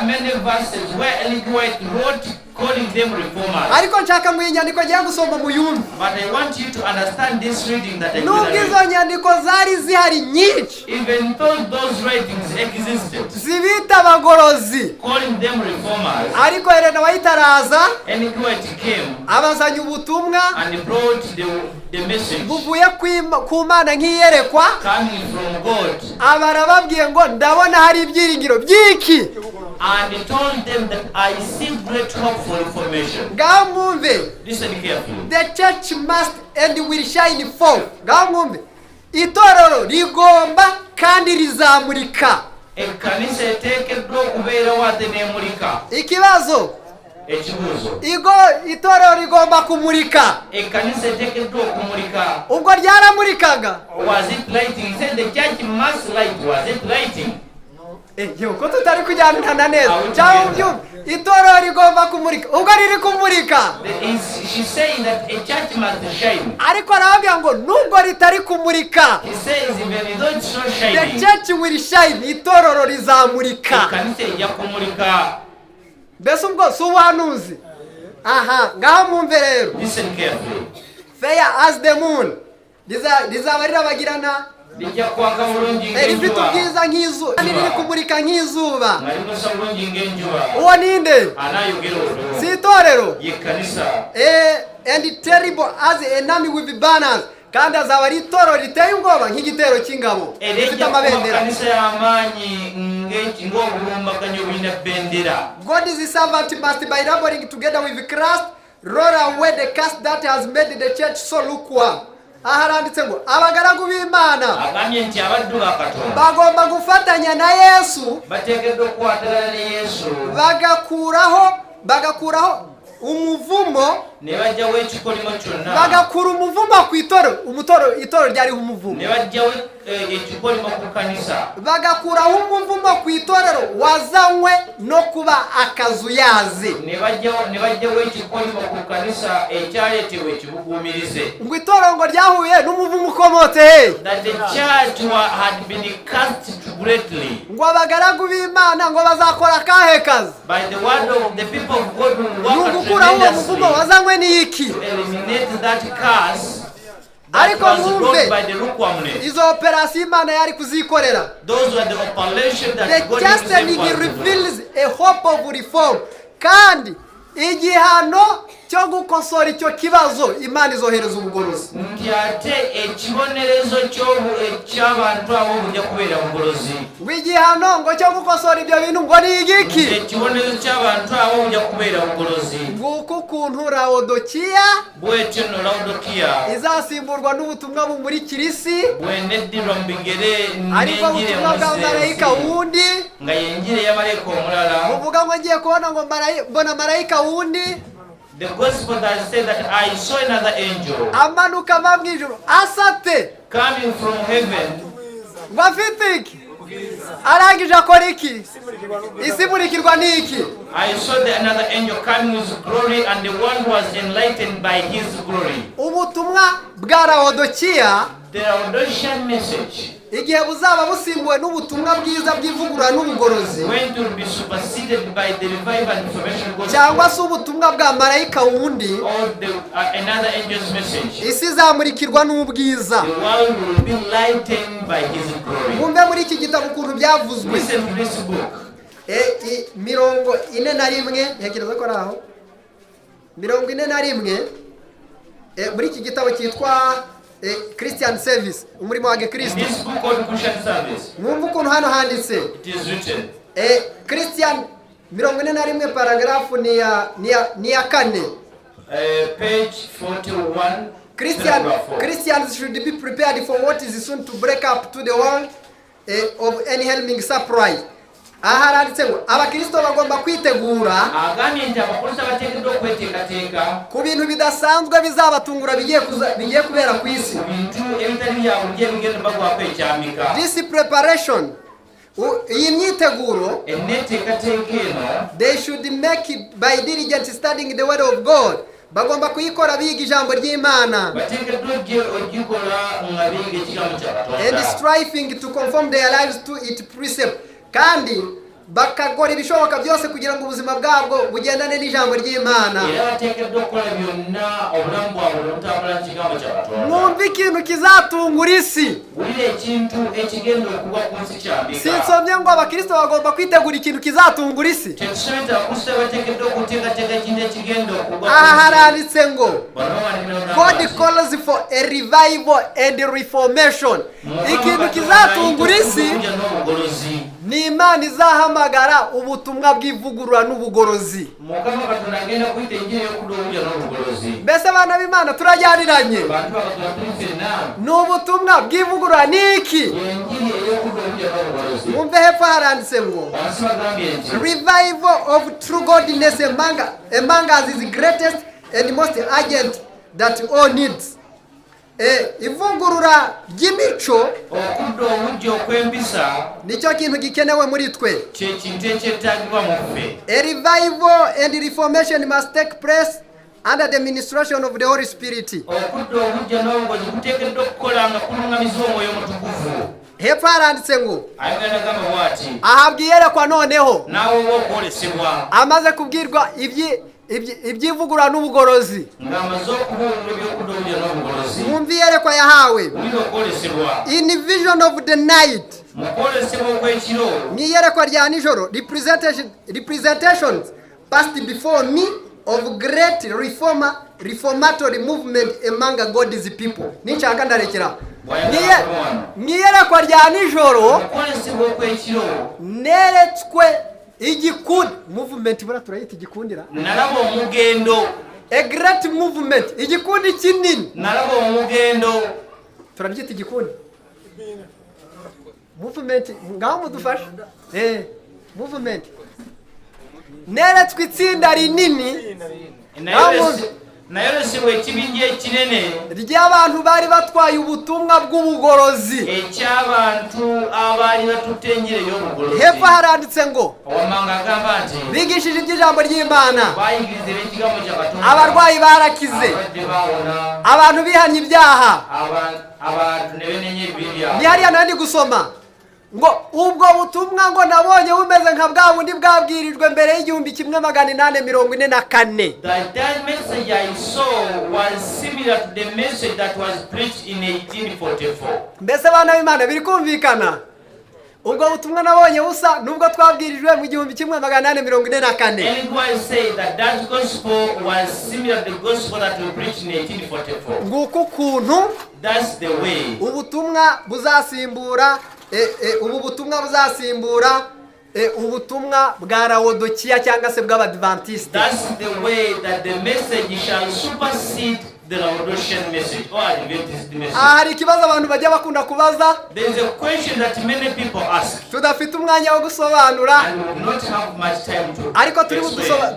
many verses where Ellen White wrote calling them reformers. Ariko nshaka mu inyandiko agiye gusoma mu yumva, But I want you to understand this reading that I nubwo did. izo nyandiko zari zihari nyinshi Even though those writings existed, zibita abagorozi, calling them reformers, ariko Ellen White araza Ellen White came abazanya ubutumwa and brought the message buvuye ku Mana nk'iyerekwa, coming from God, abarababwiye ngo ndabona hari ibyiringiro by'iki, and he told them that I see great hope for reformation. ngaho mwumve, Listen carefully. the church must and will shine forth. Ngaho mwumve, itorero rigomba kandi rizamurika. Ekkanisa eteekeddwa okubeerawo ate n'emulika. Ikibazo, Ekibuuzo, itorero rigomba kumurika. ekkanisa eteekeddwa okumulika. Ubwo ryaramurikaga. Was it lighting? He said the church must light. Was it lighting? Ko tutari kujyanana neza cyangwa ubyumva, itorero rigomba kumurika, ubwo riri kumurika. She's saying that a church must shine. Ariko arababwira ngo nubwo ritari kumurika, He says even though it's not the shining, church will shine, itorero rizamurika. ekkanisa ejja kumulika. Mbese ubwo si ubuhanuzi? Aha, ngaho mwumve rero. Listen carefully. Fair as the moon, rizaba rirabagirana, Lijja kwaka bulungi rifite ng'enjuba. ubwiza nk'izuba, riri kumurika nk'izuba. Nga likosa bulungi ng'enjuba. Uwo ninde? Anaayogera olwo. Si itorero? Ye kkanisa. And terrible as an enemy with banners. Kandi azaba ari itorero riteye ubwoba nk'igitero cy'ingabo rifite amabendera. Kkanisa y'amaanyi ng'obulumbaganyi obulina bendera. God's servant must by laboring together with Christ roll away the curse that has made the church so lukewarm. Aharanditse ngo abagaragu b'Imana Agambye nti abaddu ba Katonda bagomba gufatanya na Yesu, bateekeddwa okukwatagana ne Yesu, bagakuraho umuvumo, ne baggyawo ekikolimo kyonna, bagakura umuvumo ku itorero ryariho umuvumo, ne baggyawo ekikolimo ku kkanisa, bagakuraho umuvumo ku itorero wazanywe no kuba akazuyazi. ne baggyawo ekikolimo ku kkanisa ekyaleetebwa ekibuguumirize. Ngo itorero ngo ryahuye n'umuvumo ukomotse he? That the church had been cast greatly Ngo abagaragu b'Imana ngo bazakora akahe kazi? by the word of the people of God who work Gukuraho uwo tremendously muvumo wazanywe n'iki? to eliminate that curse that Ariko was mwumve, brought by the lukewarmness. izo operasiyo Imana yari kuzikorera. Those were the operation The that God chastening himself was doing. reveals a hope of reform. Kandi igihano cyo gukosora icyo kibazo Imana izohereza ubugorozi. Nti ate ekibonerezo eky'abantu abo bujja kubeera bugolozi. Igihano ngo cyo gukosora ibyo bintu ngo ni igiki? Ekibonerezo ky'abantu abo bujja kubeera bugolozi. Nguko ukuntu Laodikiya Bw'etyo nno Lawudikiya izasimburwa n'ubutumwa bumurikira isi, bw'eneddirwa mu bigere ariko n'enjiri ubutumwa bwa marayika wundi nga yenjiri ya malayika omulala. buvuga ngo ngiye kubona ngo mbona marayika wundi The gospel that said that I saw another angel amanuka ava mu ijuru asate coming from heaven. ngo afite iki? Arangije akora iki? Isi imurikirwa n'iki? I saw another angel coming with glory, and the one who was enlightened by his glory. Ubutumwa bwa Laodikiya The Laodicean message igihe buzaba busimbuwe n'ubutumwa bwiza bw'ivugurura n'ubugorozi, going to be superseded by the revival and information gospel, cyangwa se ubutumwa bwa marayika wundi, or another angel's message. isi izamurikirwa n'ubwiza. The world will be lightened by his glory. Mwumve muri iki gitabo ukuntu byavuzwe. Listen to this book. mirongo ine na rimwe ntekereza ko ari aho mirongo ine na rimwe muri iki gitabo cyitwa Christian Service umurimo wa Gikristo. This book called Christian Service. Mwumva ukuntu hano handitse. It is written. Christian mirongo ine na rimwe paragrafu ni ya kane. Page 41. Christians should be prepared for what is soon to break up to the world of any helming surprise. Aharanditse ngo abakristo bagomba kwitegura ku bintu bidasanzwe bizabatungura bigiye kubera ku isi. This preparation, iyi myiteguro, they should make it by diligent studying the word of God. Bagomba kuyikora biga ijambo ry'Imana and striving to conform their lives to its precept. Kandi bakagora ibishoboka byose kugira ngo ubuzima bwabwo bugendane n'ijambo ry'Imana. Mwumva ikintu kizatungura isi. Sinsomye ngo abakristo bagomba kwitegura ikintu kizatungura isi. Haranditse ngo God calls for a revival and reformation. Ikintu kizatungura isi ni Imana izahamagara ubutumwa bw'ivugurura n'ubugorozi. Mbese abana b'Imana turajyaniranye. N'ubutumwa bw'ivugurura niki? Mwumve hepfo haranditse ngo revival of true godliness among us is greatest and most urgent that all needs. Ivugurura ry'imico nicyo kintu gikenewe muri twe. A revival and reformation must take place under the administration of the Holy Spirit. Hepfo haranditse ngo ahabwa iyerekwa noneho amaze kubwirwa ibyivugurura n'ubugorozi. Mwumva iyerekwa yahawe in vision of the night. Ni iyerekwa rya nijoro, representations passed before me of great reformatory movement among God's people. Ninshaka ndarekera ni iyerekwa rya nijoro neretswe igikundi movement bura turayita igikundira narabo mugendo. A great movement, igikundi kinini narabo mugendo turabyita igikundi movement. Ngaho mudufasha movement neretswe itsinda rinini nayolesiwe kibingiye kinene ry'abantu bari batwaye ubutumwa bw'ubugorozi. Ecy'abantu abari batutengereye ubugorozi. Hepfo haranditse ngo bigishije iby'ijambo ry'Imana, abarwayi barakize, abantu bihanye ibyaha. Ni hariya nandi gusoma ngo ubwo butumwa ngo nabonye bumeze nka bwa bundi bwabwirijwe mbere y'igihumbi kimwe 844. That message I saw was similar to the message that was preached in 1844. Mbese abana b'Imana biri kumvikana? Ubwo butumwa nabonye busa nubwo twabwirijwe mu gihumbi kimwe 844. And why say that gospel was similar to the gospel that we preached in 1844. Nguko kuntu that's the way ubutumwa buzasimbura ubutumwa buzasimbura ubutumwa bwa Laodikia cyangwa se bw'Abadventiste. That's the way that the message shall supersede the Laodicean message or Adventist message. Hari ikibazo abantu bajya bakunda kubaza. There is a question that many people ask. Tudafite umwanya wo gusobanura. And we will not have much time to. Ariko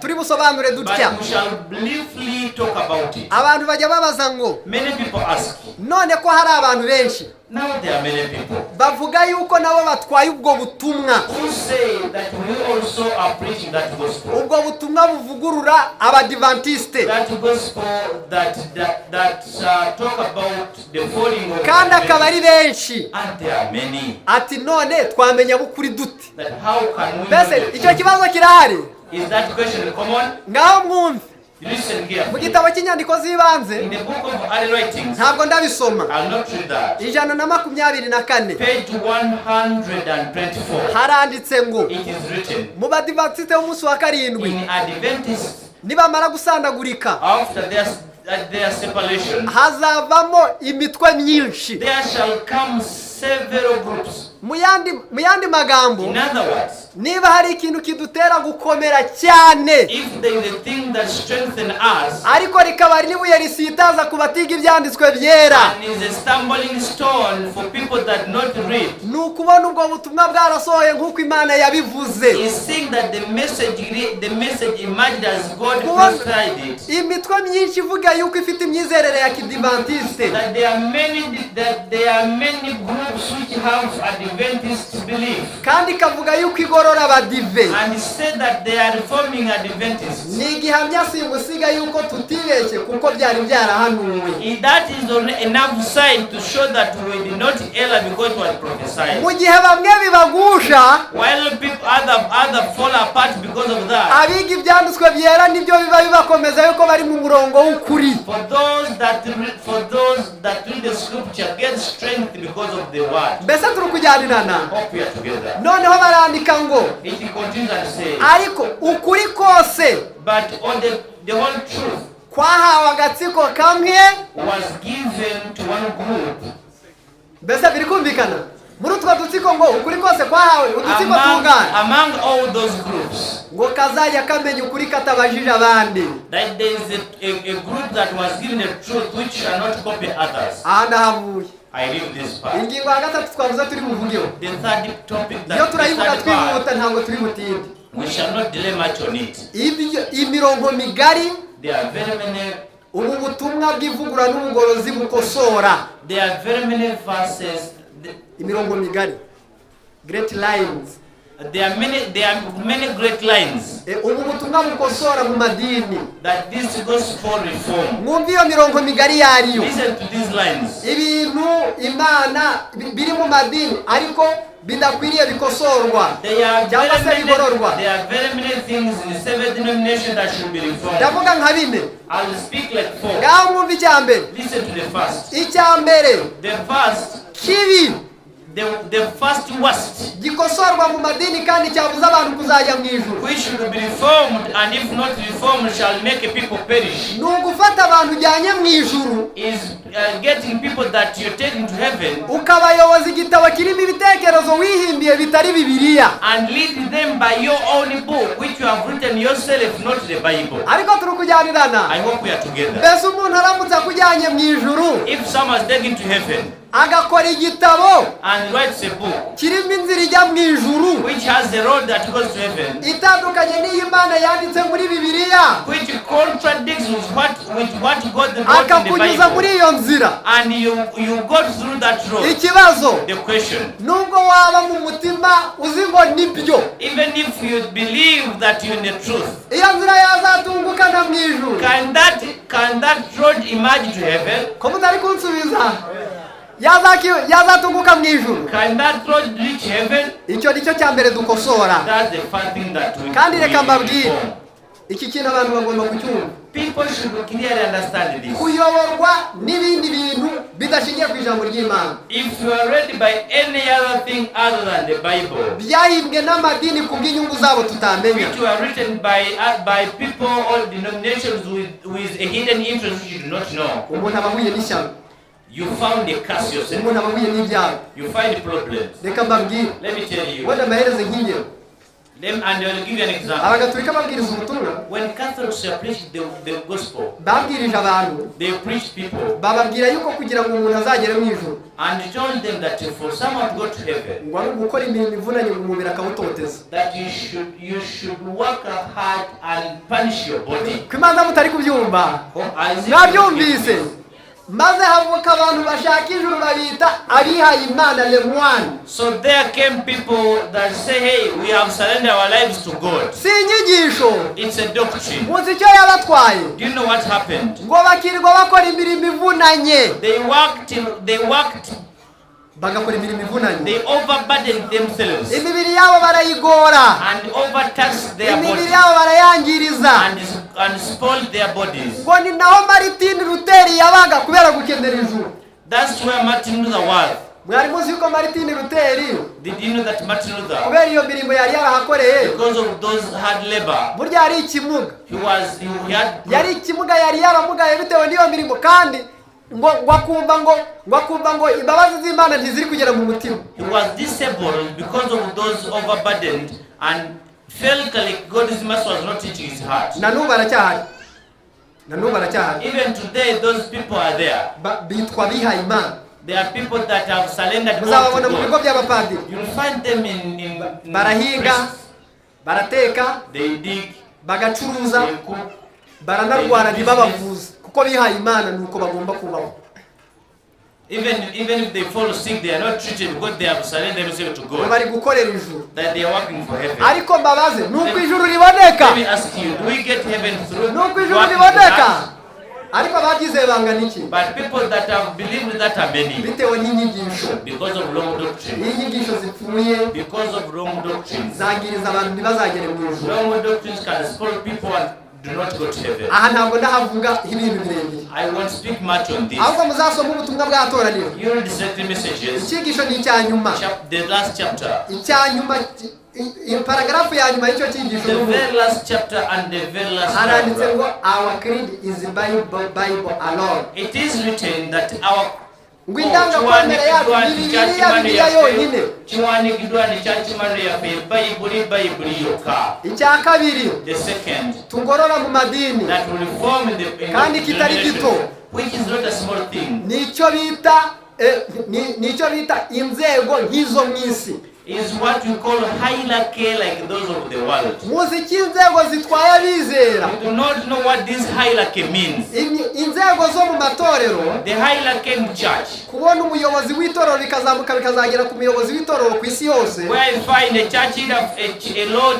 turi busobanure dutya. But we shall briefly talk about it. Abantu bajya babaza ngo many people ask. None ko hari abantu benshi. Now there are many people. Bavuga yuko nabo batwaye ubwo butumwa. Who say that we also are preaching that gospel. Ubwo butumwa buvugurura Abadventiste. That gospel that talk about the falling of. Kandi akaba ari benshi. And there are many. Ati none twamenya bukuri dute. That how can we? Bese icyo kibazo kirahari. Is that question common? Ngaho mwumve. Listen here. mu gitabo cy'inyandiko z'ibanze In the book of early writings, ntabwo ndabisoma I'll not read that. 124 Page 124. haranditse ngo It is written mu badivantiste b'umunsi wa karindwi in Adventists nibamara gusandagurika after their separation, hazavamo imitwe myinshi. there shall come several groups. Mu yandi magambo, In other words, niba hari ikintu kidutera gukomera cyane if there is a thing that strengthens us ariko rikaba ari n'ibuye risitaza ku batiga ibyanditswe byera, and is a stumbling stone for people that not read, ni ukubona ubwo butumwa bwarasohoye nk'uko Imana yabivuze. is seeing that the message emerged as God prophesied it. Imitwe myinshi ivuga yuko ifite imyizerere ya kidivantiste, That there are many groups which have Adventist belief, kandi ikavuga yuko igorora abadive. and said that they are reforming Adventists. Ni igihamya simusiga yuko tutibeshye kuko byari byarahanuwe. That is enough sign to show that we did not err because it was prophesied. Mu gihe bamwe bibagusha, While other fall apart because of that. abiga ibyanditswe byera nibyo biba bibakomeza yuko bari mu murongo w'ukuri. For those that read the scripture get strength because of the word. Mbese turi kujyanirana. Hope we are together. Noneho barandika ngo It continues and says, ariko ukuri kose but on the whole truth kwahawe agatsiko kamwe. was given to one group. Mbese biri kumvikana muri utwo dutsiko ngo ukuri kose kwahawe udutsiko tungana Among all those groups, ngo kazajya kamenya ukuri katabajije abandi. that there is a group that was given the truth which shall not copy others. Aha ndahavuye. I read this part. Ingingo ya gatatu twavuze turi buvugeho. The third topic Iyo the turayivuga third part, twihuta ntabwo turi butinde. we shall not delay much on it. Imirongo migari, There are very many. ubu butumwa bw'ivugurura n'ubugorozi bukosora. There are very many verses. Imirongo migari, great lines. There are many great lines Ubu butumwa bukosora mu madini. that this gospel reform. Mwumva iyo mirongo migari yariyo. Listen to these lines. Ibintu Imana biri mu madini ariko bidakwiriye bikosorwa cyangwa se bigororwa. There are very many things in the seven denominations that should be reformed. Ndavuga nka bine. I'll speak like four. Ngaho mwumva icya mbere. Listen to the first. Icya mbere The first, kibi the first worst, gikosorwa mu madini kandi cyabuza abantu kuzajya mu ijuru. which should be reformed, and if not reformed, shall make a people perish. Ni ugufata abantu ujyanye mu ijuru Is getting people that you're taking to heaven ukabayoboza igitabo kirimo ibitekerezo wihimbiye bitari Bibiliya. and lead them by your own book, which you have written yourself, not the Bible. Ariko turi kujyanirana. I hope we are together. Mbese umuntu aramutse akujyanye mu ijuru If someone is taken to heaven agakora igitabo and writes a book kirimo inzira ijya mu ijuru which has the road that goes to heaven, itandukanye n'iyo Imana yanditse muri Bibiliya, which contradicts with what God wrote in the akakunyuza muri Bible, iyo nzira, and you go through that road, ikibazo the question, nubwo waba mu mutima uzi ngo nibyo, even if you believe that you're in the truth, iyo nzira yazatungukana mu ijuru. can that road emerge to heaven? Ko mutari kunsubiza? Yazatunguka mu ijuru. Can that road reach heaven? Icyo nicyo cya mbere dukosora. That's the first thing that we Kandi reka mbabwire, reform. iki kintu abantu bagomba kucyumva. People should clearly understand this. Kuyoborwa n'ibindi bintu bidashingiye ku ijambo ry'Imana, If you are read by any other thing other than the Bible, byahimbwe n'amadini ku bw'inyungu zabo tutamenya. which were written by people or denominations with a hidden interest which you do not know, Umuntu aba ahuye n'ishyano, you found a curse yourself. umuntu aba ahuye n'ibyago. You find problems. Reka mbabwire, Let me tell you. wenda amahereze nk'ingero. And I will give you an example. Abagatolika babwiriza ubutumwa, When Catholics preached the gospel, babwirije abantu, they preached people bababwira yuko kugira ngo umuntu azagere mu ijuru and told them that for someone to go to heaven, ngo ari gukora imirimo ivunanye mu mubiri akawutoteza. that you should work hard and punish your body. Ko Imana mutari kubyumva, As if mwabyumvise. Maze havuka abantu bashaka ijuru babita abihaye Imana lemwan. So there came people that say, hey, we have surrendered our lives to God. Si inyigisho. It's a doctrine. Muzi icyo yabatwaye? Do you know what happened? Ngo bakirirwa bakora imirimo ivunanye. They worked, Bagakora imirimo ivunanye. they overburdened themselves Imibiri yabo barayigora. and overtaxed their Imibiri body yabo barayangiriza. and spoiled their bodies. ngo ni naho Martin Luther yabaga kubera gukenera ijuru. That's where Martin Luther was. Mwari muzi yuko Martin Luther, Did you know that Martin Luther, kubera iyo mirimo yari yarahakoreye, because of those hard labor, burya yari ikimuga, he yari ikimuga, yari yaramugaye bitewe n'iyo mirimo, kandi ngo akumva ngo imbabazi z'Imana ntiziri kugera mu mutima. He was disabled because of those overburdened and felt like God's mercy was not reaching his heart. Na n'ubu baracyahari. Even today, those people are there. Bitwa bihaye Imana. There are people that have surrendered Muzababona to mu bigo God. by'abapadiri. You'll find them in Barahinga, barateka, they dig, bagacuruza, they cook, baranarwara ntibabavuze kuko bihaye Imana nuko bagomba kubaho. even if they fall sick, they are not treated because they have surrendered themselves to God. Bari gukorera ijuru. That they are working for heaven. Ariko mbabaze nuko ijuru riboneka. Let me ask you, do we get heaven through Nuko ijuru working for riboneka. us? Ariko abagize bangana iki? But people that have believed that are many Bitewe n'inyigisho. because of wrong doctrine. Inyigisho zipfuye Because of wrong doctrines. zangiriza abantu ntibazagere mu ijuru. Wrong doctrines can spoil people and do not go to heaven. Aha ntabwo ndahavuga ibintu birebire. I won't speak much on this. Ahubwo muzasoma ubutumwa bwatoraniro. You read certain messages. Icyigisho ni icya nyuma. The last chapter. Icya nyuma, paragrafu ya nyuma y'icyo cyigisho. The very last chapter and the very last Haranditse ngo paragraph. our creed is the Bible alone. It is written that our Ngo indangakwemere yacu ni Bibiliya yonyine. Icya kabiri, The second, tugorora mu madini. that will reform in Kandi kitari gito. which is not a small thing, Nicyo bita inzego nk'izo mu isi. is what we call hierarchy like those of the world. Muzi iki inzego zitwaye abizera? You do not know what this hierarchy means. Inzego zo mu matorero, The hierarchy in church, kubona umuyobozi w'itorero bikazamuka bikazagera ku muyobozi w'itorero ku isi yose. where I find a church leader,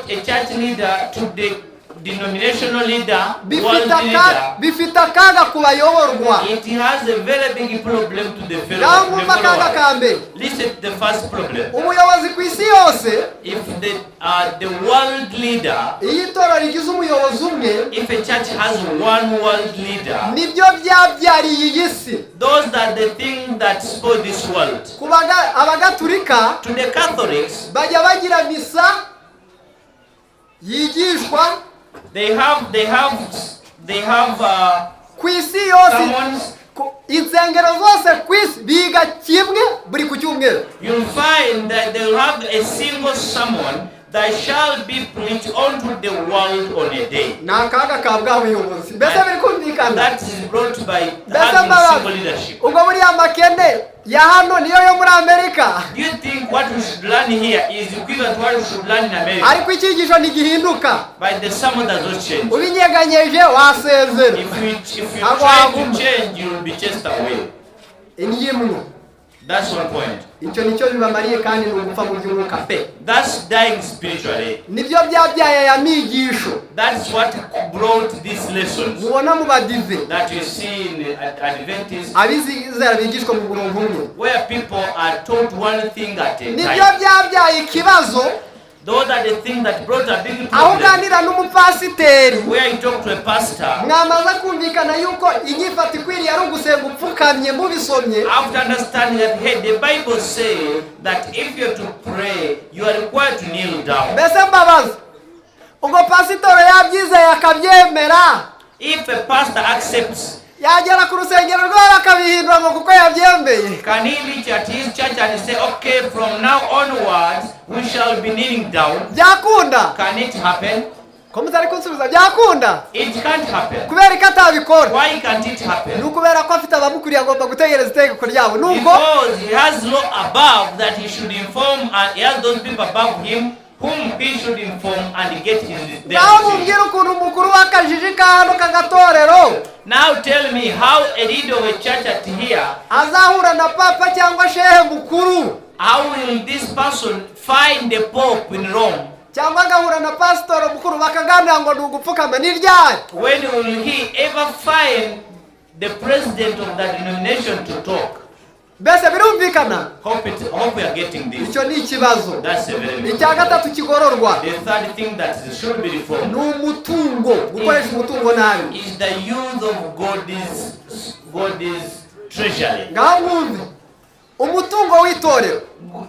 a church leader to the denominational leader, world leader, Bifite akaga ku bayoborwa. it has a very big problem to the Yamumva akaga ka followers. mbere. Listen to the first problem. Umuyobozi ku isi yose, If the world leader, iyo itorero rigize umuyobozi umwe, if a church has one world leader, nibyo byabyariye iyi si. those are the things that spoil this world. Ku Abagatulika To the Catholics, bajya bagira misa yigishwa they have ku isi yose. sermons. Insengero zose ku isi biga kimwe buri ku cyumweru. You'll find that they will have a single sermon that shall be preached unto the world on a day. Ni akaga ka bwa buyobozi. Mbese biri kumvikana? That is brought by Mbese having single leadership. ubwo buriya makene ya hano niyo yo muri Amerika. Do you think what we should learn here is equivalent to what we should learn in America? Ariko icyigisho ntigihinduka. By the sermon does not change. Ubinyeganyeje wasezera. If you Abo try aguma. to change, you will be chased away. Imwe. That's one point. Icyo nicyo bibamariye kandi ni ugupfa mu by'umwuka pe. That's dying spiritually. Nibyo byabyaye ya migisho. That's what brought these lessons Mubona mu badive. that you see in Adventists, Abizera bigishwa mu murongo umwe. where people are taught one thing at a Nibyo time. byabyaye ikibazo. Those are the things that brought a big Aho problem. uganira n'umupasiteri, Where you talk to a pastor, mwamaze kumvikana yuko inyifata ikwiriye ari ugusenga upfukamye mubisomye. after understanding that, hey, the Bible says that if you're to pray, you are required to kneel down. Mbese mbabaza, ubwo pasitoro yabyizeye akabyemera, If a pastor accepts, yagera ku rusengero rwabo akabihindura ngo kuko yabyemeye. can he reach at his church and say, okay, from now onwards, we shall be kneeling down? Byakunda? Can it happen? Ko mutari kunsubiza byakunda? It can't happen. Kubera ko atabikora. Why can't it happen? Ni ukubera ko afite abamukuriye agomba gutegereza itegeko ryabo. Nubwo Because he has law above that he should inform, and he has those people above him whom he should inform and get his naho their mubwira ukuntu umukuru w'akajiji ka hano k'agatorero Now tell me how a leader of a church at here, azahura na papa cyangwa shehe mukuru, how will this person find the Pope in Rome? cyangwa agahura na pasitoro mukuru bakaganira ngo ni ugupfukama ni ryari? When will he ever find the president of that denomination to talk? Bese birumvikana. Hope we are getting this. Icyo ni ikibazo. That's a very big Icya gatatu kigororwa. The third thing that should be reformed N'umutungo, gukoresha umutungo nabi. is the use of God's treasury. Ngawumve. Umutungo w'itorero.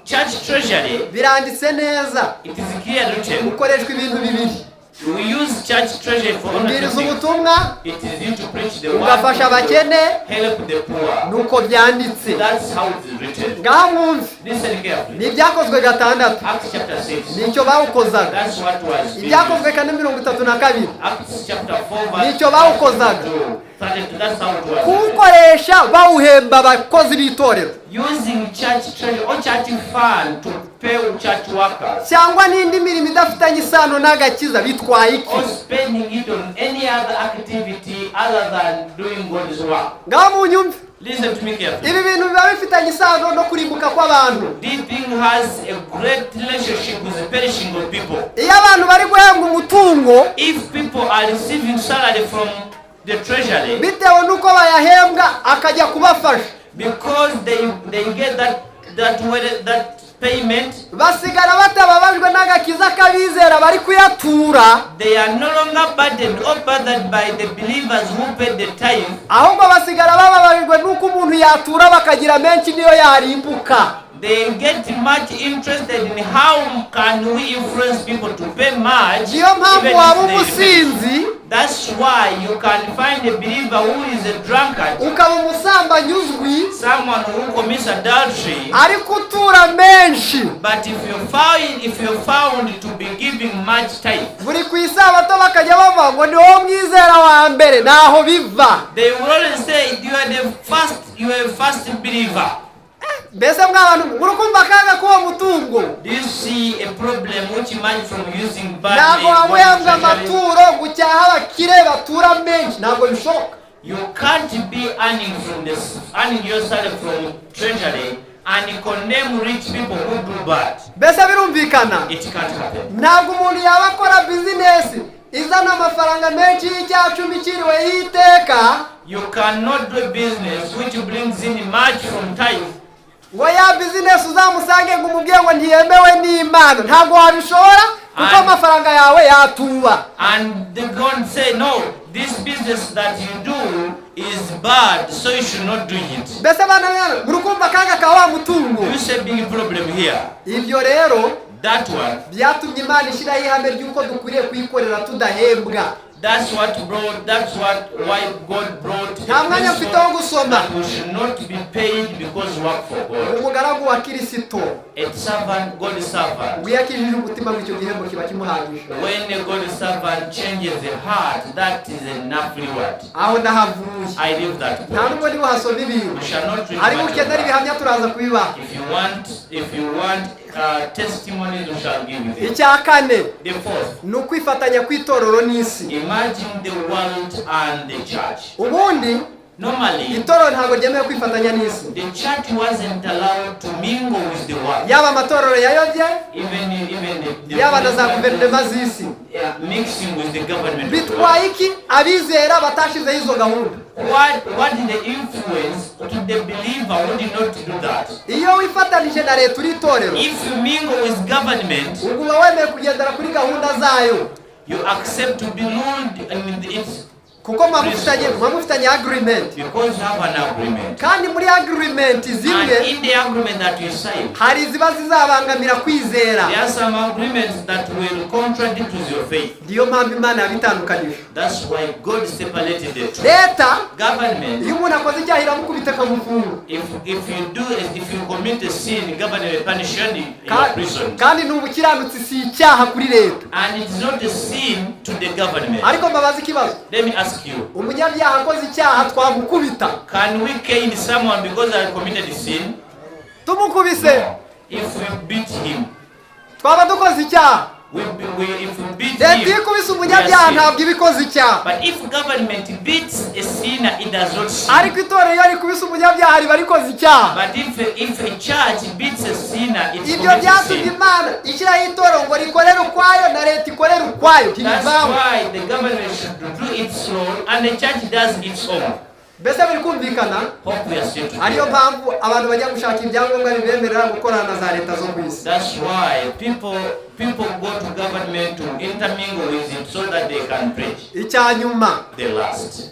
Church treasury, Biranditse neza. it is clear written. Ukoreshwa ibintu bibiri. We use church treasury for Ubwiriza things. ubutumwa, It is used to preach the word, ugafasha abakene, help the poor. nuko byanditse. That's how it is written. Ngawumve. Listen carefully. Ni ibyakozwe gatandatu. Acts chapter 6. Nicyo bawukozaga. That's what was being Ibyakozwe kane 32. Acts chapter 4 verse Nicyo bawukozaga. 32. That's how it was. Kuwukoresha bawuhemba abakozi b'itorero. Using church treasury or church fund to pay church workers, Cyangwa n'indi mirimo idafitanye isano n'agakiza bitwaye iki? or spending it on any other activity other than doing God's work. Ngaho munyumve. Listen to me carefully. Ibi bintu biba bifitanye isano no kurimbuka kw'abantu. This thing has a great relationship with the perishing of people. Iyo abantu bari guhembwa umutungo If people are receiving salary from the treasury, bitewe n'uko bayahembwa akajya kubafasha, because they get that payment, basigara batababajwe n'agakiza k'abizera bari kuyatura, they are no longer burdened or bothered by the believers who paid the tithe. ahubwo basigara bababajwe n'uko umuntu yatura bakagira menshi niyo yarimbuka. They get much interested in how can we influence people to pay much. Niyo mpamvu even waba if they umusinzi, That's why you can find a believer who is a drunkard, ukaba umusambanyi uzwi, someone who commits adultery. ariko utura menshi. But if you're found to be giving much tithe, Buri ku isabato bakajya bavuga ngo ni wowe mwizera wa mbere, naho biva. they will always say you are a first believer. Mbese mw'abantu murukumva akaga k'uwo mutungo. Do you see a problem which emerges from using bad Ntabwo name, wamuhembwa God's treasury? amaturo gucyaha abakire batura menshi, ntabwo bishoboka. You can't be earning your salary from treasury and condemn rich people who do bad. Mbese birumvikana. It can't happen. Ntabwo umuntu yaba akora bizinesi izana amafaranga menshi y'icyacumi kiriwe y'iteka, You cannot do a business which brings in much from tithe, ngo ya bizinesi uzamusange ngo umubwiye ngo ntiyemewe n'Imana. Ntabwo wabishobora kuko amafaranga yawe yatuba. and they go and say, no, this business that you do is bad, so you should not do it. Mbese bana bana murukumva akaga ka wa mutungo. You say big problem here. Ibyo rero That one, byatumye Imana ishyiraho ihame ry'uko dukwiriye kuyikorera tudahembwa. that's why God brought Nta mwanya mfite wo gusoma. that we should not be paid because we work for God. Umugaragu wa Kirisito A servant, God's servant. wiyakijije umutima ngo icyo gihembo kiba kimuhagije. When a God's servant changes the heart, that is enough reward. Aho ndahavuye. I leave that Nta point. nubwo ndi buhasoma ibintu. We shall not read Ariko much ukenera of that. ibihamya turaza kubibaha. If you want testimonies, we shall give you them. Icya kane The fourth, ni ukwifatanya kw'itorero n'isi. imagine the world and the church. Ubundi Normally, itorero ntabwo ryemewe kwifatanya n'isi. the church wasn't allowed to mingle with the world. Yaba amatorero yayobye, Even the yaba na za guverinoma z'isi. mixing with the government. of the world. Bitwaye iki abizera batashizeho izo gahunda? What did the influence to the believer who did not do that? Iyo wifatanije na leta uri itorero, If you mingle with government, ubwo uba wemeye kugendera kuri gahunda zayo, you accept to be ruled and it's kuko muba mufitanye agreement. because you have an agreement. Kandi muri agreement And zimwe in the agreement that you sign, hari iziba zizabangamira kwizera. there are some agreements that will contradict with your faith. Niyo mpamvu Imana yabitandukanije. That's why God separated the two. Leta Government, iyo umuntu akoze icyaha iramukubita akamufunga. if you commit a sin, government will punish you in your prison. Kandi ni ubukiranutsi si icyaha kuri leta. And it's not a sin to the government. Ariko mbabaza ikibazo, Let me ask you, umunyabyaha akoze icyaha twamukubita, can we cane someone because they committed a sin? tumukubise If we beat him, twaba dukoze icyaha. if we beat Leta him, iyo ikubise we umunyabyaha are sin. ntabwo iba ikoze icyaha. But if government beats a sinner, it does not sin. Ariko itorero iyo rikubise umunyabyaha riba rikoze icyaha. But if a church beats a sinner, it Ibyo commits a byatumye sin. Imana ishyiraho itorero ngo rikorere ukwayo na leta ikorere ukwayo. That's Ntibivangwe. why the government should do its role and the church does its own. mbese biri kumvikana Hope we are still ariyo together. mpamvu abantu bajya gushaka ibyangombwa bibemerera gukorana na za leta zo ku isi. That's why people go to government to intermingle with it so that they can preach. Icya nyuma The last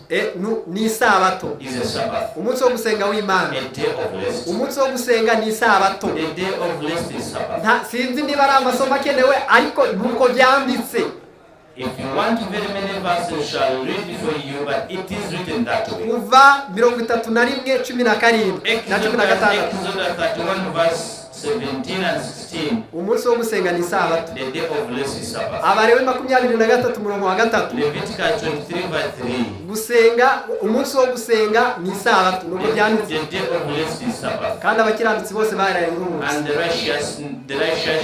ni isabato, is a Sabbath, umunsi wo gusenga w'Imana. a day of rest. Umunsi wo gusenga ni isabato. The day of rest is Sabbath. Sinzi niba ari amasomo akenewe ariko nuko byanditse. If you want very many verses, shall read it for you, but it is written that way. Kuva 31:17 na 17. Exodus 31 verse 17 and 16. Umunsi wo gusenga ni isabato. The day of rest is Sabbath. Abalewi 23 murongo wa 3. Leviticus 23 verse 3. Gusenga, umunsi wo gusenga ni isabato, nuko byanditse. The day of rest is Sabbath. Kandi abakiranutsi bose baraye umunsi. And the righteous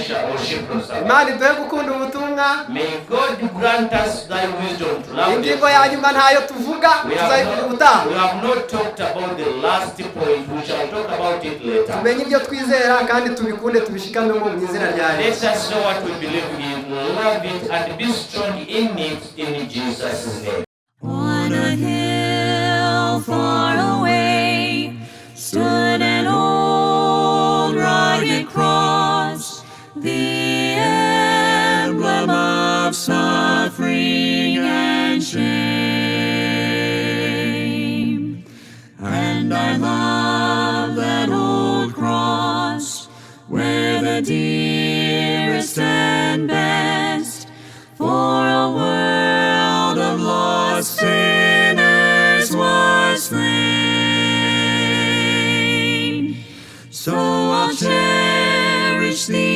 shall worship on Sabbath. Imana iduhe gukunda ubutumwa. May God grant us thy wisdom to love Ingingo ya nyuma ntayo tuvuga, tuzayivuga ubutaha. We have not talked about the last point. We shall talk about it later. Tumenye ibyo twizera kandi tubikunde tubishikamemo mu izina rya Let Yesu. us know what we believe in, love it, and be strong in it in Jesus' name. On a hill far away stood an old rugged cross, the emblem of suffering and shame. And I love that old cross, where the dearest and best for a world of lost sinners was slain. So I'll cherish the